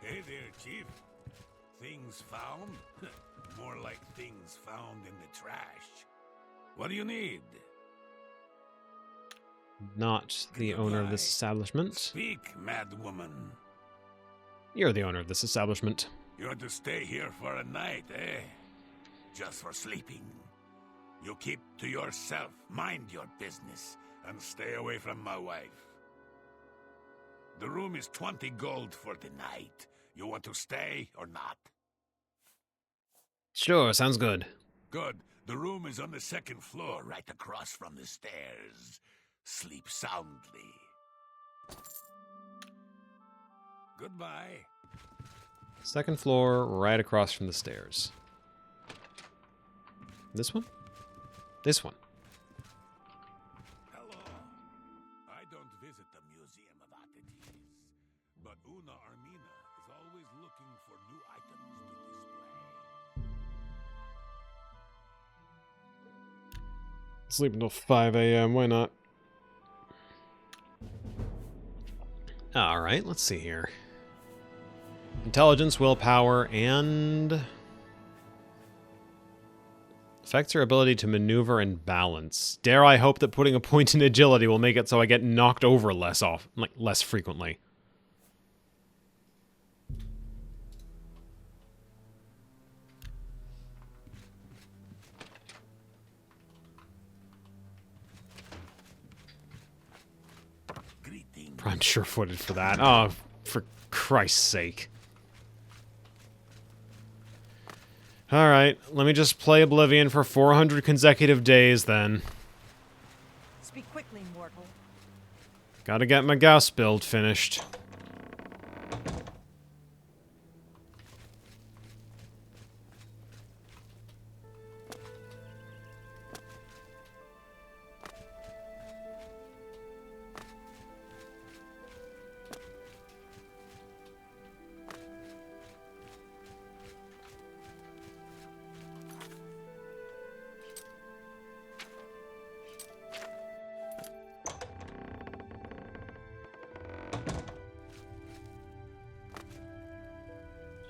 Hey there, Chief. Things found? More like things found in the trash. What do you need? Not the owner of this establishment. Speak, madwoman. You're the owner of this establishment. You're to stay here for a night, eh? Just for sleeping. You keep to yourself, mind your business, and stay away from my wife. The room is 20 gold for the night. You want to stay or not? Sure, sounds good. Good. The room is on the second floor, right across from the stairs. Sleep soundly. Goodbye. Second floor, right across from the stairs. This one? This one. Hello. I don't visit the Museum of Oddities, but Una Armina is always looking for new items to display. Sleep until 5 a.m., why not? Alright, let's see here. Intelligence, willpower, and... affects your ability to maneuver and balance. Dare I hope that putting a point in agility will make it so I get knocked over less frequently. I'm sure-footed for that. Oh, for Christ's sake. Alright, let me just play Oblivion for 400 consecutive days, then. Speak quickly, mortal. Gotta get my gas build finished.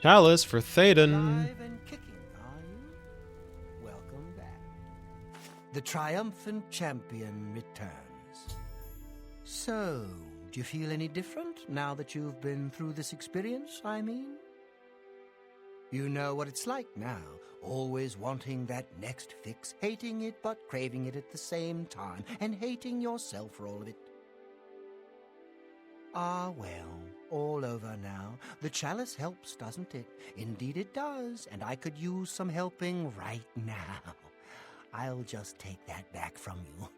Chalice for Théoden. Alive and kicking, are you? Welcome back. The triumphant champion returns. So, do you feel any different now that you've been through this experience, I mean? You know what it's like now, always wanting that next fix, hating it but craving it at the same time, and hating yourself for all of it. Ah, well, all over now. The chalice helps, doesn't it? Indeed it does, and I could use some helping right now. I'll just take that back from you.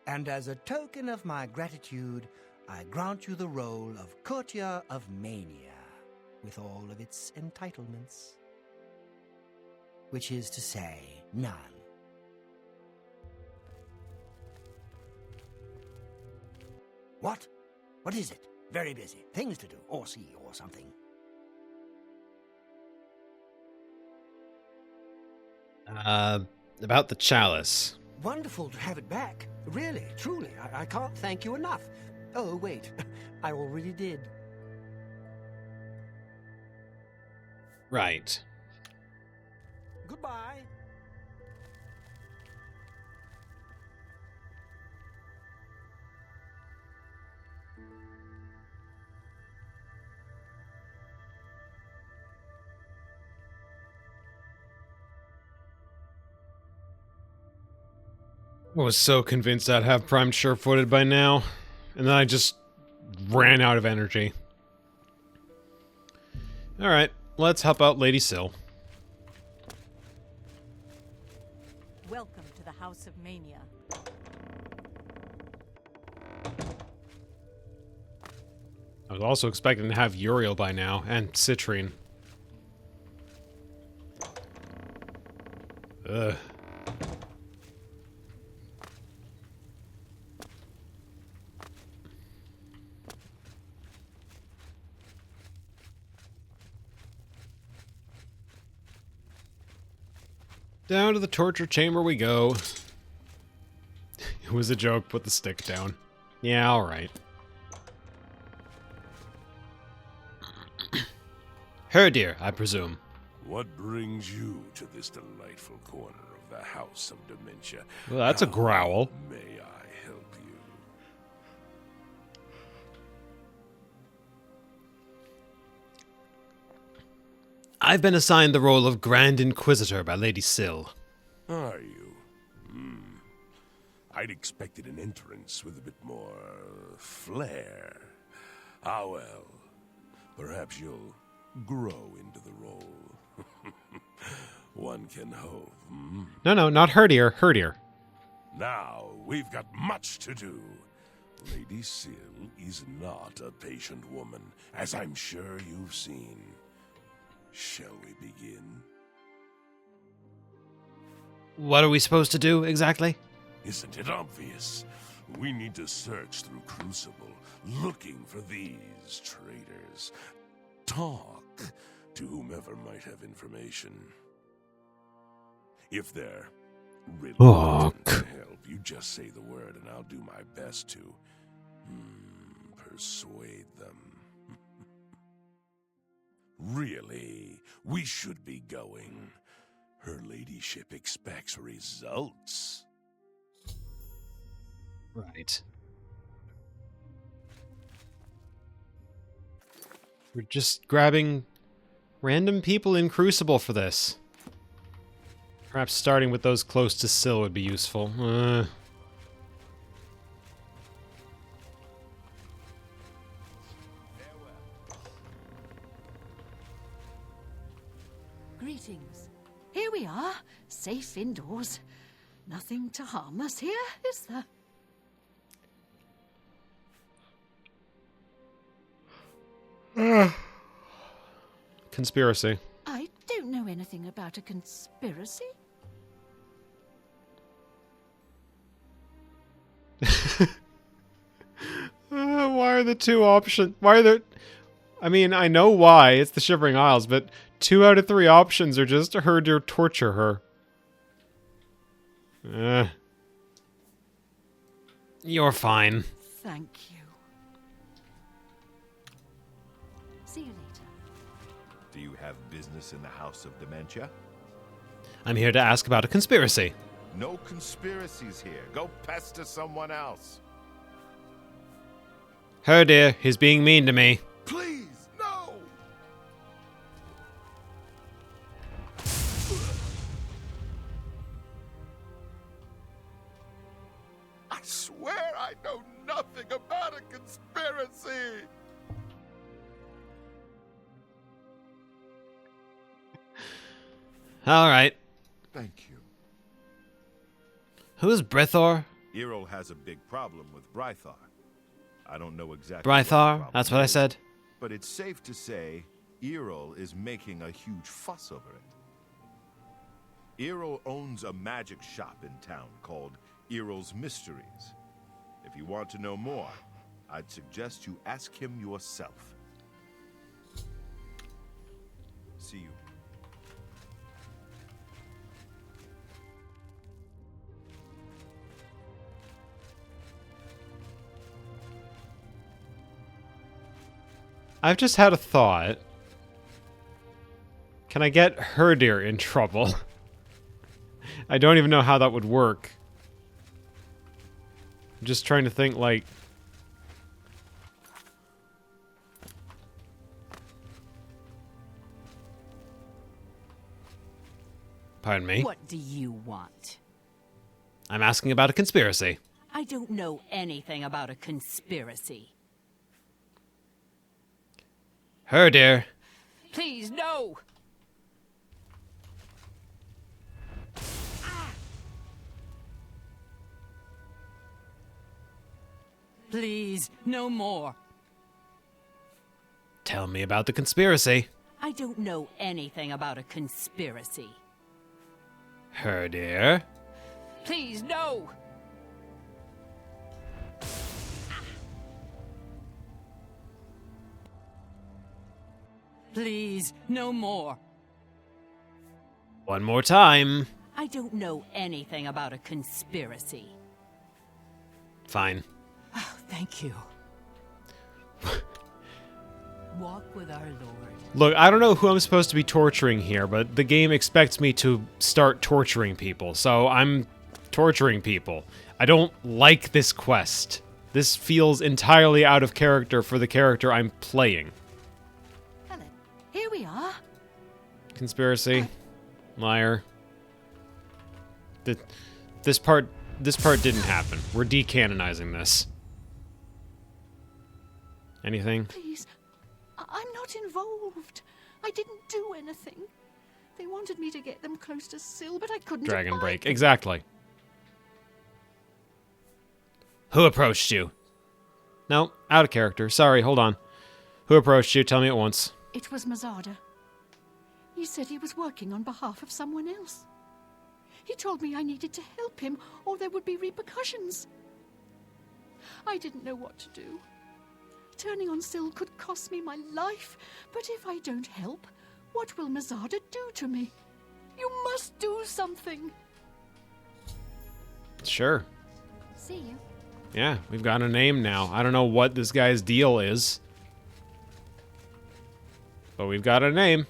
And as a token of my gratitude, I grant you the role of Courtier of Mania, with all of its entitlements. Which is to say, none. What? What is it? Very busy. Things to do, or see, or something. About the chalice. Wonderful to have it back. Really, truly, I can't thank you enough. Oh, wait, I already did. Right. Goodbye. I was so convinced I'd have primed sure-footed by now, and then I just ran out of energy. Alright, let's help out Lady Syl. Welcome to the House of Mania. I was also expecting to have Uriel by now, and Citrine. Ugh. Down to the torture chamber we go. It was a joke, put the stick down. Yeah, alright. Her dear, I presume. What brings you to this delightful corner of the House of Dementia? Well, that's a How growl. may I help you? I've been assigned the role of Grand Inquisitor by Lady Syl. Are you? I'd expected an entrance with a bit more flair. Ah, well. Perhaps you'll grow into the role. One can hope. No, not her dear, her dear. Now, we've got much to do. Lady Syl is not a patient woman, as I'm sure you've seen. Shall we begin? What are we supposed to do, exactly? Isn't it obvious? We need to search through Crucible, looking for these traitors. Talk to whomever might have information. If they're reluctant to help, you just say the word and I'll do my best to persuade them. Really, we should be going. Her ladyship expects results. Right. We're just grabbing random people in Crucible for this. Perhaps starting with those close to Syl would be useful. Greetings. Here we are, safe indoors. Nothing to harm us here, is there? Conspiracy. I don't know anything about a conspiracy. Why are the two options? Why are there... I mean, I know why. It's the Shivering Isles, but 2 out of 3 options are just her to torture her. You're fine. Thank you. See you later. Do you have business in the House of Dementia? I'm here to ask about a conspiracy. No conspiracies here. Go pester someone else. Her dear, he's being mean to me. Please, no! I swear I know nothing about a conspiracy! Alright. Thank you. Who's Brithor? Errol has a big problem with Brythar. I don't know exactly what the Brythar? problem That's what I is, said. But it's safe to say Errol is making a huge fuss over it. Errol owns a magic shop in town called Errol's Mysteries. If you want to know more, I'd suggest you ask him yourself. See you. I've just had a thought. Can I get her dear in trouble? I don't even know how that would work. I'm just trying to think, like... Pardon me? What do you want? I'm asking about a conspiracy. I don't know anything about a conspiracy. Her dear. Please, no! Please, no more. Tell me about the conspiracy. I don't know anything about a conspiracy. Her dear. Please, no! Please, no more. One more time. I don't know anything about a conspiracy. Fine. Thank you. Walk with our Lord. Look, I don't know who I'm supposed to be torturing here, but the game expects me to start torturing people, so I'm torturing people. I don't like this quest. This feels entirely out of character for the character I'm playing. Hello. Here we are. Conspiracy. Liar. This part didn't happen. We're decanonizing this. Anything? Please. I'm not involved. I didn't do anything. They wanted me to get them close to Syl, but I couldn't. Dragon break. Exactly. Who approached you? No, out of character. Sorry, hold on. Who approached you? Tell me at once. It was Mazada. He said he was working on behalf of someone else. He told me I needed to help him, or there would be repercussions. I didn't know what to do. Turning on Syl could cost me my life, but if I don't help, what will Mazada do to me? You must do something. Sure. See you. Yeah, we've got a name now. I don't know what this guy's deal is, but we've got a name.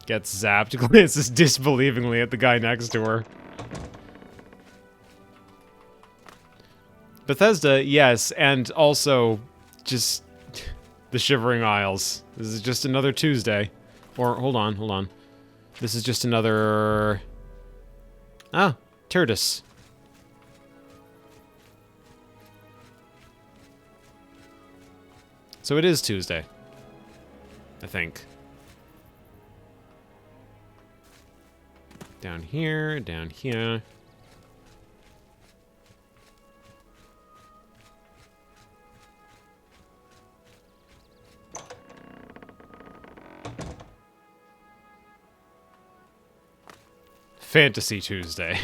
Gets zapped, glances disbelievingly at the guy next to her. Bethesda, yes, and also just the Shivering Isles. This is just another Tuesday. Or, hold on. This is just another... Ah, Tertus. So it is Tuesday. I think. Down here, down here. Fantasy Tuesday.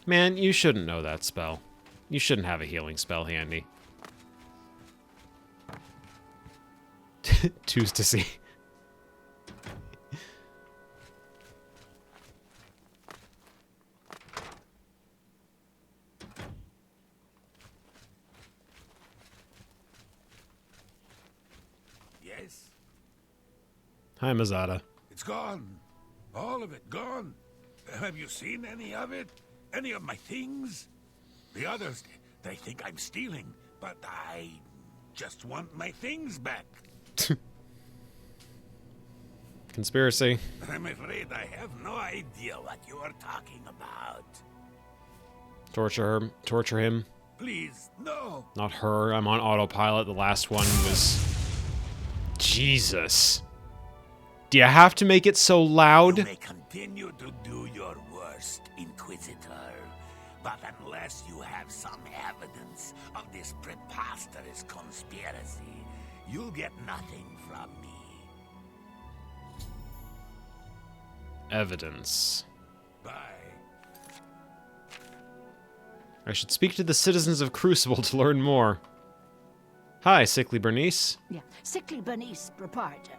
Man, you shouldn't know that spell. You shouldn't have a healing spell handy. Tuesday. Yes? Hi, Mazada. It's gone. All of it gone. Have you seen any of it? Any of my things? The others, they think I'm stealing, but I just want my things back. Conspiracy. I'm afraid I have no idea what you are talking about. Torture him. Please, no. Not her. I'm on autopilot. The last one was... Jesus. Do you have to make it so loud? You may continue to do your worst, Inquisitor. But unless you have some evidence of this preposterous conspiracy, you'll get nothing from me. Evidence. Bye. I should speak to the citizens of Crucible to learn more. Hi, Sickly Bernice. Yeah, Sickly Bernice, proprietor.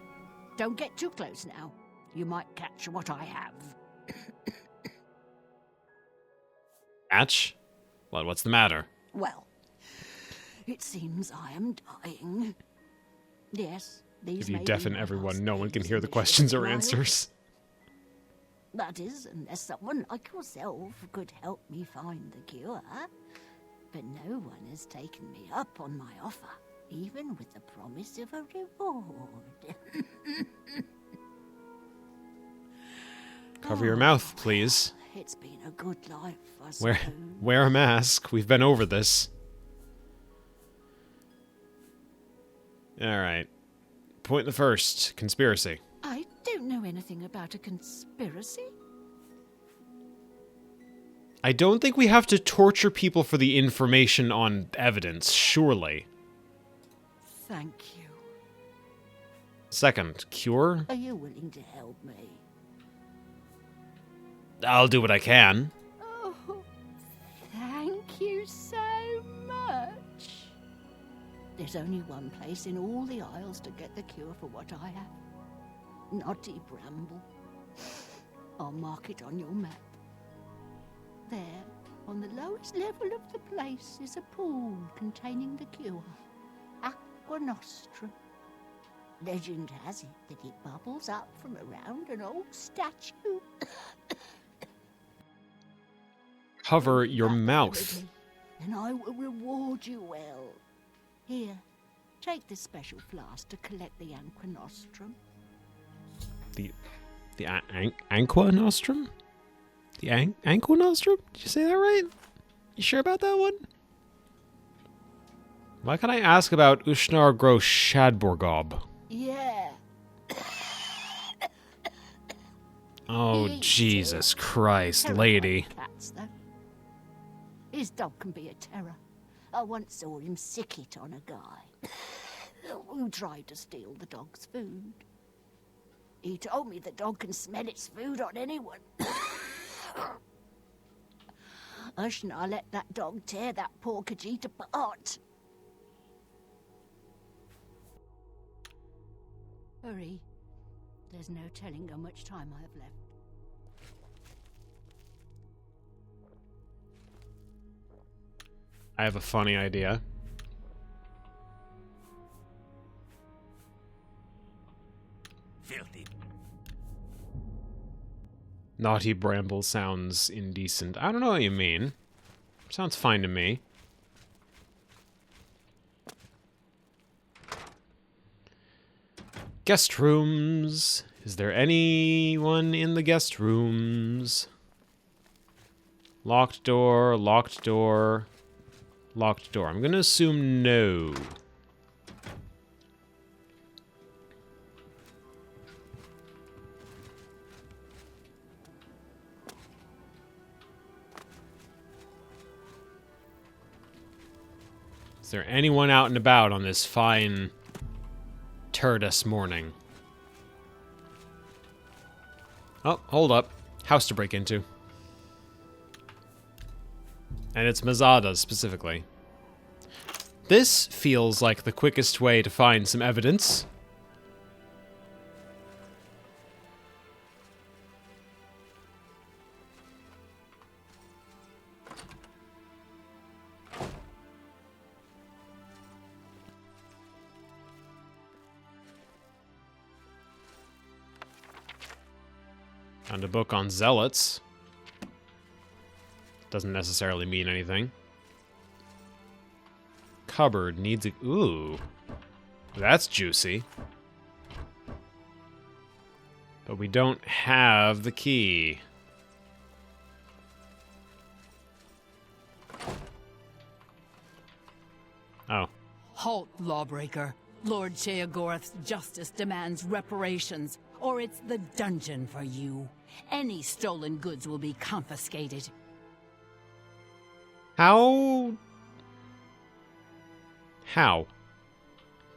Don't get too close now. You might catch what I have. Atch? What's the matter? Well, it seems I am dying. Yes, these If you may deafen be my everyone, last no one can days hear in the the questions or Shivering Isles. answers. That is, unless someone like yourself could help me find the cure. But no one has taken me up on my offer, even with the promise of a reward. Cover your mouth, please. It's been a good life, I suppose. Wear a mask. We've been over this. Alright. Point the first. Conspiracy. I don't know anything about a conspiracy. I don't think we have to torture people for the information on evidence, surely. Thank you. Second, cure? Are you willing to help me? I'll do what I can. Oh, thank you so much. There's only one place in all the Isles to get the cure for what I have. Knotty Bramble. I'll mark it on your map. There, on the lowest level of the place, is a pool containing the cure. Aqua Nostra. Legend has it that it bubbles up from around an old statue. Cover your mouth. And I will reward you well. Here, take this special flask to collect the Aqua Nostrum. The Aqua Nostrum? The Aqua Nostrum? Did you say that right? You sure about that one? Why can I ask about Ushnar Gro Shadborgob? Yeah. Oh, Jesus Christ, lady. Cats, though. His dog can be a terror. I once saw him sick it on a guy who tried to steal the dog's food. He told me the dog can smell its food on anyone. Ushnar let that dog tear that poor Khajiit apart. Hurry. There's no telling how much time I have left. I have a funny idea. Filthy. Naughty Bramble sounds indecent. I don't know what you mean. Sounds fine to me. Guest rooms. Is there anyone in the guest rooms? Locked door, locked door, locked door. I'm gonna assume no. Is there anyone out and about on this fine Turdus morning? Oh, hold up. House to break into. And it's Mazada's specifically. This feels like the quickest way to find some evidence. Found a book on zealots. Doesn't necessarily mean anything. Cupboard needs a... Ooh. That's juicy. But we don't have the key. Oh. Halt, lawbreaker. Lord Sheogorath's justice demands reparations, or it's the dungeon for you. Any stolen goods will be confiscated. How?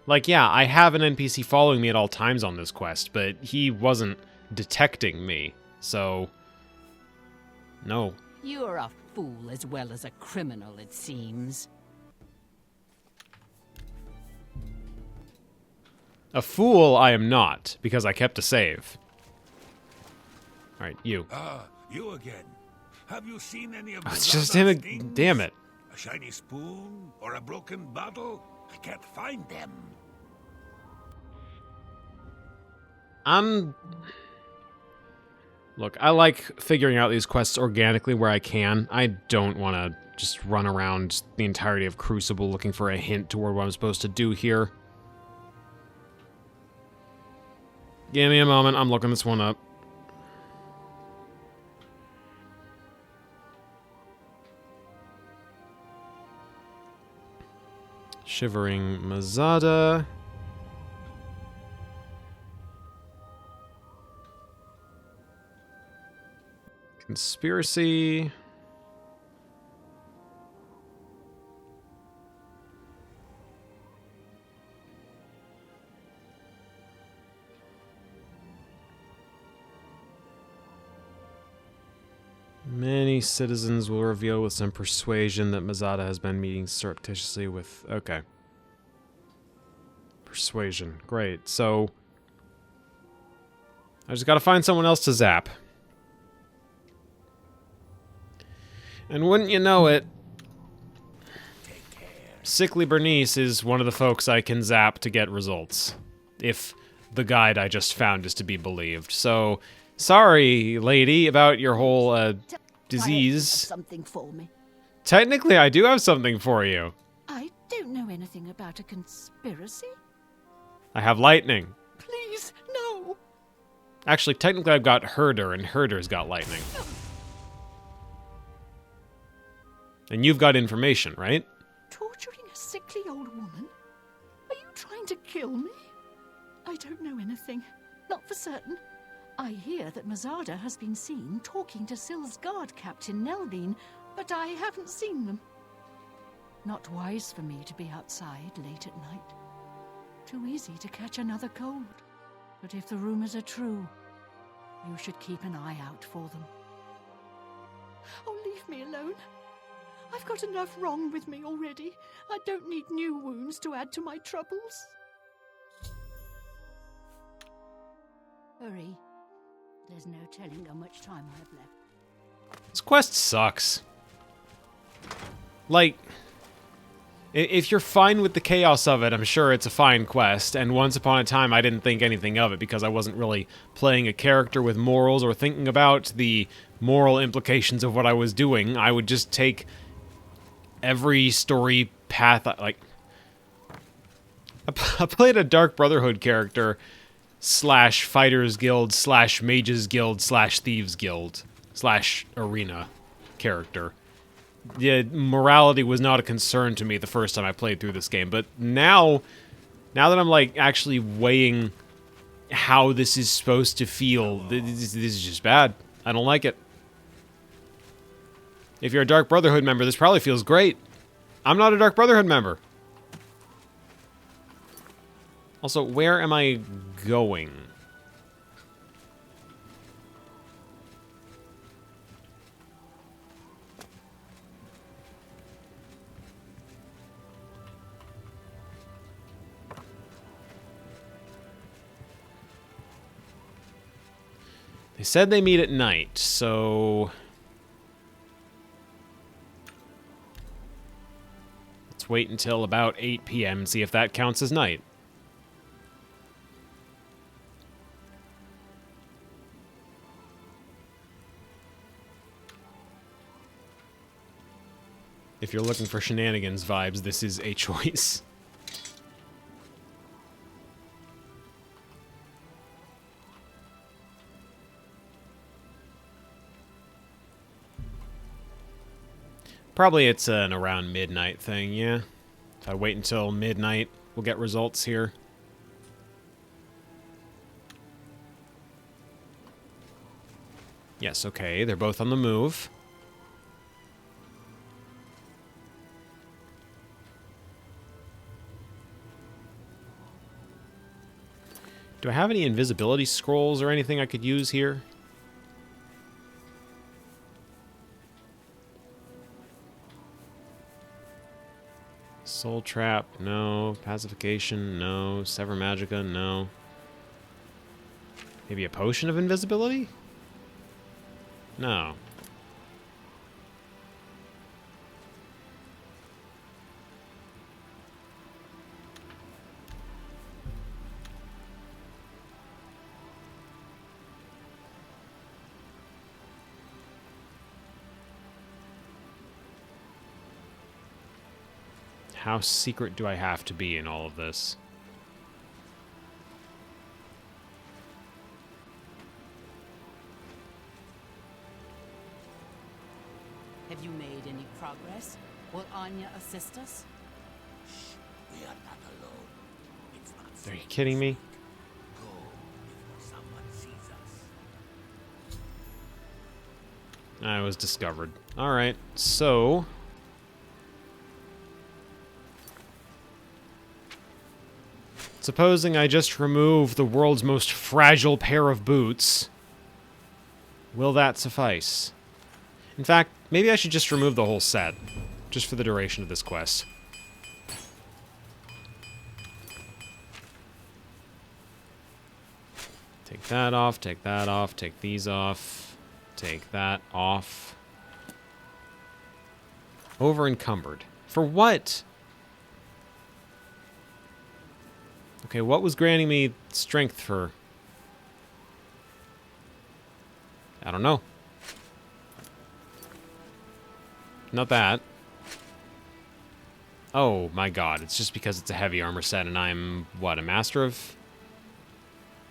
Like, yeah, I have an NPC following me at all times on this quest, but he wasn't detecting me, so... No. You're a fool as well as a criminal, it seems. A fool I am not, because I kept a save. Alright, you. Ah, you again. Have you seen any of It's just him. things? Damn it. A shiny spoon or a broken bottle? I can't find them. Look, I like figuring out these quests organically where I can. I don't want to just run around the entirety of Crucible looking for a hint toward what I'm supposed to do here. Give me a moment, I'm looking this one up. Shivering Mazada. Conspiracy. Many citizens will reveal with some persuasion that Mazada has been meeting surreptitiously with... Okay. Persuasion. Great. So I just gotta find someone else to zap. And wouldn't you know it, Sickly Bernice is one of the folks I can zap to get results. If the guide I just found is to be believed. So, sorry, lady, about your whole, disease. Something for me. Technically, I do have something for you. I don't know anything about a conspiracy. I have lightning. Please, no. Actually, technically I've got Herder, and Herder's got lightning. And you've got information, right? Torturing a sickly old woman? Are you trying to kill me? I don't know anything. Not for certain. I hear that Mazada has been seen talking to Syl's guard captain Nelvine, but I haven't seen them. Not wise for me to be outside late at night. Too easy to catch another cold. But if the rumors are true, you should keep an eye out for them. Oh, leave me alone. I've got enough wrong with me already. I don't need new wounds to add to my troubles. Hurry. There's no telling how much time I have left. This quest sucks. Like, if you're fine with the chaos of it, I'm sure it's a fine quest, and once upon a time I didn't think anything of it because I wasn't really playing a character with morals or thinking about the moral implications of what I was doing. I would just take every story path, like... I played a Dark Brotherhood character / Fighters Guild / Mages Guild / Thieves Guild / Arena character. The morality was not a concern to me the first time I played through this game, but now that I'm like actually weighing how this is supposed to feel, this is just bad. I don't like it. If you're a Dark Brotherhood member, this probably feels great. I'm not a Dark Brotherhood member. Also, where am I going? They said they meet at night, so... let's wait until about 8 p.m. and see if that counts as night. If you're looking for shenanigans vibes, this is a choice. Probably it's an around midnight thing, yeah. If I wait until midnight, we'll get results here. Yes, okay, they're both on the move. Do I have any invisibility scrolls or anything I could use here? Soul Trap, no. Pacification, no. Sever Magica, no. Maybe a potion of invisibility? No. How secret do I have to be in all of this? Have you made any progress? Will Anya assist us? We are not alone. It's not Are you kidding me? Go before someone sees us. I was discovered. Alright, so... supposing I just remove the world's most fragile pair of boots, will that suffice? In fact, maybe I should just remove the whole set, just for the duration of this quest. Take that off, take that off, take these off, take that off. Over encumbered. For what? Okay, what was granting me strength for? I don't know. Not that. Oh my god, it's just because it's a heavy armor set and I'm, what, a master of?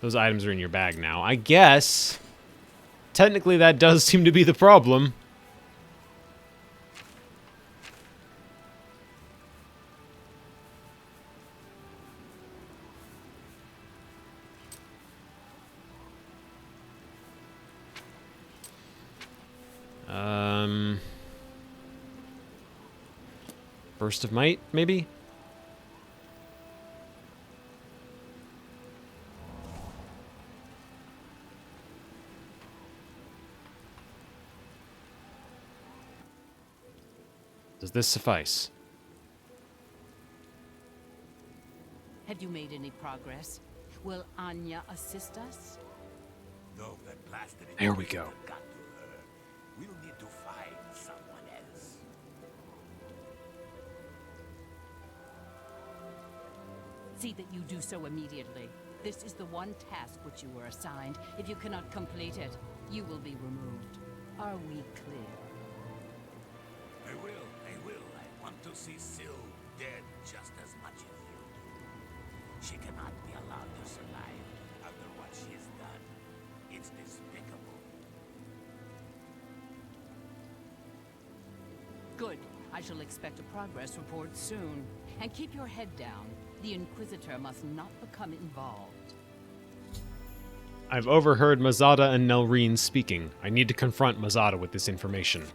Those items are in your bag now. I guess, technically that does seem to be the problem. Burst of Might, maybe? Does this suffice? Have you made any progress? Will Anya assist us? No, that blasted There we go. got to her. We'll need to find someone else. See that you do so immediately. This is the one task which you were assigned. If you cannot complete it, you will be removed. Are we clear? I will. I want to see Syl dead just as much as you do. She cannot be allowed to survive after what she's done. It's despicable. Good. I shall expect a progress report soon. And keep your head down. The Inquisitor must not become involved. I've overheard Mazada and Nelreen speaking. I need to confront Mazada with this information.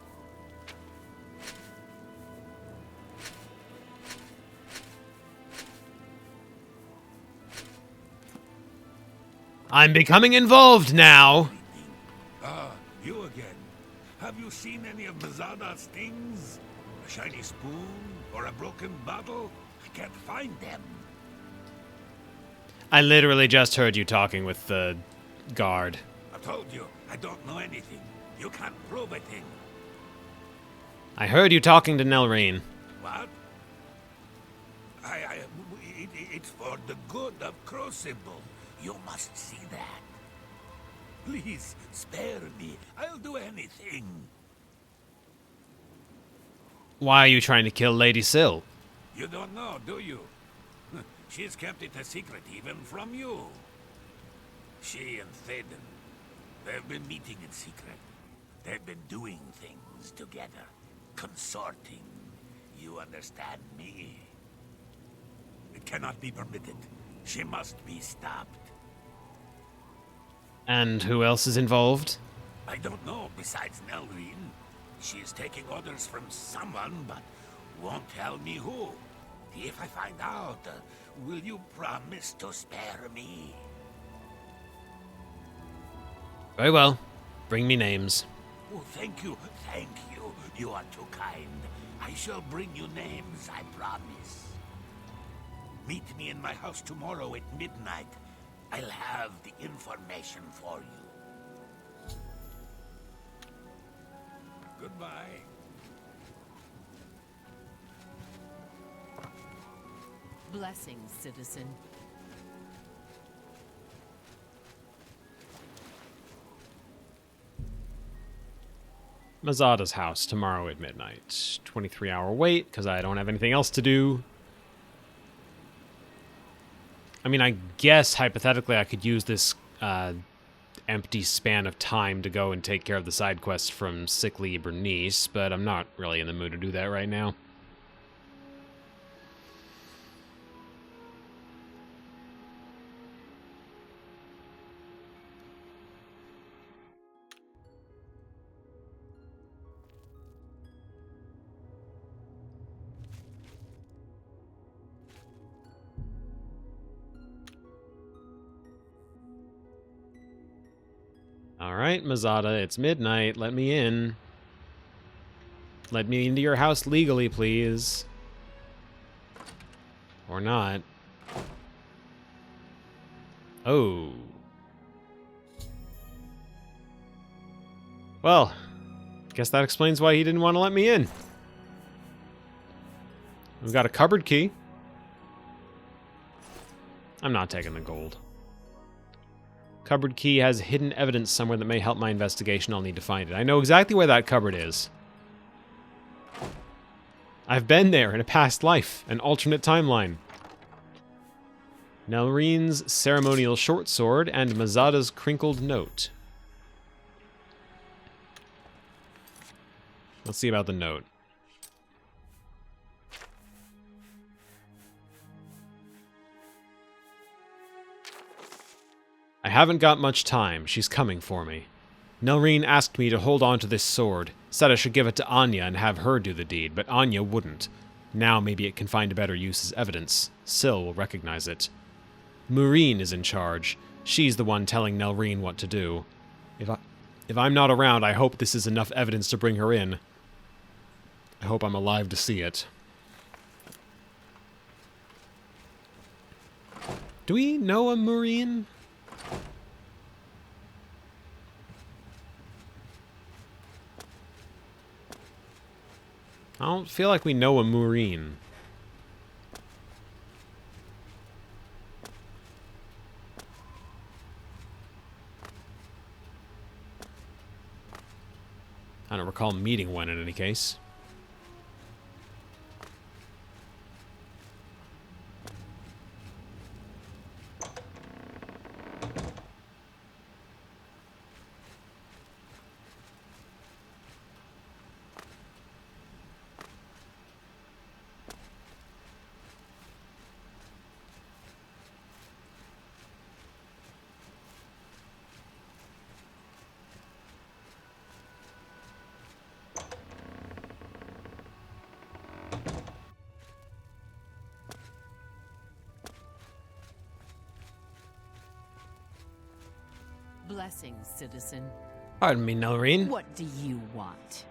I'm becoming involved now! Ah, you again. Have you seen any of Mazada's things? A shiny spoon? Or a broken bottle? I can't find them. I literally just heard you talking with the guard. I told you, I don't know anything. You can't prove a thing. I heard you talking to Nelreen. What? It's for the good of Crucible. You must see that. Please, spare me. I'll do anything. Why are you trying to kill Lady Syl? You don't know, do you? She's kept it a secret even from you. She and Thaden, they've been meeting in secret. They've been doing things together. Consorting. You understand me? It cannot be permitted. She must be stopped. And who else is involved? I don't know besides Nelreen. She is taking orders from someone, but won't tell me who. If I find out, will you promise to spare me? Very well. Bring me names. Oh, thank you, thank you. You are too kind. I shall bring you names, I promise. Meet me in my house tomorrow at midnight. I'll have the information for you. Goodbye. Blessings, citizen. Mazada's house tomorrow at midnight. 23-hour wait, because I don't have anything else to do. I mean, I guess, hypothetically, I could use this empty span of time to go and take care of the side quests from Sickly Bernice, but I'm not really in the mood to do that right now. Alright, Mazada, it's midnight. Let me in. Let me into your house legally, please. Or not. Oh. Well, guess that explains why he didn't want to let me in. We've got a cupboard key. I'm not taking the gold. Cupboard key has hidden evidence somewhere that may help my investigation. I'll need to find it. I know exactly where that cupboard is. I've been there in a past life, an alternate timeline. Nelreen's ceremonial short sword and Mazada's crinkled note. Let's see about the note. I haven't got much time. She's coming for me. Nelreen asked me to hold on to this sword, said I should give it to Anya and have her do the deed, but Anya wouldn't. Now maybe it can find a better use as evidence. Syl will recognize it. Murine is in charge. She's the one telling Nelreen what to do. If I'm not around, I hope this is enough evidence to bring her in. I hope I'm alive to see it. Do we know a Murine? I don't feel like we know a Murine. I don't recall meeting one in any case. Blessings, citizen. Pardon me, Nelreen. What do you want?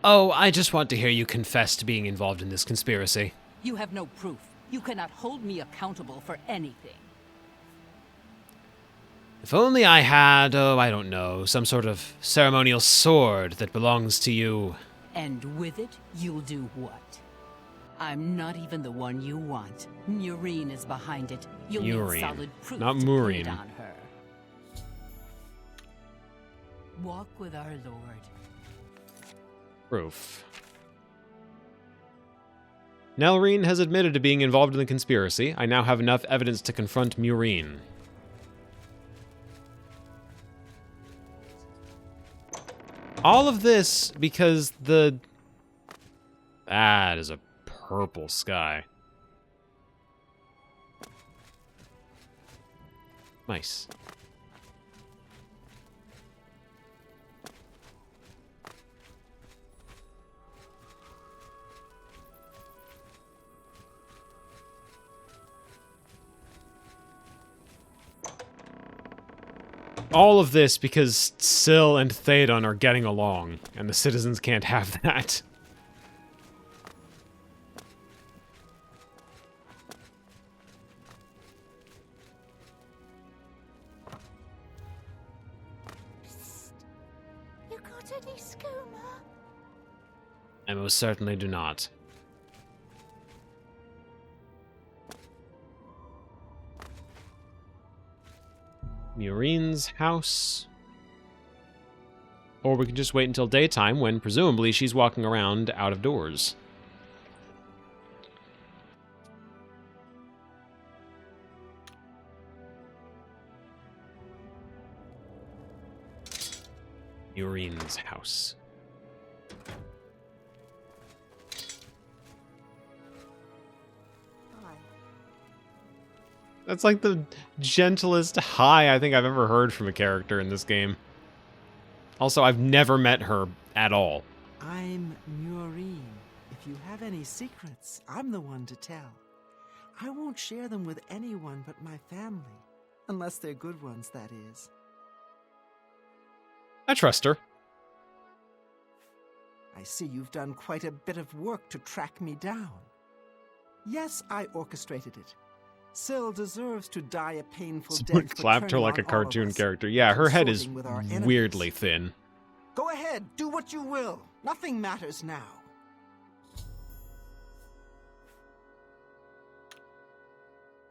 Oh, I just want to hear you confess to being involved in this conspiracy. You have no proof. You cannot hold me accountable for anything. If only I had, oh, I don't know, some sort of ceremonial sword that belongs to you. And with it, you'll do what? I'm not even the one you want. Murine is behind it. You'll need solid proof not to Murine. put it on her. Walk with our Lord. Proof. Nelreen has admitted to being involved in the conspiracy. I now have enough evidence to confront Murine. All of this because that is a purple sky. Nice. All of this because Syl and Théodon are getting along, and the citizens can't have that. Psst. You got any skooma? I most certainly do not. Murine's house. Or we can just wait until daytime when presumably she's walking around out of doors. Murine's house. That's like the gentlest hi I think I've ever heard from a character in this game. Also, I've never met her at all. I'm Murine. If you have any secrets, I'm the one to tell. I won't share them with anyone but my family. Unless they're good ones, that is. I trust her. I see you've done quite a bit of work to track me down. Yes, I orchestrated it. Syl deserves to die a painful Someone death. clapped her like a cartoon character. Yeah, her head is weirdly thin. Go ahead, do what you will. Nothing matters now.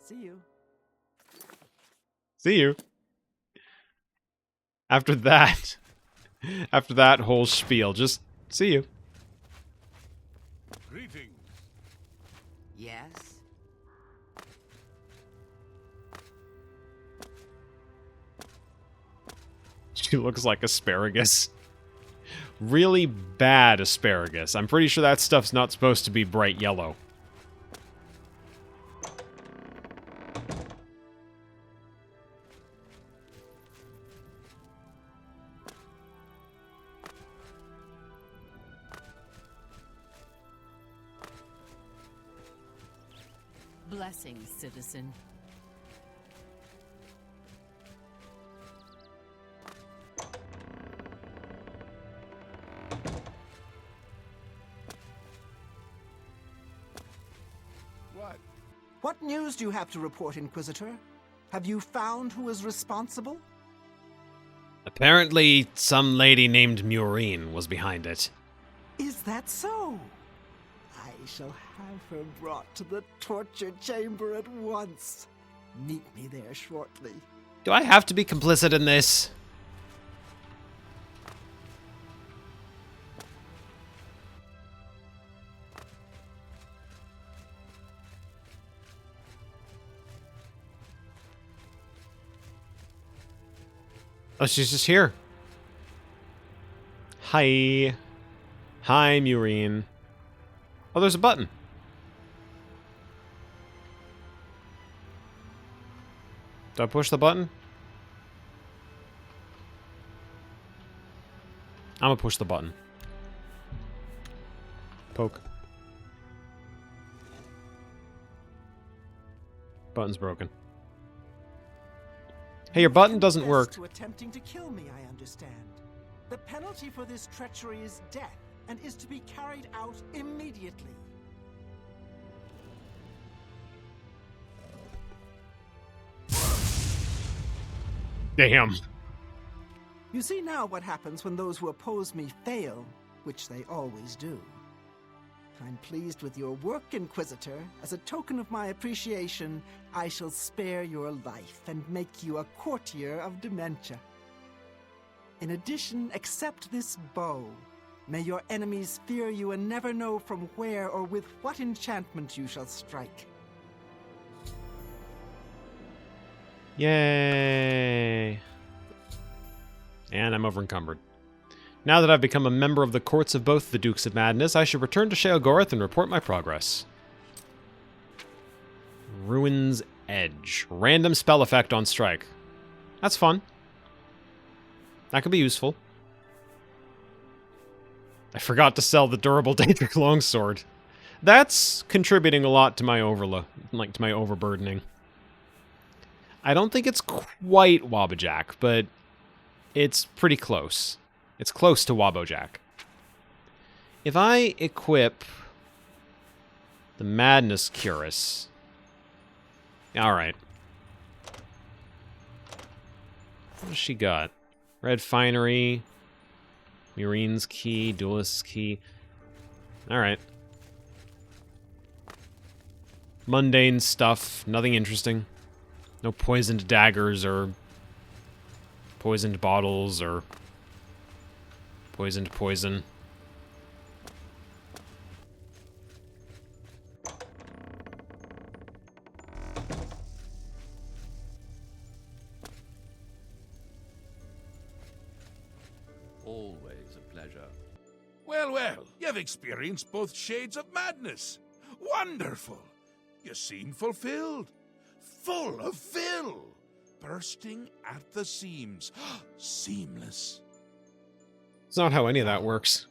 See you. See you. After that whole spiel, just see you. Greetings. Yes? She looks like asparagus. Really bad asparagus. I'm pretty sure that stuff's not supposed to be bright yellow. Blessings, citizen. What news do you have to report, Inquisitor? Have you found who is responsible? Apparently, some lady named Murine was behind it. Is that so? I shall have her brought to the torture chamber at once. Meet me there shortly. Do I have to be complicit in this? Oh, she's just here. Hi. Hi, Murine. Oh, there's a button. Do I push the button? I'm gonna push the button. Poke. Button's broken. Hey, your button doesn't work. To attempting to kill me, I understand. The penalty for this treachery is death, and is to be carried out immediately. Damn. You see now what happens when those who oppose me fail, which they always do. I'm pleased with your work, Inquisitor. As a token of my appreciation, I shall spare your life and make you a courtier of dementia. In addition, accept this bow. May your enemies fear you and never know from where or with what enchantment you shall strike. Yay. And I'm overencumbered. Now that I've become a member of the courts of both the Dukes of Madness, I should return to Sheogorath and report my progress. Ruin's Edge. Random spell effect on strike. That's fun. That could be useful. I forgot to sell the durable Daedric longsword. That's contributing a lot to my to my overburdening. I don't think it's quite Wabbajack, but it's pretty close. It's close to Wabbojack. If I equip the Madness Cuirass... Alright. What does she got? Red Finery, Murine's Key, Duelist's Key. Alright. Mundane stuff, nothing interesting. No poisoned daggers or poisoned bottles or poisoned poison. Always a pleasure. Well, well, you've experienced both shades of madness. Wonderful. You seem fulfilled. Full of fill. Bursting at the seams. Seamless. It's not how any of that works.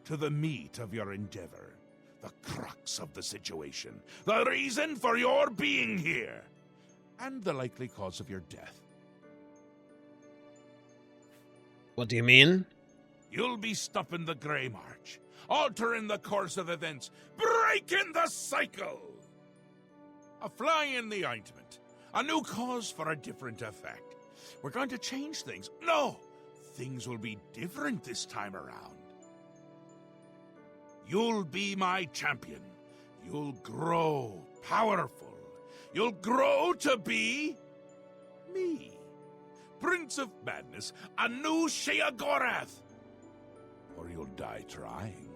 To the meat of your endeavor. The crux of the situation. The reason for your being here. And the likely cause of your death. What do you mean? You'll be stopping the Grey March. Altering the course of events. Breaking the cycle. A fly in the ointment. A new cause for a different effect. We're going to change things. No! things will be different this time around. You'll be my champion. You'll grow powerful. You'll grow to be me. Prince of Madness, a new Sheogorath. Or you'll die trying.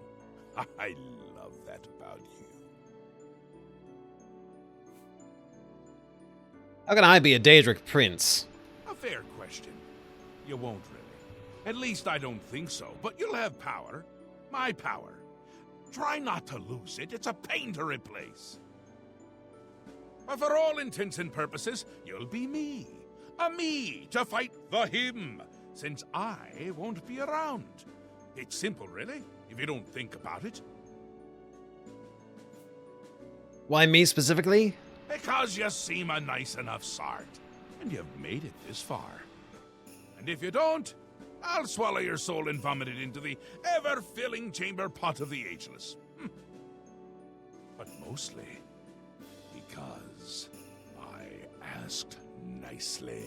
I love that about you. How can I be a Daedric prince? A fair question. You won't really. At least I don't think so, but you'll have power. My power. Try not to lose it. It's a pain to replace. But for all intents and purposes, you'll be me. A me to fight the him, since I won't be around. It's simple, really, if you don't think about it. Why me specifically? Because you seem a nice enough sort, and you've made it this far. And if you don't, I'll swallow your soul and vomit it into the ever-filling chamber pot of the ageless. But mostly because I asked nicely.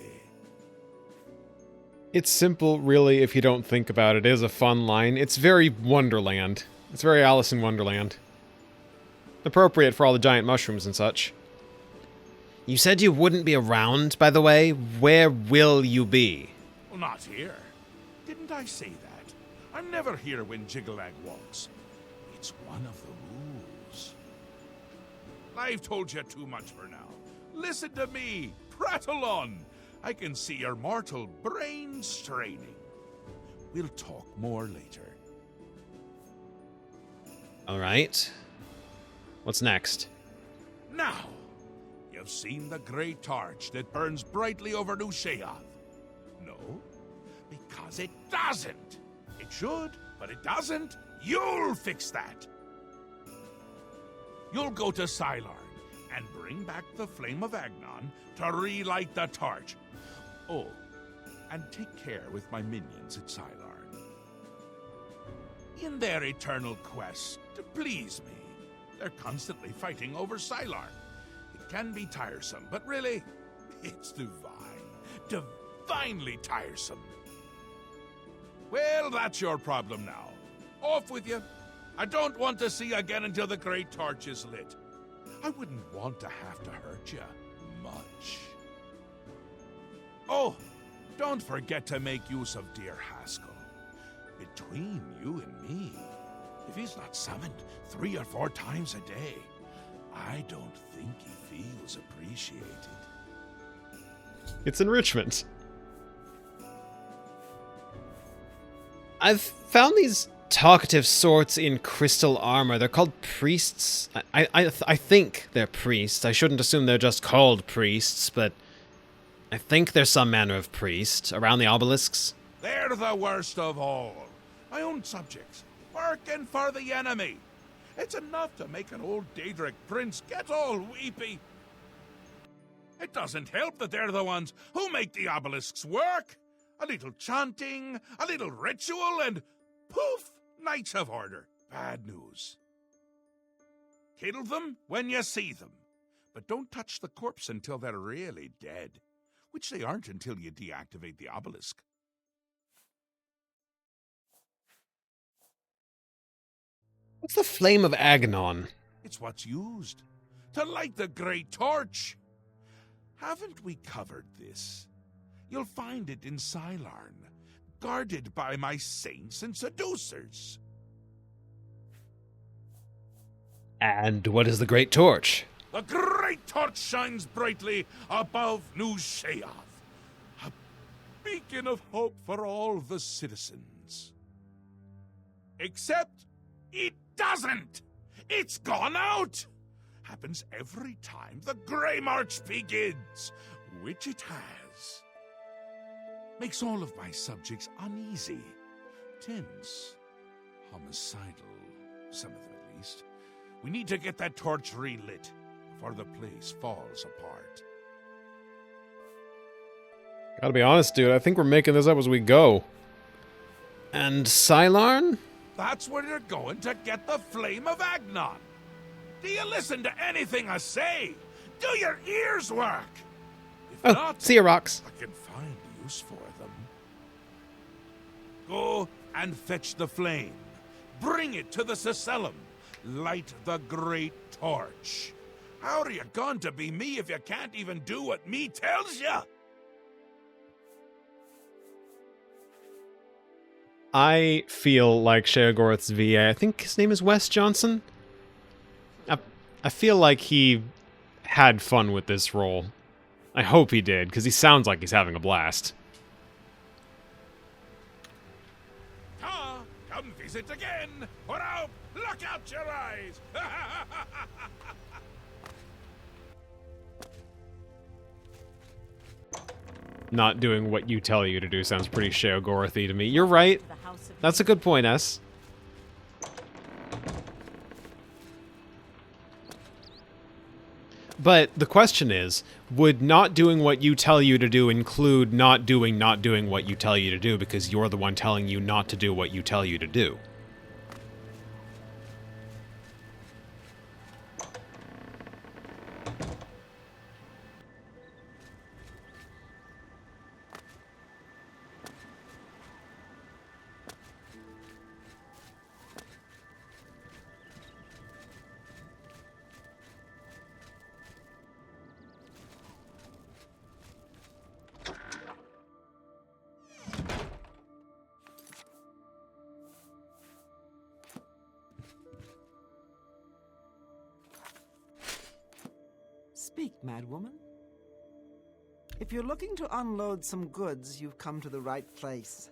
It's simple, really, if you don't think about it. It is a fun line. It's very Wonderland. It's very Alice in Wonderland. Appropriate for all the giant mushrooms and such. You said you wouldn't be around, by the way. Where will you be? Well, not here. Didn't I say that? I'm never here when Jiggelag walks. It's one of the rules. I've told you too much for now. Listen to me. Prattle on. I can see your mortal brain straining. We'll talk more later. All right. What's next? Now, you've seen the great torch that burns brightly over New Sheoth. No, because it doesn't. It should, but it doesn't. You'll fix that. You'll go to Sylarn and bring back the flame of Agnon to relight the torch. Oh, and take care with my minions at Sylarn. In their eternal quest to please me, they're constantly fighting over Sylarn. It can be tiresome, but really, it's divine. Divinely tiresome. Well, that's your problem now. Off with you. I don't want to see you again until the great torch is lit. I wouldn't want to have to hurt you much. Oh, don't forget to make use of dear Haskell. Between you and me, if he's not summoned 3 or 4 times a day, I don't think he feels appreciated. It's enrichment. I've found these talkative sorts in crystal armor. They're called priests. I think they're priests. I shouldn't assume they're just called priests, but I think there's some manner of priest around the obelisks. They're the worst of all. My own subjects, working for the enemy. It's enough to make an old Daedric prince get all weepy. It doesn't help that they're the ones who make the obelisks work. A little chanting, a little ritual, and poof, Knights of Order. Bad news. Kill them when you see them, but don't touch the corpse until they're really dead, which they aren't until you deactivate the obelisk. What's the flame of Agnon? It's what's used to light the great torch. Haven't we covered this? You'll find it in Sylarn, guarded by my saints and seducers. And what is the Great Torch? The great torch shines brightly above New Sheoth, a beacon of hope for all the citizens. Except it doesn't! It's gone out! Happens every time the Grey March begins, which it has. Makes all of my subjects uneasy, tense, homicidal, some of them at least. We need to get that torch relit before the place falls apart. Gotta be honest, dude, I think we're making this up as we go. And Sylarn? That's where you're going to get the flame of Agnon. Do you listen to anything I say? Do your ears work? If not, see ya, rocks. I can find use for them. Go and fetch the flame. Bring it to the Cecellum. Light the great torch. How are you going to be me if you can't even do what me tells you? I feel like Sheogorath's VA, I think his name is Wes Johnson. I feel like he had fun with this role. I hope he did, because he sounds like he's having a blast. Come visit again, or I'll pluck out your eyes. Not doing what you tell you to do sounds pretty Sheogorathy to me. You're right. That's a good point, S. But the question is, would not doing what you tell you to do include not doing what you tell you to do because you're the one telling you not to do what you tell you to do? Speak, madwoman. If you're looking to unload some goods, you've come to the right place.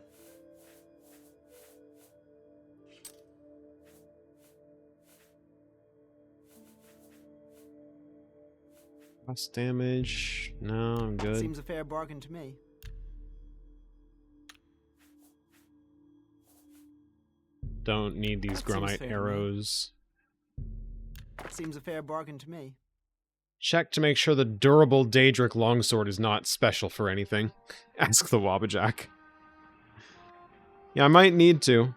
Loss damage. No, I'm good. Seems a fair bargain to me. Don't need these Grumite arrows. Seems a fair bargain to me. Check to make sure the durable Daedric longsword is not special for anything. Ask the Wabbajack. Yeah, I might need to.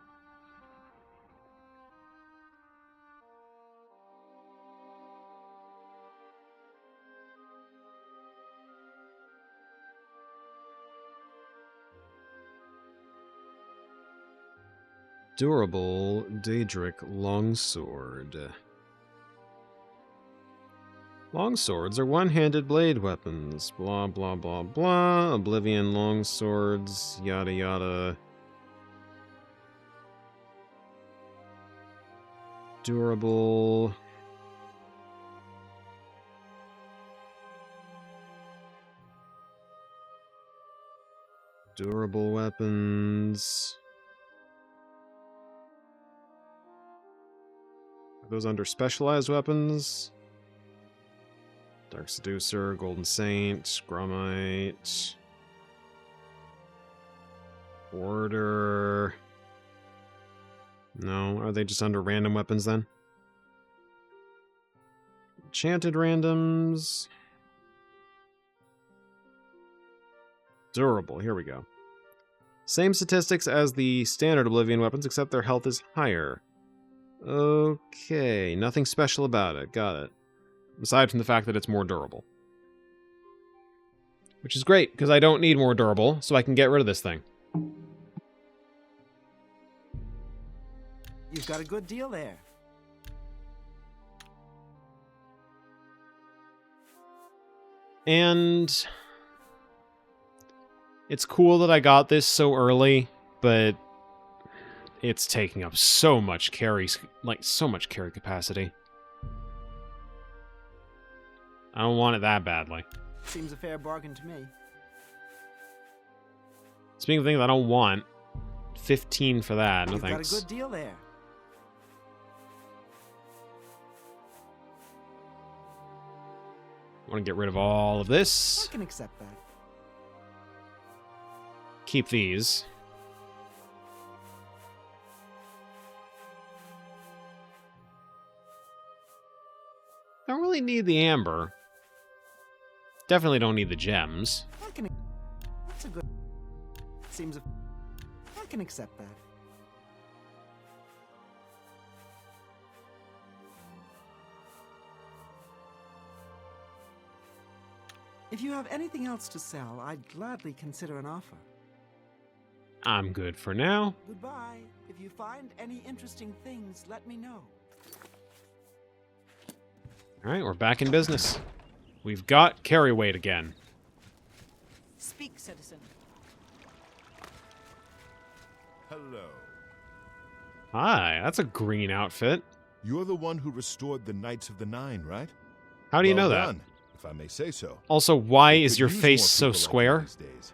Durable Daedric longsword. Longswords are one-handed blade weapons. Blah, blah, blah, blah. Oblivion longswords. Yada, yada. Durable. Durable weapons. Are those under specialized weapons? Dark Seducer, Golden Saint, Grumite, Order. No, are they just under random weapons then? Enchanted randoms. Durable, here we go. Same statistics as the standard Oblivion weapons, except their health is higher. Okay, nothing special about it, got it. Aside from the fact that it's more durable. Which is great, because I don't need more durable, so I can get rid of this thing. You've got a good deal there. And it's cool that I got this so early, but it's taking up so much carry, so much carry capacity. I don't want it that badly. Seems a fair bargain to me. Speaking of things I don't want, 15 for that. No thanks. You've got a good deal there. I want to get rid of all of this. I can accept that. Keep these. Don't really need the amber. Definitely don't need the gems. That's a good. Seems. I can accept that. If you have anything else to sell, I'd gladly consider an offer. I'm good for now. Goodbye. If you find any interesting things, let me know. Alright, we're back in business. We've got carry weight again. Speak, citizen. Hello. Hi, that's a green outfit. You're the one who restored the Knights of the Nine, right? How do you Well know that? done, if I may say so. Also, why We is could your use face more so people like you square? these days.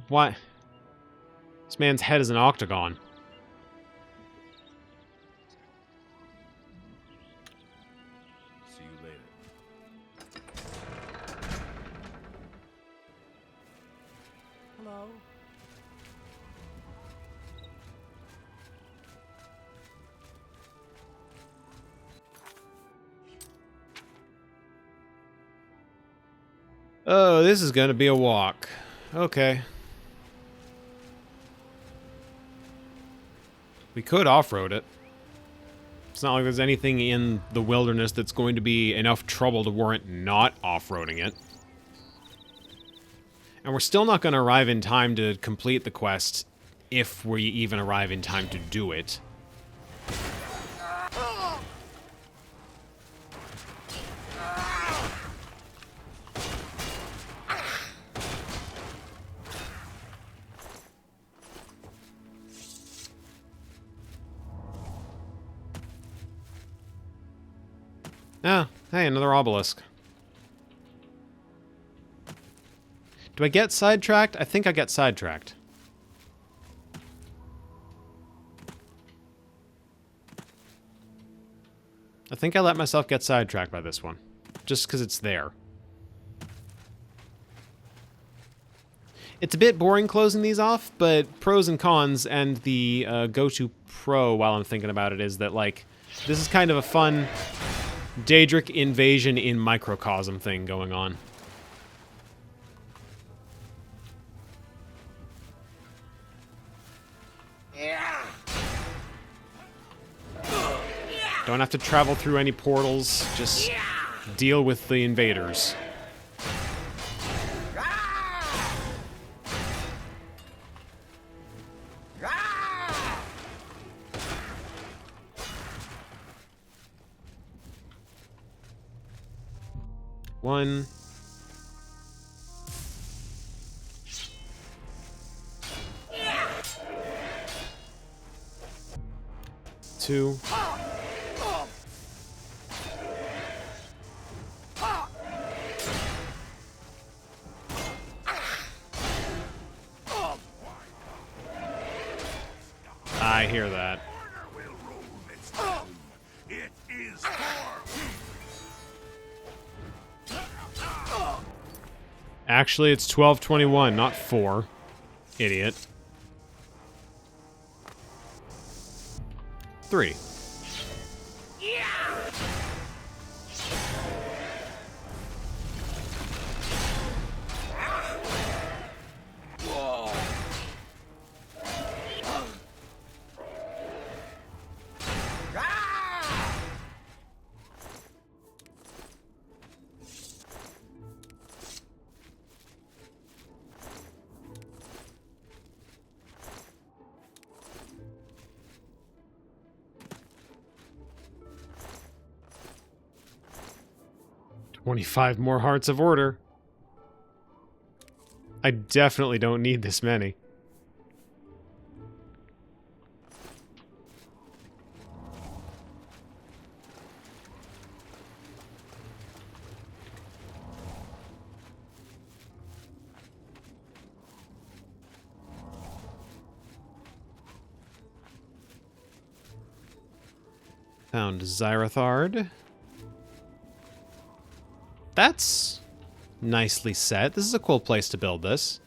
Why? This man's head is an octagon. See you later. Hello? Oh, this is gonna be a walk. Okay. We could off-road it. It's not like there's anything in the wilderness that's going to be enough trouble to warrant not off-roading it. And we're still not going to arrive in time to complete the quest, if we even arrive in time to do it. Ah, hey, another obelisk. Do I get sidetracked? I think I get sidetracked. I think I let myself get sidetracked by this one. Just because it's there. It's a bit boring closing these off, but pros and cons, and the go-to pro while I'm thinking about it is that, like, this is kind of a fun Daedric invasion in microcosm thing going on. Don't have to travel through any portals, just deal with the invaders. One. Two. I hear that. It is Actually, it's 12:21, not 4. Idiot. 3. $25 more Hearts of Order. I definitely don't need this many. Found Zyrathard. That's nicely set. This is a cool place to build this.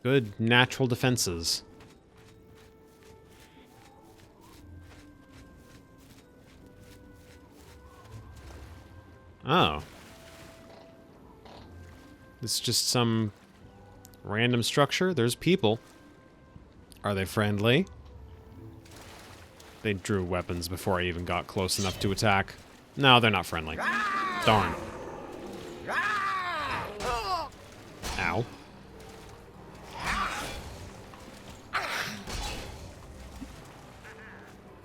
Good natural defenses. Oh. It's just some random structure. There's people. Are they friendly? They drew weapons before I even got close enough to attack. No, they're not friendly. Darn. Ow.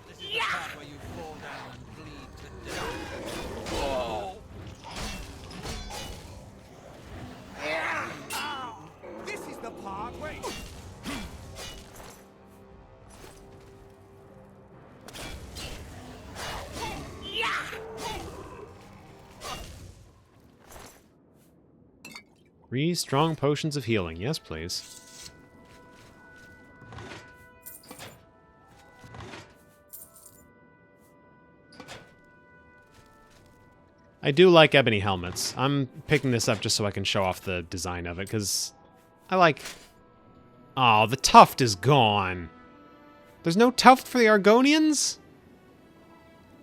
This is the part where you fall down and bleed to death. Whoa! This is the part where... Three strong potions of healing. Yes, please. I do like ebony helmets. I'm picking this up just so I can show off the design of it, because I like... Oh, the tuft is gone. There's no tuft for the Argonians?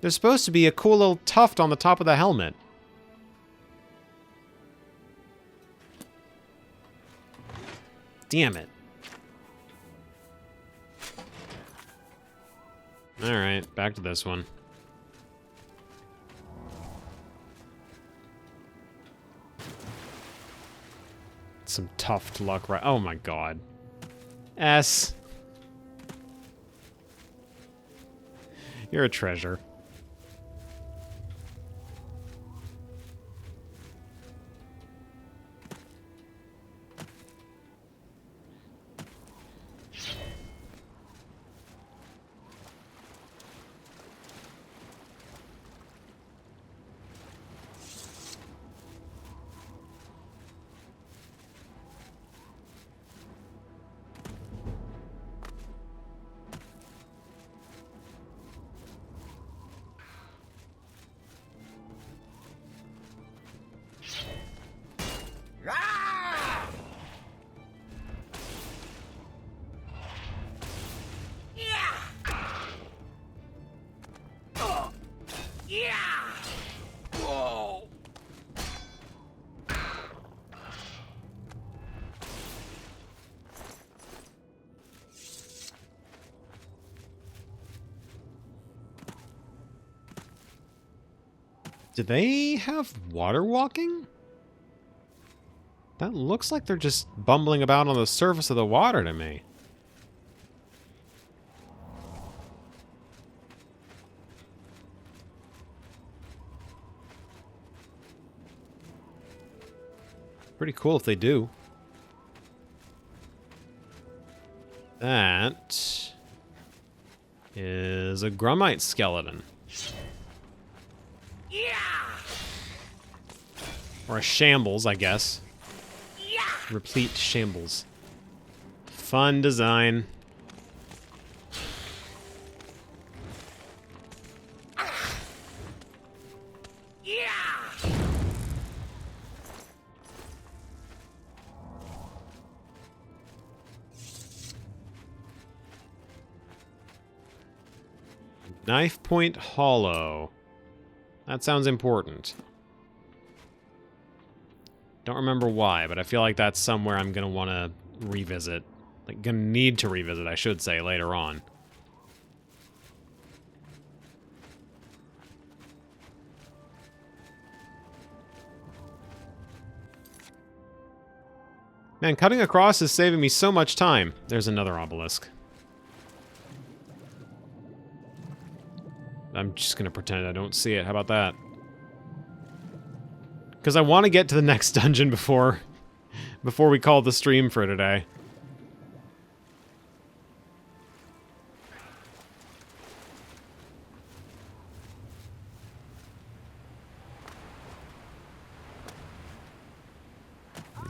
There's supposed to be a cool little tuft on the top of the helmet. Damn it. Alright, back to this one. Some tuft luck, right? Oh my god. S. You're a treasure. Do they have water walking? That looks like they're just bumbling about on the surface of the water to me. Pretty cool if they do. That is a Grummite skeleton. Or a shambles, I guess. Replete shambles. Fun design. Knife Point Hollow. That sounds important. Don't remember why, but I feel like that's somewhere I'm gonna want to revisit. Like, gonna need to revisit, I should say, later on. Man, cutting across is saving me so much time. There's another obelisk. I'm just gonna pretend I don't see it. How about that? Because I want to get to the next dungeon before we call the stream for today.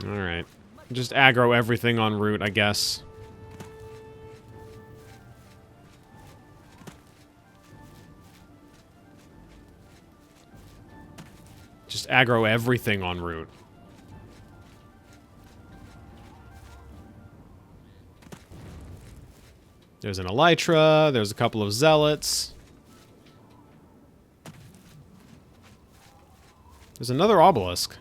Alright. Just aggro everything en route, I guess. Just aggro everything en route. There's an Elytra, there's a couple of zealots. There's another obelisk.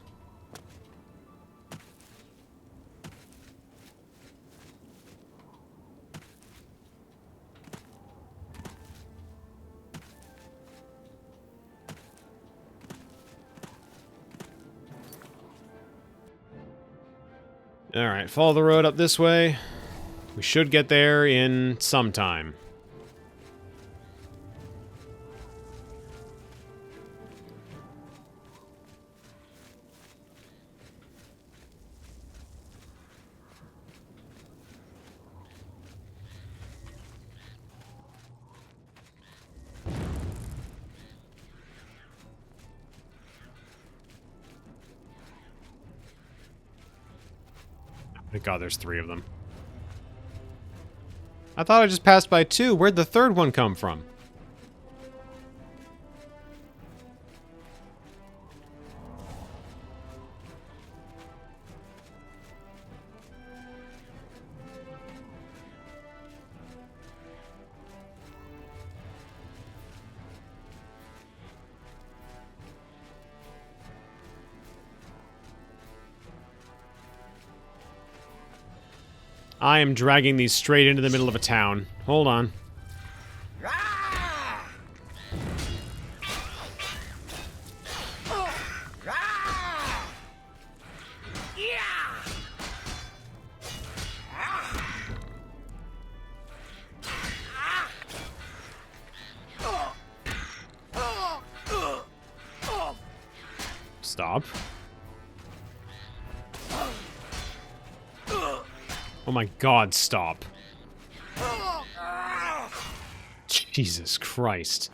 Alright, follow the road up this way. We should get there in some time. Thank God there's 3 of them. I thought I just passed by 2. Where'd the 3rd one come from? I am dragging these straight into the middle of a town. Hold on. Stop. Oh my God, stop. Jesus Christ.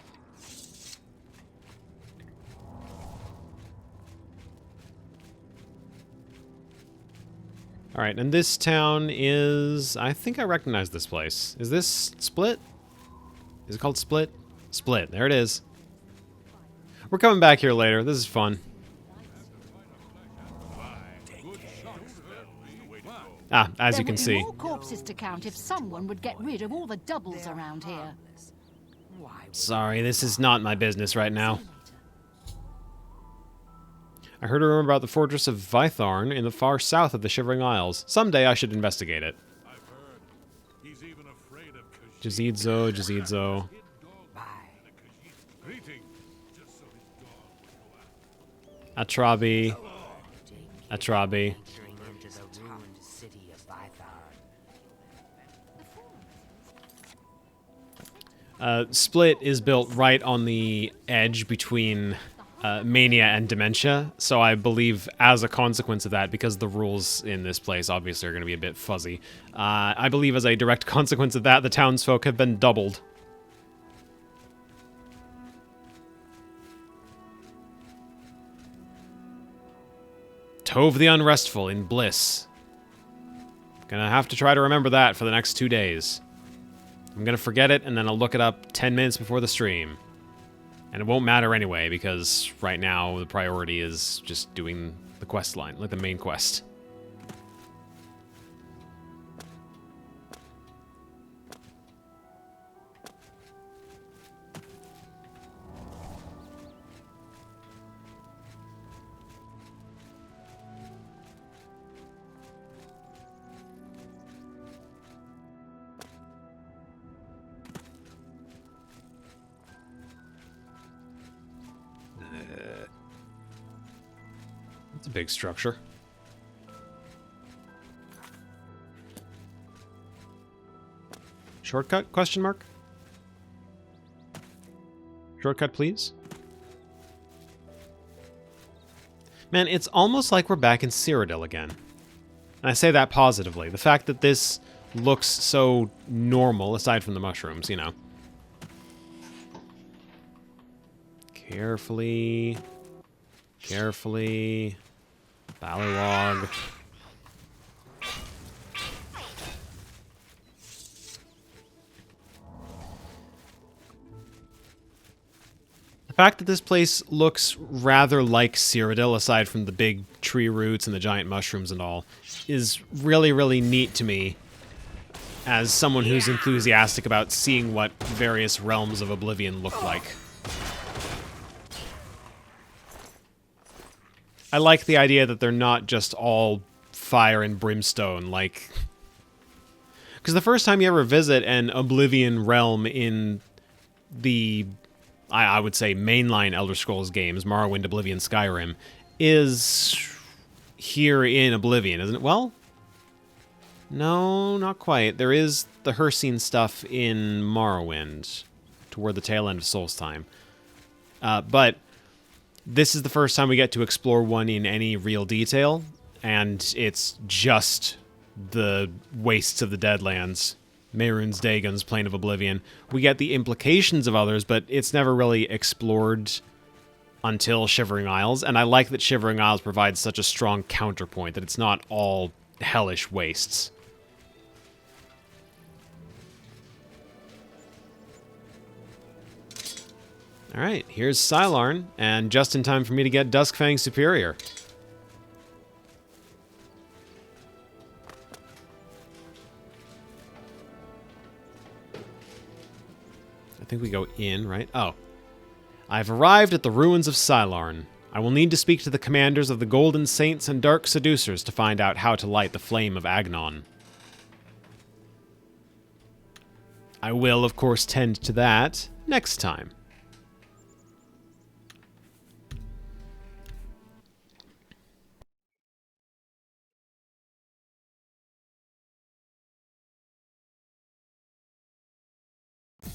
Alright, and this town is... I think I recognize this place. Is this Split? Is it called Split? Split, there it is. We're coming back here later. This is fun. Ah, as you can see. There would be more corpses to count if someone would get rid of all the doubles around here. Sorry, this is not my business right now. I heard a rumor about the fortress of Vytharn in the far south of the Shivering Isles. Someday I should investigate it. Jazidzo, Jazidzo. Atrabi. Atrabi. Split is built right on the edge between Mania and Dementia, so I believe as a consequence of that, because the rules in this place obviously are going to be a bit fuzzy, I believe as a direct consequence of that, the townsfolk have been doubled. Tove the Unrestful in Bliss. Gonna have to try to remember that for the next 2 days. I'm gonna forget it, and then I'll look it up 10 minutes before the stream. And it won't matter anyway, because right now the priority is just doing the quest line, like the main quest. It's a big structure. Shortcut? Question mark? Shortcut, please? Man, it's almost like we're back in Cyrodiil again. And I say that positively. The fact that this looks so normal, aside from the mushrooms, you know. Carefully. Carefully. Ballerwog. The fact that this place looks rather like Cyrodiil, aside from the big tree roots and the giant mushrooms and all, is really, really neat to me as someone who's enthusiastic about seeing what various realms of Oblivion look like. I like the idea that they're not just all fire and brimstone, like... Because the first time you ever visit an Oblivion realm in the, I would say, mainline Elder Scrolls games, Morrowind, Oblivion, Skyrim, is here in Oblivion, isn't it? Well, No, not quite. There is the Hircine stuff in Morrowind, toward the tail end of Solstheim. But this is the first time we get to explore one in any real detail, and it's just the wastes of the Deadlands. Mehrunes Dagon's Plain of Oblivion. We get the implications of others, but it's never really explored until Shivering Isles, and I like that Shivering Isles provides such a strong counterpoint, that it's not all hellish wastes. Alright, here's Sylarn, and just in time for me to get Duskfang Superior. I think we go in, right? Oh. I've arrived at the ruins of Sylarn. I will need to speak to the commanders of the Golden Saints and Dark Seducers to find out how to light the flame of Agnon. I will, of course, tend to that next time.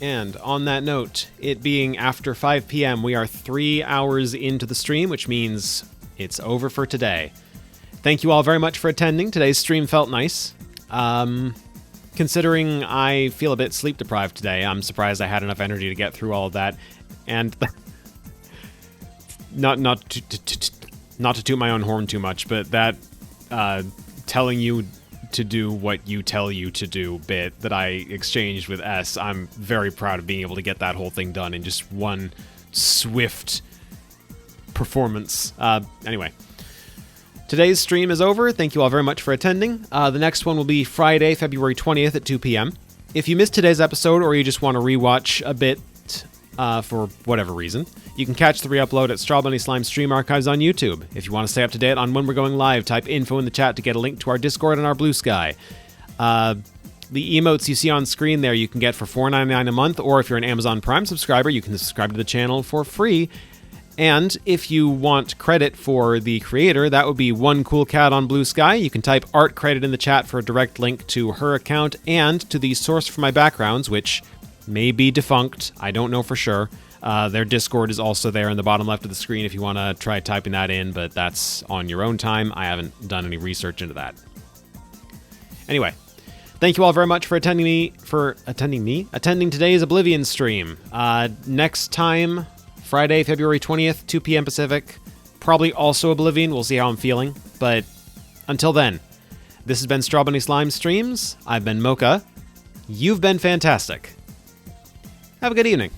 And on that note, it being after 5 p.m., we are 3 hours into the stream, which means it's over for today. Thank you all very much for attending. Today's stream felt nice. Considering I feel a bit sleep deprived today, I'm surprised I had enough energy to get through all of that. And not to toot my own horn too much, but that telling you to do what you tell you to do bit that I exchanged with S, I'm very proud of being able to get that whole thing done in just one swift performance. Anyway, today's stream is over. Thank you all very much for attending. The next one will be Friday, February 20th at 2 p.m. If you missed today's episode or you just want to rewatch a bit for whatever reason, you can catch the re-upload at Strawbunny Slime Stream Archives on YouTube. If you want to stay up to date on when we're going live, type info in the chat to get a link to our Discord and our Blue Sky. The emotes you see on screen there you can get for $4.99 a month, or if you're an Amazon Prime subscriber, you can subscribe to the channel for free. And if you want credit for the creator, that would be One Cool Cat on Blue Sky. You can type art credit in the chat for a direct link to her account and to the source for my backgrounds, which may be defunct. I don't know for sure. Their Discord is also there in the bottom left of the screen if you want to try typing that in, but that's on your own time. I haven't done any research into that. Anyway, thank you all very much for attending today's Oblivion stream. Next time, Friday, February 20th, 2 p.m. Pacific. Probably also Oblivion. We'll see how I'm feeling. But until then, this has been Strawbunny Slime Streams. I've been Mocha. You've been fantastic. Have a good evening.